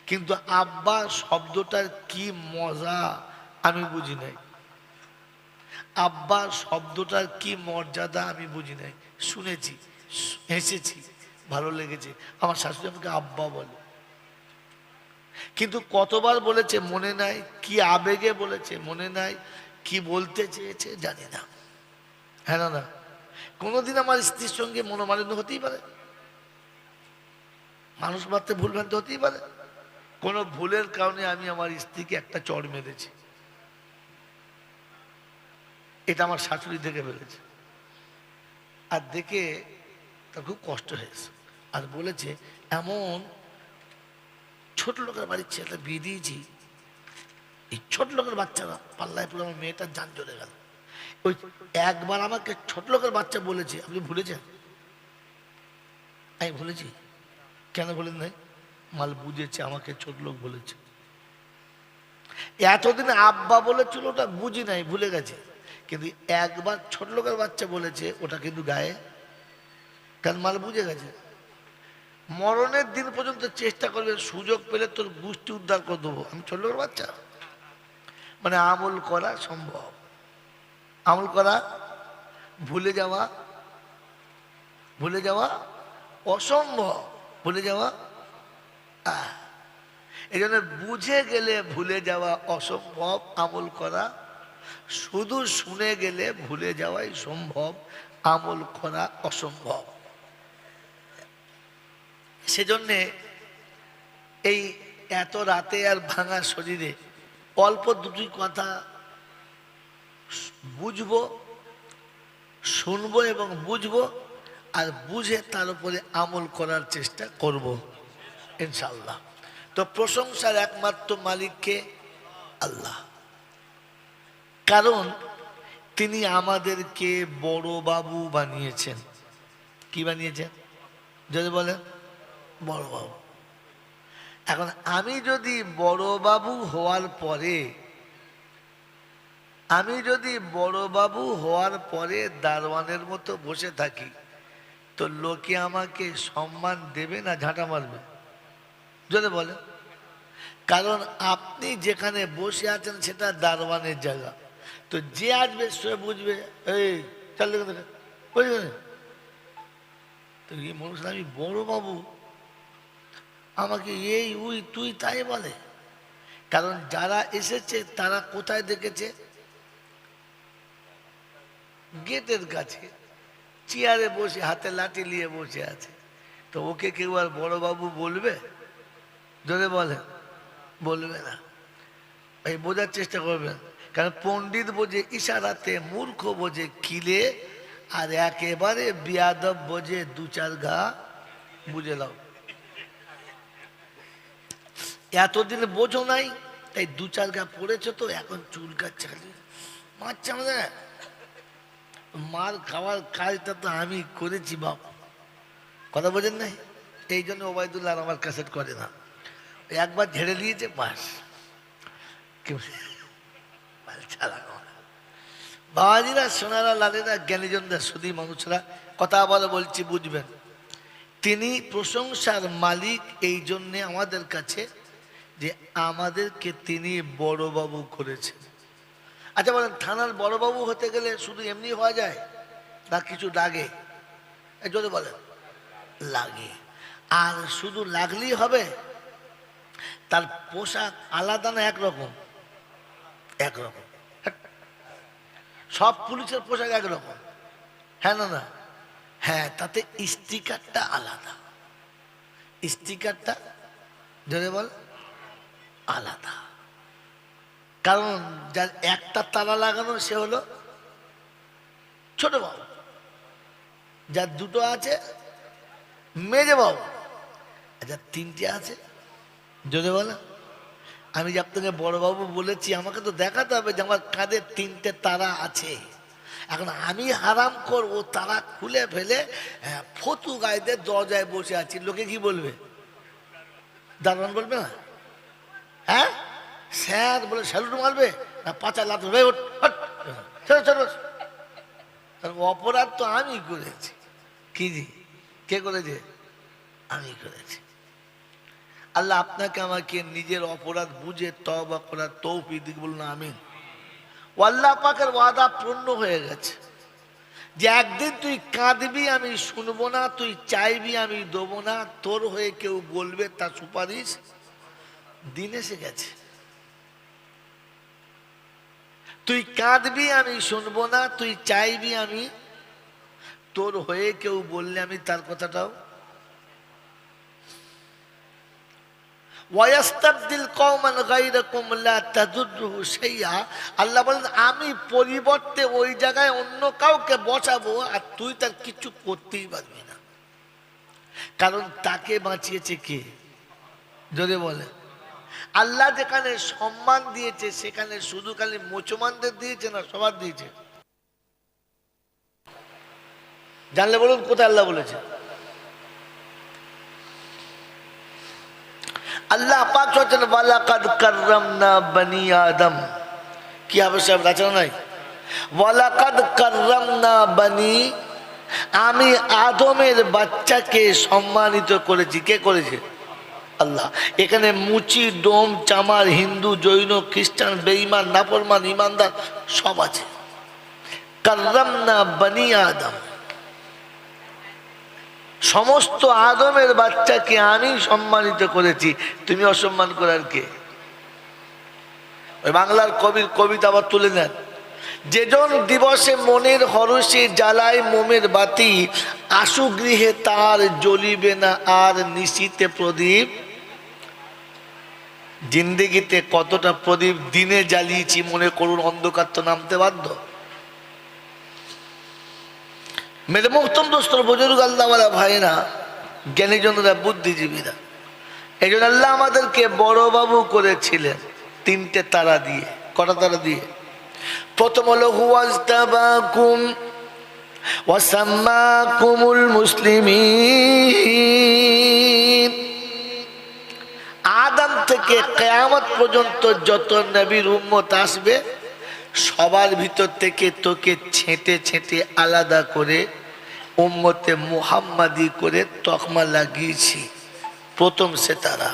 [SPEAKER 1] কিন্তু আব্বা শব্দটার কি মজা আমি বুঝি নাই। আব্বা শব্দটার কি মর্যাদা আমি বুঝি নাই। শুনেছি, হেসেছি, ভালো লেগেছে। আমার শাশুড়ি আমাকে আব্বা বলে, কিন্তু কতবার বলেছে মনে নাই, কি আবেগে বলেছে মনে নাই, কি বলতে চেয়েছে জানি না। হ্যাঁ না না? কোনোদিন আমার স্ত্রীর সঙ্গে মনোমালিন্য হতেই পারে, মানুষ মাত্রে ভুল ভ্রান্তি হতেই পারে। কোনো ভুলের কারণে আমি আমার স্ত্রীকে একটা চড় মেরেছি, এটা আমার শাশুড়ি দেখে ফেলেছে, আর দেখে তার খুব কষ্ট হয়েছে, আর বলেছে এমন ছোট লোকের বাড়ির ছেলেটা বিয়ে দিয়েছি, এই ছোট লোকের বাচ্চারা পাল্লায় পুরো আমার মেয়েটার জান চলে গেল। ওই একবার আমাকে ছোট লোকের বাচ্চা বলেছে, আপনি ভুলেছেন? আমি ভুলেছি। কেন বলেন নাই? মাল বুঝেছে আমাকে ছোট লোক বলেছে। এতদিন আব্বা বলেছিল ওটা বুঝি নাই, ভুলে গেছে, কিন্তু একবার ছোট লোকের বাচ্চা বলেছে ওটা কিন্তু গায়ে, কারণ মাল বুঝে গেছে। মরণের দিন পর্যন্ত চেষ্টা করবে, সুযোগ পেলে তোর গোষ্ঠী উদ্ধার করে দেবো। আমি ছোট লোকের বাচ্চা, মানে আমল করা সম্ভব, আমল করা, ভুলে যাওয়া অসম্ভব, ভুলে যাওয়া। এই জন্য বুঝে গেলে ভুলে যাওয়া অসম্ভব, আমল করা। শুধু শুনে গেলে ভুলে যাওয়াই সম্ভব, আমল করা অসম্ভব। সেজন্যে এই এত রাতে আর ভাঙা শরীরে অল্প দুটি কথা বুঝবো, শুনবো এবং বুঝবো, আর বুঝে তার উপরে আমল করার চেষ্টা করব ইনশাআল্লাহ। তো প্রশংসার একমাত্র মালিককে আল্লাহ, কারণ তিনি আমাদেরকে বড় বাবু বানিয়েছেন। কি বানিয়েছেন যদি বলেন? বড় বাবু। এখন আমি যদি বড় বাবু হওয়ার পরে দারোয়ানের মতো বসে থাকি, তো লোকে আমাকে সম্মান দেবে না ঝাঁটা মারবে? যদি বলে, কারণ আপনি যেখানে বসে আছেন সেটা দারোয়ানের জায়গা, তো যে আসবে সে বুঝবে এই চল দেখে বুঝবে না, তো এই মানুষ আমি বড় বাবু, আমাকে এই উই তুই তাই বলে। কারণ যারা এসেছে তারা কোথায় দেখেছে? গেটের কাছে চেয়ারে বসে হাতে লাঠি নিয়ে বসে আছে, তো ওকে কেউ আর বড় বাবু বলবে? যদি বলে, বলবে না। এই বোঝার চেষ্টা করবেন, কারণ পণ্ডিত বোঝে ইশারাতে, মূর্খ বোঝে খিলে, আর একেবারে বিয়াদব বোঝে দু চার ঘা। বুঝে নাও, এতদিন বোঝো নাই, তাই দু চার ঘা পড়েছে, তো এখন চুলকাচ্ছে, মারছে আমাদের। মার খাওয়ার কাজটা তো আমি করেছি বাপ, কথা বোঝেন নাই? এই জন্য ওবায়দুল্লাহ আমার ক্যাসেট করে না, একবার ঝেড়ে দিয়েছে বাস। বাবাজিরা, সোনারা, লালেরা, জ্ঞানীজনরা, শুধু মানুষরা, কথা বলে বলছি বুঝবেন। তিনি প্রশংসার মালিক এই জন্যে আমাদের কাছে যে আমাদেরকে তিনি বড়বাবু করেছেন। আচ্ছা বলেন, থানার বড়বাবু হতে গেলে শুধু এমনি হওয়া যায় না কিছু লাগে? যদি বলেন লাগে। আর শুধু লাগলেই হবে? তার পোশাক আলাদা না একরকম? একরকম। সব পুলিশের পোশাক একরকম? হ্যাঁ না না? হ্যাঁ, তাতে স্টিকারটা আলাদা। স্টিকারটা ধরে বল আলাদা। কারণ যার একটা তালা লাগানো সে হলো ছোট বাবু, যার দুটো আছে মেজে বাবু, যার তিনটে আছে যদি বলে। আমি যে আপনাকে বড়বাবু বলেছি, আমাকে তো দেখাতে হবে যে আমার কাঁধে তিনটে তারা আছে। এখন আমি হারাম করবো তারা খুলে ফেলে ফতু গাইদের দরজায় বসে আছি, লোকে কি বলবে? দারোয়ান বলবে না? হ্যাঁ, স্যার বলে স্যালুট মারবে না পাঁচা লাত? অপরাধ তো আমি করেছি। কি জি? কে করেছে? আমি করেছি। আল্লাহ আপনাকে আমাকে নিজের অপরাধ বুঝে তওবা করার তৌফিক দিক, বলুন আমিন। আল্লাহ পাকের ওয়াদা পূর্ণ হয়ে গেছে যে একদিন তুই কাঁদবি আমি শুনবো না, তুই চাইবি আমি দেবো না, তোর হয়ে কেউ বলবে তার সুপারিশ দিন এসে গেছে। তুই কাঁদবি আমি শুনবো না, তুই চাইবি আমি, তোর হয়ে কেউ বললে আমি তার কথাটাও। আল্লাহ বলেন আমি পরিবর্তে ওই জায়গায় অন্য কাউকে বসাবো, আর তুই তার কিছু করতেই পারবি না। কারণ তাকে বাঁচিয়েছে কে? যদি বলে আল্লাহ যেখানে সম্মান দিয়েছে সেখানে শুধু খালি মুসলমানদের দিয়েছে না, সবার দিয়েছে? জানলে বলুন কোথায় আল্লাহ বলেছে? আল্লাহ পাক বলেন ওয়ালাকাদ কাররামনা বনি আদম। কি হবে সাহেব, রাচনা নাই? ওয়ালাকাদ কাররামনা বনি, আমি আদমের বাচ্চাকে সম্মানিত করেছি। কে করেছে? আল্লাহ। এখানে মুচি ডোম চামার হিন্দু জৈন খ্রিস্টান বেঈমান নাফরমান ইমানদার সব আছে। কাররামনা বনি আদম, সমস্ত আদমের বাচ্চাকে আমি সম্মানিত করেছি, তুমি অসম্মান করার কে? ওই বাংলার কবির কবিতা আবার তুলে নেন, যেজন দিবসে মনের হরষে জ্বালায় মোমের বাতি, আশু গৃহে তার জ্বলিবে না আর নিশীতে প্রদীপ। জিন্দেগিতে কতটা প্রদীপ দিনে জ্বালিয়েছি মনে করুন, অন্ধকার তো নামতে বাধ্য। মেরে মোহতম দোস্ত বুজুর্গ আল্লাহওয়ালা ভাইরা, জ্ঞানীজনরা, বুদ্ধিজীবীরা, এই জন্য আল্লাহ আমাদেরকে বড় বাবু করেছিলেন তিনটে তারা দিয়ে। কটা তারা দিয়ে? প্রথম হলো হুয়াজতাবাকুম ওয়াসাম্মাকুমুল মুসলিমিন। আদম থেকে কিয়ামত পর্যন্ত যত নবীর উম্মত আসবে সবার ভিতর থেকে তোকে ছেঁটে ছেঁটে আলাদা করে উম্মতে মুহাম্মাদি করে তকমা লাগিয়েছি। প্রথম সে তারা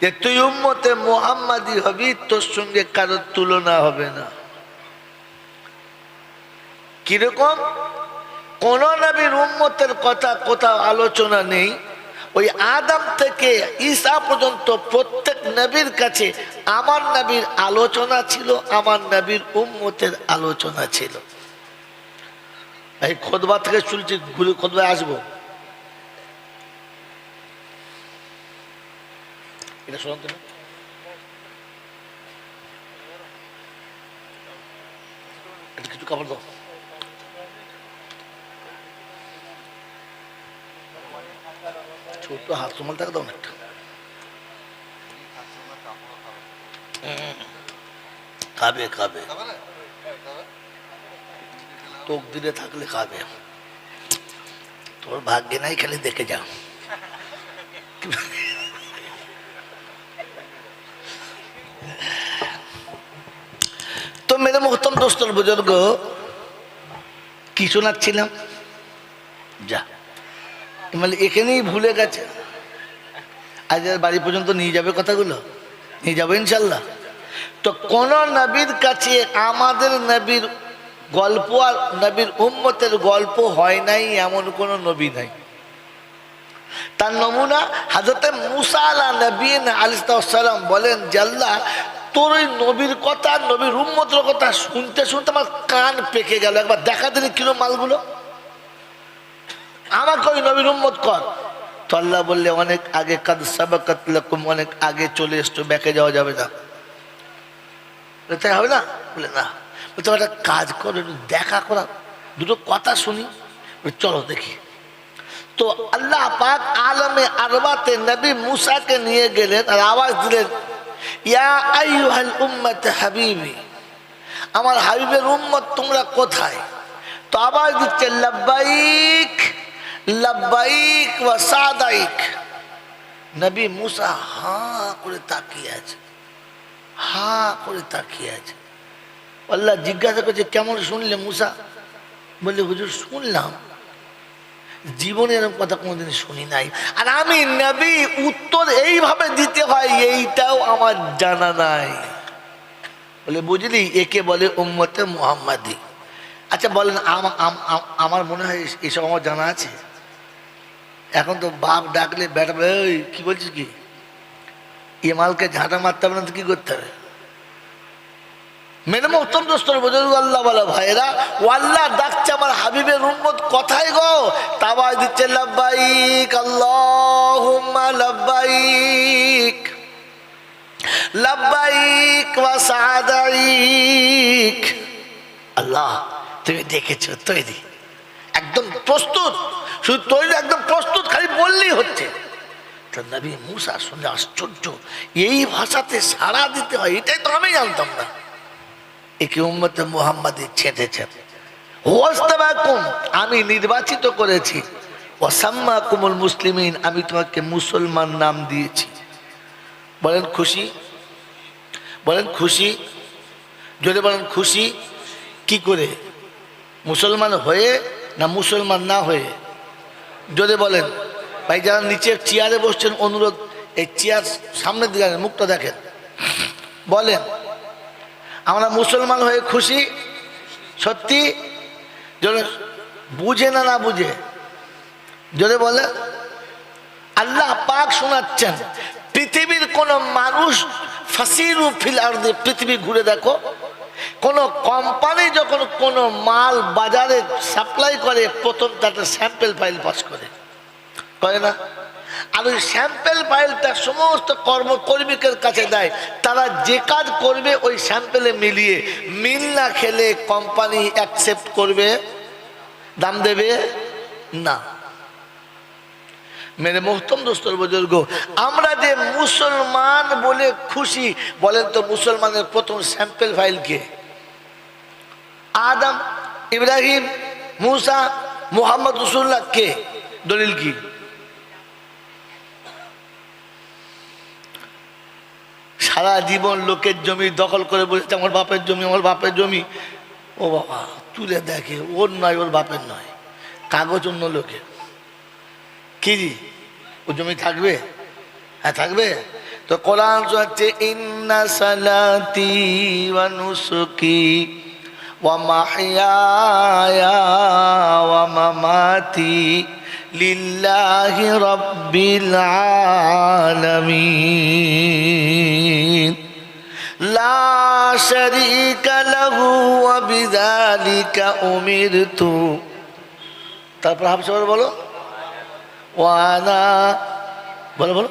[SPEAKER 1] যে তুই উম্মতে মুহাম্মাদি হবি, তোর সঙ্গে কারোর তুলনা হবে না। কিরকম? কোন নবীর উম্মতের কথা কোথাও আলোচনা নেই। ওই আদম থেকে ঈসা পর্যন্ত প্রত্যেক নবীর কাছে আমার নবীর আলোচনা ছিল, আমার নবীর উম্মতের আলোচনা ছিল। এই খুতবা থেকে শুনছি, খুতবায় আসবো, এটা শোনান তুমি। এটা কিছু কাপড় দাও। ছোট হাত রুমাল থাকে দাও না একটা। খাবে খাবে, তোক দিলে থাকলে খাবে। তোর ভাগ্যে নাই, খালি দেখে যাও। তো মেরে মোহতম দোস্তর বুজুর্গ, কি শোনাচ্ছিলাম? যা মানে এখানেই ভুলে গেছে। আজ বাড়ি পর্যন্ত নিয়ে যাবে কথাগুলো, নিয়ে যাবে ইনশাল্লাহ। তো কোন নবীর কাছে আমাদের নবীর গল্প আর নবীর উম্মতের গল্প হয় নাই এমন কোন নবী নাই। তার নমুনা হযরত মুসা আলাইহিস সালাম বলেন যে আল্লাহ, তোর ওই নবীর কথা, নবীর উম্মতের কথা শুনতে শুনতে আমার কান পেকে গেল, একবার দেখা দিলে কিরম মালগুলো, আমাকে ওই নবীর উম্মত কর। তো আল্লাহ বললে অনেক আগে, কাদ সাবাকাত লাকুম, অনেক আগে চলে এসছো, ব্যাকে যাওয়া যাবে না। তাই হবে না? বলে না। বলতে একটা কাজ করো, দেখা করা, দুটো কথা শুনি। চলো দেখি। তো আল্লাহ পাক আলমে আরবাতে নবী মুসাকে নিয়ে গেলেন আর আওয়াজ দিলেন, ইয়া আইয়ুহাল উম্মত হাবিবি, আমার হাবিবের উম্মত তোমরা কোথায়? তো আওয়াজ দিচ্ছে লাব্বাইক লাব্বাইক ওয়া সাদাইক। নবী মুসা হা করে তাকিয়ে আছে, হা করে তাকিয়ে আছে। আল্লাহ জিজ্ঞাসা করছে, কেমন শুনলে মুসা? বললে হুজুর শুনলাম, জীবনে এরকম কথা কোনোদিন শুনি নাই, আর আমি নবী উত্তর এইভাবে দিতে হয় এইটাও আমার জানা নাই। বলে বুঝলি, একে বলে উম্মতে মুহাম্মাদি। আচ্ছা বলেন, আমার মনে হয় এসব আমার জানা আছে। এখন তো বাপ ডাকলে বেটা বলে, ওই কি বলছিস কি, এ মালকে ঝাঁটা মারতে হবে না তো কি করতে হবে? মেরে মোহতরম দোস্তর বুজুর্গ, আল্লাহ বলা ভাইরা, ও আল্লাহ ডাকছে আমার হাবিবের উম্মত কোথায় গো? তাওয়াজ দিচ্ছে লাব্বাইক আল্লাহুম্মা লাব্বাইক লাব্বাইক ওয়া সাদাইক। আল্লাহ তুমি দেখেছো, তৈরি, একদম প্রস্তুত, শুধু তৈরি একদম প্রস্তুত, খালি বললেই হচ্ছে। তো নবী মুসা শুনে আশ্চর্য, এই ভাষাতে সাড়া দিতে হয়, এটাই তো আমি জানতাম না। একে উম্মতে মুহাম্মাদি ছেঁটেছেন। ওয়াস্তাবাকুম, আমি নির্বাচিত করেছি। ওয়াসাম্মাকুমুল মুসলিমিন, আমি তোমাকে মুসলমান নাম দিয়েছি। বলেন খুশি, বলেন খুশি, যদি বলেন খুশি। কি করে? মুসলমান হয়ে না মুসলমান না হয়ে? যদি বলেন। ভাই যারা নিচে চেয়ারে বসছেন, অনুরোধ এই চেয়ার সামনে দিকে মুখটা দেখেন, বলেন আমরা মুসলমান হয়ে খুশি? সত্যি? যদি বুঝে না না বুঝে যদি বলে। আল্লাহ পাক শোনাচ্ছেন, পৃথিবীর কোন মানুষ ফাসিরু ফিল আরদি, পৃথিবী ঘুরে দেখো, কোন কোম্পানি যখন কোন মাল বাজারে সাপ্লাই করে, প্রথম তার স্যাম্পল ফাইল পাস করে না? আর ওই স্যাম্পল ফাইলটা সমস্ত কর্মকর্মীদের কাছে দেয়, তারা যে কাজ করবে ওই স্যাম্পলে মিলিয়ে, মিল না খেলে কোম্পানি অ্যাকসেপ্ট করবে, দাম দেবে না। মেরে মোহতরম দোস্তর বুজুর্গ, আমরা যে মুসলমান বলে খুশি, বলেন তো মুসলমানের প্রথম স্যাম্পল ফাইল কে? আদম, ইব্রাহিম, মুসা, মুহাম্মদ রাসূলুল্লাহ। কে? দলিল কি? সারা জীবন লোকের জমি দখল করে বলেছে আমার বাপের জমি, আমার বাপের জমি। ও বাবা, তুলে দেখে ওর নয়, ওর বাপের নয়, কাগজ অন্য লোকের। কি ও জমি থাকবে? হ্যাঁ থাকবে। তো কোরআন হচ্ছে ইন্না সালাতি ওয়া নুসুকি ওয়া মাহইয়ায়া ওয়া মামাতি লিল্লাহি রাব্বিল আলামিন লা শারীকা লাহু ওয়া বিযালিকা উমিরতু। তারপর হাফসা বলো ওয়ানা, বলো বলো,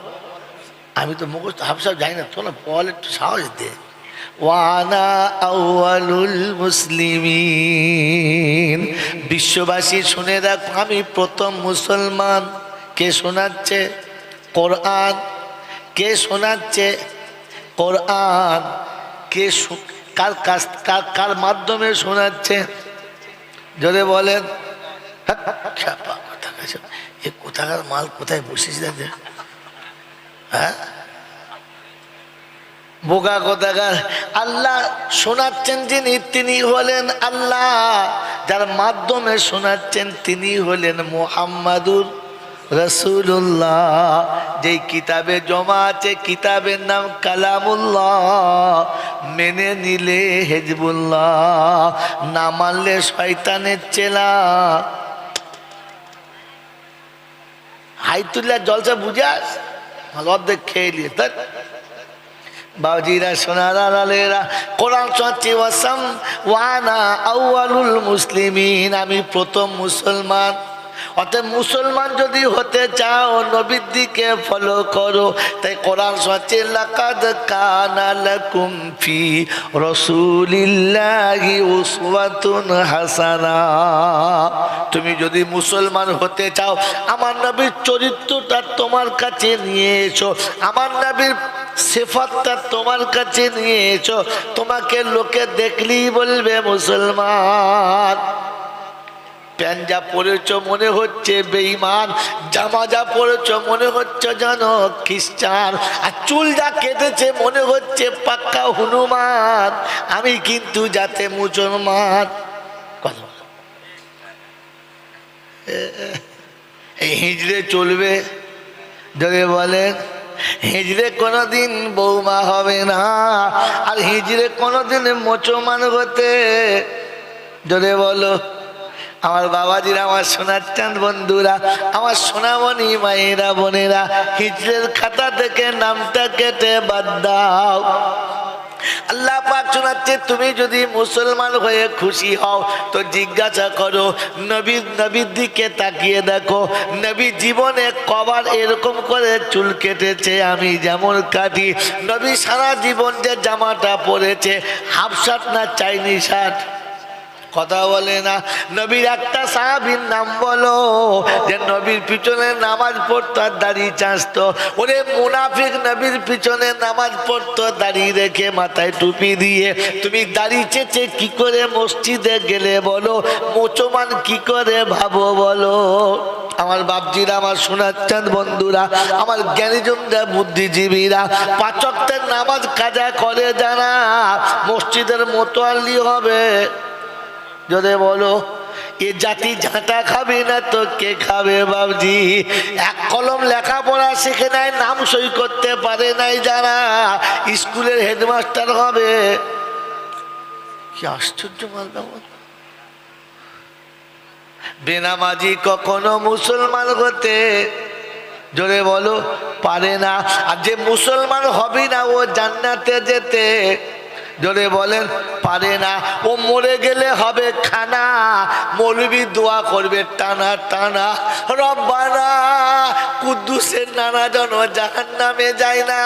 [SPEAKER 1] আমি তো মুখস্থ হাফসা যাই না, তোমরা বল, একটু সাহস দে। ওয়ানা আউয়ালুল মুসলিমিন, বিশ্ববাসী শুনে রাখো আমি প্রথম মুসলমান। কে শোনাচ্ছে? কোরআন। কে শোনাচ্ছে? কোরআন। কে কার কাছ কার মাধ্যমে শোনাচ্ছে? যদি বলেন এ কোথাকার মাল কোথায় বসেছিলেন? হ্যাঁ, বোকা কোথাকার। আল্লাহ শোনাচ্ছেন যিনি, তিনি হলেন আল্লাহ। যার মাধ্যমে শোনাচ্ছেন তিনি হলেন মুহাম্মাদুর রাসূলুল্লাহ। যেই কিতাবে জমা আছে, কিতাবের নাম কালামুল্লাহ। মেনে নিলে হিজবুল্লাহ, না মানলে শয়তানের চেলা। হাইতুল্লাহ জলসা বুঝাস, অর্ধেক খেয়ে নিয়ে। বাবজিরা, সোনারা, লালেরা, কোরআন শোনাচ্ছি ওয়াসাম ওয়ানা আউয়ালুল মুসলিমিন, আমি প্রথম মুসলমান। অতএব মুসলমান যদি হতে চাও নবীর দিকে ফলো করো। তাই কোরআন শোনাচ্ছি লাকাদ কানা লাকুম ফি রাসূলিল্লাহি উসওয়াতুন হাসানা। তুমি যদি মুসলমান হতে চাও, আমার নবীর চরিত্রটা তোমার কাছে নিয়ে এসো, আমার নবীর সিফাতটা তোমার কাছে নিয়ে এসো। তোমাকে লোকে দেখলেই বলবে মুসলমান। প্যান্ট যা পরেছ মনে হচ্ছে বেঈমান, জামা যা পরেছ মনে হচ্ছে যেন খ্রিস্টান, আর চুল যা কেটেছে মনে হচ্ছে পাক্কা হনুমান। আমি কিন্তু যাতে মুসলমান। কথা এই হিজড়ে চলবে, যদি বলেন হিজড়ে কোনোদিন বৌমা হবে না, আর হিজড়ে কোনোদিন মুসলমান হতে, যদি বলো আমার বাবাজিরা, আমার সোনার চাঁদ বন্ধুরা, আমার সোনামণি মায়েরা, বোনেরা, হিজড়ের খাতা থেকে নামটা কেটে বাদ দাও। আল্লাহ পাক শোনাচ্ছে, তুমি যদি মুসলমান হয়ে খুশি হও তো জিজ্ঞাসা করো, নবীর দিকে তাকিয়ে দেখো, নবী জীবনে কবার এরকম করে চুল কেটেছে আমি যেমন কাটি? নবী সারা জীবন যে জামাটা পরেছে, হাফ শার্ট না চাইনি শার্ট? কথা বলে না। নবীর একটা সাহাবীর নাম বলো যে নবীর পিছনে নামাজ পড়তো আর দাড়ি চাঁচতো। ওরে মুনাফিক, নবীর পিছনে নামাজ পড়তো দাড়ি রেখে, মাথায় টুপি দিয়ে। তুমি দাড়ি চেঁচে কি করে মসজিদে গেলে বলো? মুসলমান কি করে ভাবো বলো? আমার বাপজিরা, আমার সোনার চাঁদ বন্ধুরা, আমার জ্ঞানীজনরা, বুদ্ধিজীবীরা, পাঁচ ওয়াক্তের নামাজ কাজা করে যারা, মসজিদের মোতোয়াল্লি হবে, যদি বলো এ জাতি ঝাঁটা খাবে না তো কে খাবে? বাবজি, এক কলম লেখাপড়া শিখে নাই, নাম সই করতে পারে নাই যারা, স্কুলের হেডমাস্টার হবে। কি আশ্চর্য মালটা! বেনামাজি কখনো মুসলমান হতে, জোরে বলো, পারে না। আর যে মুসলমান হবে না ও জান্নাতে যেতে, জোরে বলেন, পারে না। ও মরে গেলে হবে খানা, মৌলবি দোয়া করবে টানা টানা, রব্বানা কুদ্দুসের নানা জন জাহান্নামে যায় না।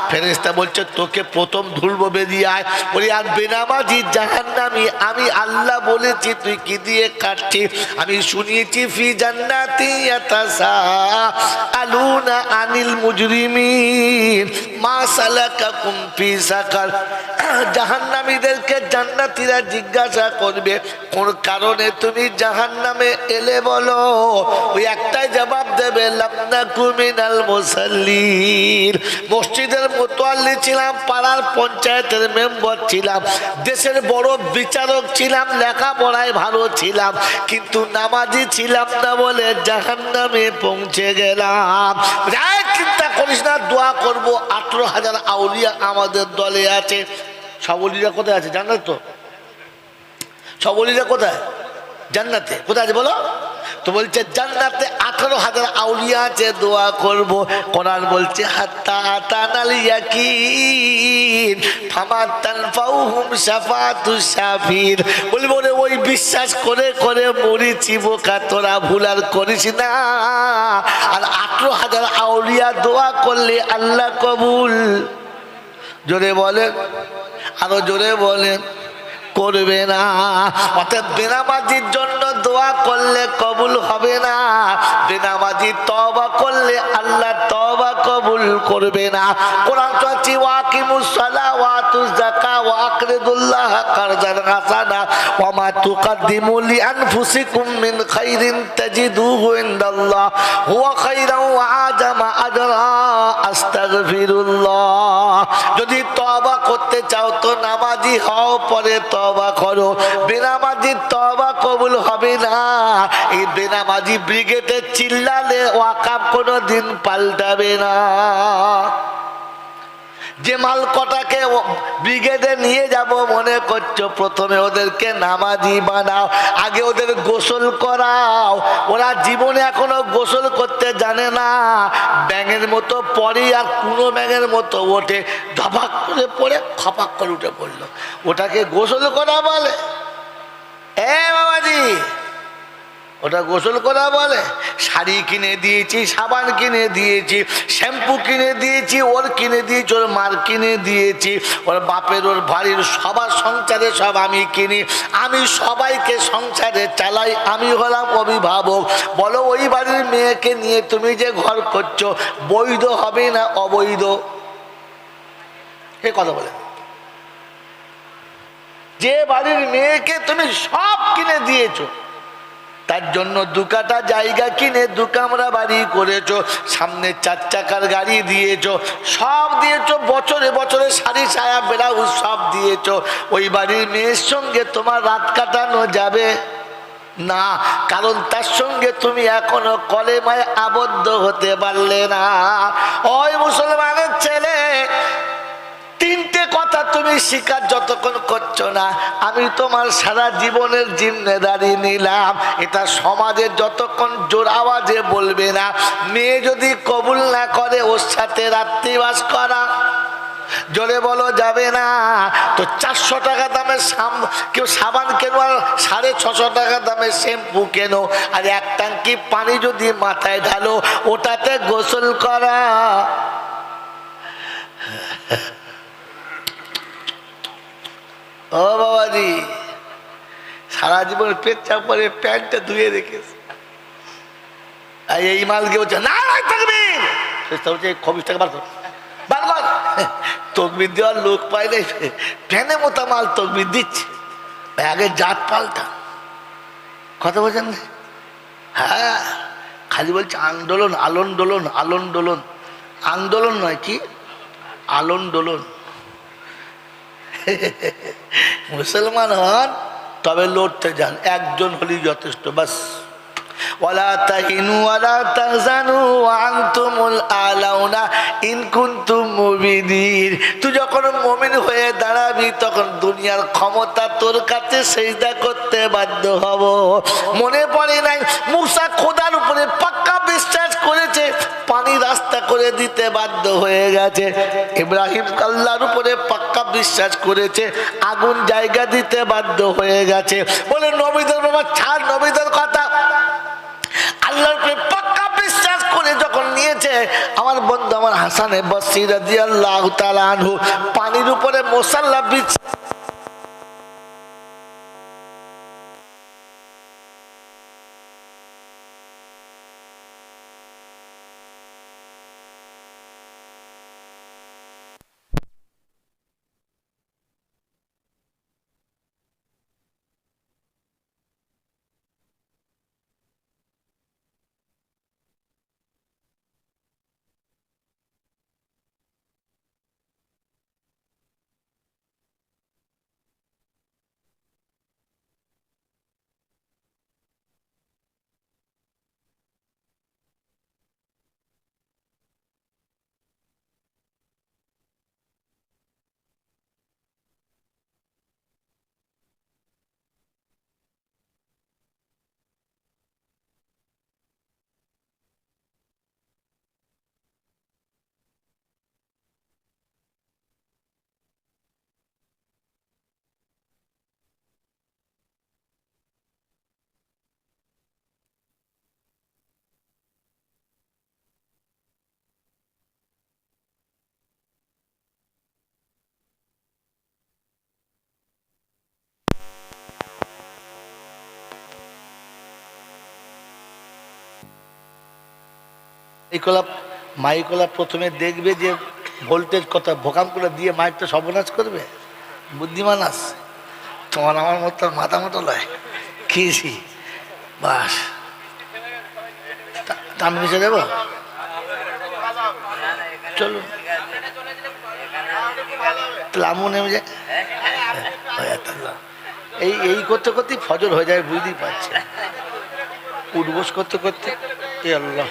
[SPEAKER 1] ফেরেশতা বলছে তোকে প্রথম ধুলবো, বেরিয়ে আয়। বলি আর বেনামাজি জাহান্নামী, আমি আল্লাহ বলেছি, তুই কি দিয়ে কাটছিস? আমি শুনিয়েছি ফি জান্নাতি ইয়াতাসাআলুনা আনিল মুজরিমিন মা সালাকাকুম ফি সাকার। জাহান্নামীদেরকে জান্নাতীরা জিজ্ঞাসা করবে, কোন কারণে তুমি জাহান্নামে এলে বলো? ওই একটাই জবাব দেবে, লাম নাকু মিনাল মুসাল্লিন। মসজিদের মোতোয়াল্লি ছিলাম, পাড়ার পঞ্চায়েতের মেম্বার ছিলাম, দেশের বড় বিচারক ছিলাম, লেখাপড়ায় ভালো ছিলাম, কিন্তু নামাজি ছিলাম না বলে জাহান্নামে পৌঁছে গেলাম। চিন্তা করিস না, দোয়া করবো। 18,000 আউলিয়া আমাদের দলে আছে। সব অলিরা কোথায় আছে জানো তো? সব অলিরা কোথায়? জান্নাতে। কোথায় আছে বলো তো? বলছে জান্নাতে 18,000 আউলিয়া আছে, দোয়া করব। কোরআন বলছে হাত্তা আতানাল ইয়াকিন ফামা তানফাউহুম শাফাতুশ শাফির। বলবো রে, ওই বিশ্বাস করে করে মরেছি বোকা, তোরা ভুল আর করিস না। আর 18,000 আউলিয়া দোয়া করলে আল্লাহ কবুল, জোরে বলেন, আরো জোরে বলেন, করবে না। অর্থাৎ বেনামাজির জন্য দোয়া করলে কবুল হবে না, বেনামাজি তওবা করলে আল্লাহ তওবা কবুল করবে না। কোরআন চলছে ওয়াকিমুস সালাহ ওয়া আতুজ যাকাত ওয়া আকরিদুল্লাহ কারজান হাসানা ওয়া মা তুকদ্দিমু লিআনফুসিকুম মিন খাইরিন তাজিদুহু ইনদাল্লাহ হুয়া খাইরান ওয়া আযামা আজরা আস্তাগফিরুল্লাহ। যদি তওবা করতে চাও তো নামাজি হও, পরে তওবা করো। বেনামাজি তওবা কবুল হবে না। এই বেনামাজি ব্রিগেডে চিল্লালে ওয়াকাব কোনোদিন পাল্টাবে না। যে মাল কটাকে ব্রিগেডে নিয়ে যাব মনে করছো, প্রথমে ওদেরকে নামাজি বানাও, আগে ওদের গোসল করাও। ওরা জীবনে এখনো গোসল করতে জানে না। ব্যাঙের মতো পড়ে আর কোনো ব্যাঙের মতো ওঠে, ধপাক করে পড়ে খপাক করে উঠে পড়লো, ওটাকে গোসল করা বলে? বাবাজি, ওটা গোসল করা বলে? শাড়ি কিনে দিয়েছি, সাবান কিনে দিয়েছি, শ্যাম্পু কিনে দিয়েছি, ওর কিনে দিয়েছি, ওর মার কিনে দিয়েছি, ওর বাপের ওর বাড়ির সবার সংসারে সব আমি কিনি, আমি সবাইকে সংসারে চালাই, আমি হলাম অভিভাবক। বলো ওই বাড়ির মেয়েকে নিয়ে তুমি যে ঘর করছো বৈধ হবে না অবৈধ? এ কথা বলে। যে বাড়ির মেয়েকে তুমি সব কিনে দিয়েছো, তার জন্য দু কাঠা জায়গা কিনে দু কামরা বাড়ি করেছো, সামনে 4 চাকার গাড়ি দিয়েছো, সব দিয়েছো, বছরে বছরে শাড়ি ছায়া ব্লাউজ সব দিয়েছো, ওই বাড়ির মেয়ের সঙ্গে তোমার রাত কাটানো যাবে না, কারণ তার সঙ্গে তুমি এখনো কলেমায় আবদ্ধ হতে পারলে না। ওই মুসলমানের ছেলে, 3টে কথা তুমি স্বীকার যতক্ষণ করছো না, আমি তোমার সারা জীবনের জিম্মেদারি নিলাম, এটা সমাজে যতক্ষণ জোর আওয়াজে বলবে না। মেয়ে যদি কবুল না করে ওর সাথে রাত্রিবাস করা, জোরে বলো যাবে না। তো 400 টাকা দামের কেউ সাবান কেন, আর 650 টাকা দামের শ্যাম্পু কেন, আর 1 ট্যাঙ্কি পানি যদি মাথায় ঢালো ওটাতে গোসল করা। ও বাবাজি, সারা জীবন পেচ্ছাপ পরে প্যান্টটা ধুয়ে রেখেছে, এই মালকে বলছে না তাকবীর, খবিশ টাকা বার কর, বার কর। তকবির দেওয়ার লোক পাইলে ফ্যানে মোতা মাল তকবির দিচ্ছে। আগে জাত পাল্টা, কথা বলছেন? হ্যাঁ, খালি বলছে আন্দোলন, আলোন্দোলন, আলোন্দোলন, আন্দোলন নয় কি আলোন্দোলন। মুসলমান হন তবে লড়তে যান, একজন হলেই যথেষ্ট, বাস। ওয়ালা তাহিনু ওয়ালা তাহজানু ওয়া আনতুমুল আলাউনা ইন কুনতুম মুমিনিন। তুই যখন মুমিন হয়ে দাঁড়াবি তখন দুনিয়ার ক্ষমতা তোর কাছে সিজদা করতে বাধ্য হব। মনে পড়ে নাই মুসা খোদার উপরে পাক্কা বিশ্বাস করেছে, পানি রাস্তা করে দিতে বাধ্য হয়ে গেছে। ইব্রাহিম আল্লাহর উপরে পাক্কা বিশ্বাস করেছে, আগুন জায়গা দিতে বাধ্য হয়ে গেছে। বলে নবীদের বাবা ছাড় নবীদের কথা, আল্লাহর উপরে পাক্কা বিশ্বাস করে যখন নিয়েছে, আমার বন্ধু আমার হাসানে বসরি রাদিয়াল্লাহু তাআলা আনহু পানির উপরে মুসাল্লা বিছ মাইকলা মাইকলা প্রথমে দেখবে যে ভোল্টেজ কত, ভোকাম করে দিয়ে মাইকটা সর্বনাশ করবে। বুদ্ধিমান আস তোমার আমার মতো মাথা মতো লয় খেয়েছি বাস। দাম মিশে দেবো, চলুন লামু নেমে যায়। এই এই করতে করতেই ফজর হয়ে যায়, বুঝতেই পারছে। উঠবোস করতে করতে এ আল্লাহ,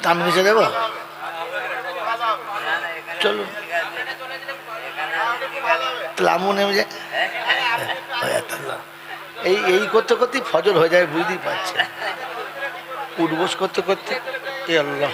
[SPEAKER 1] দাম মিশে দেবো, চলুন লামু নেমে যায়। এই এই করতে করতেই ফজর হয়ে যায়, বুঝতেই পারছে। উঠবোস করতে করতে এ আল্লাহ।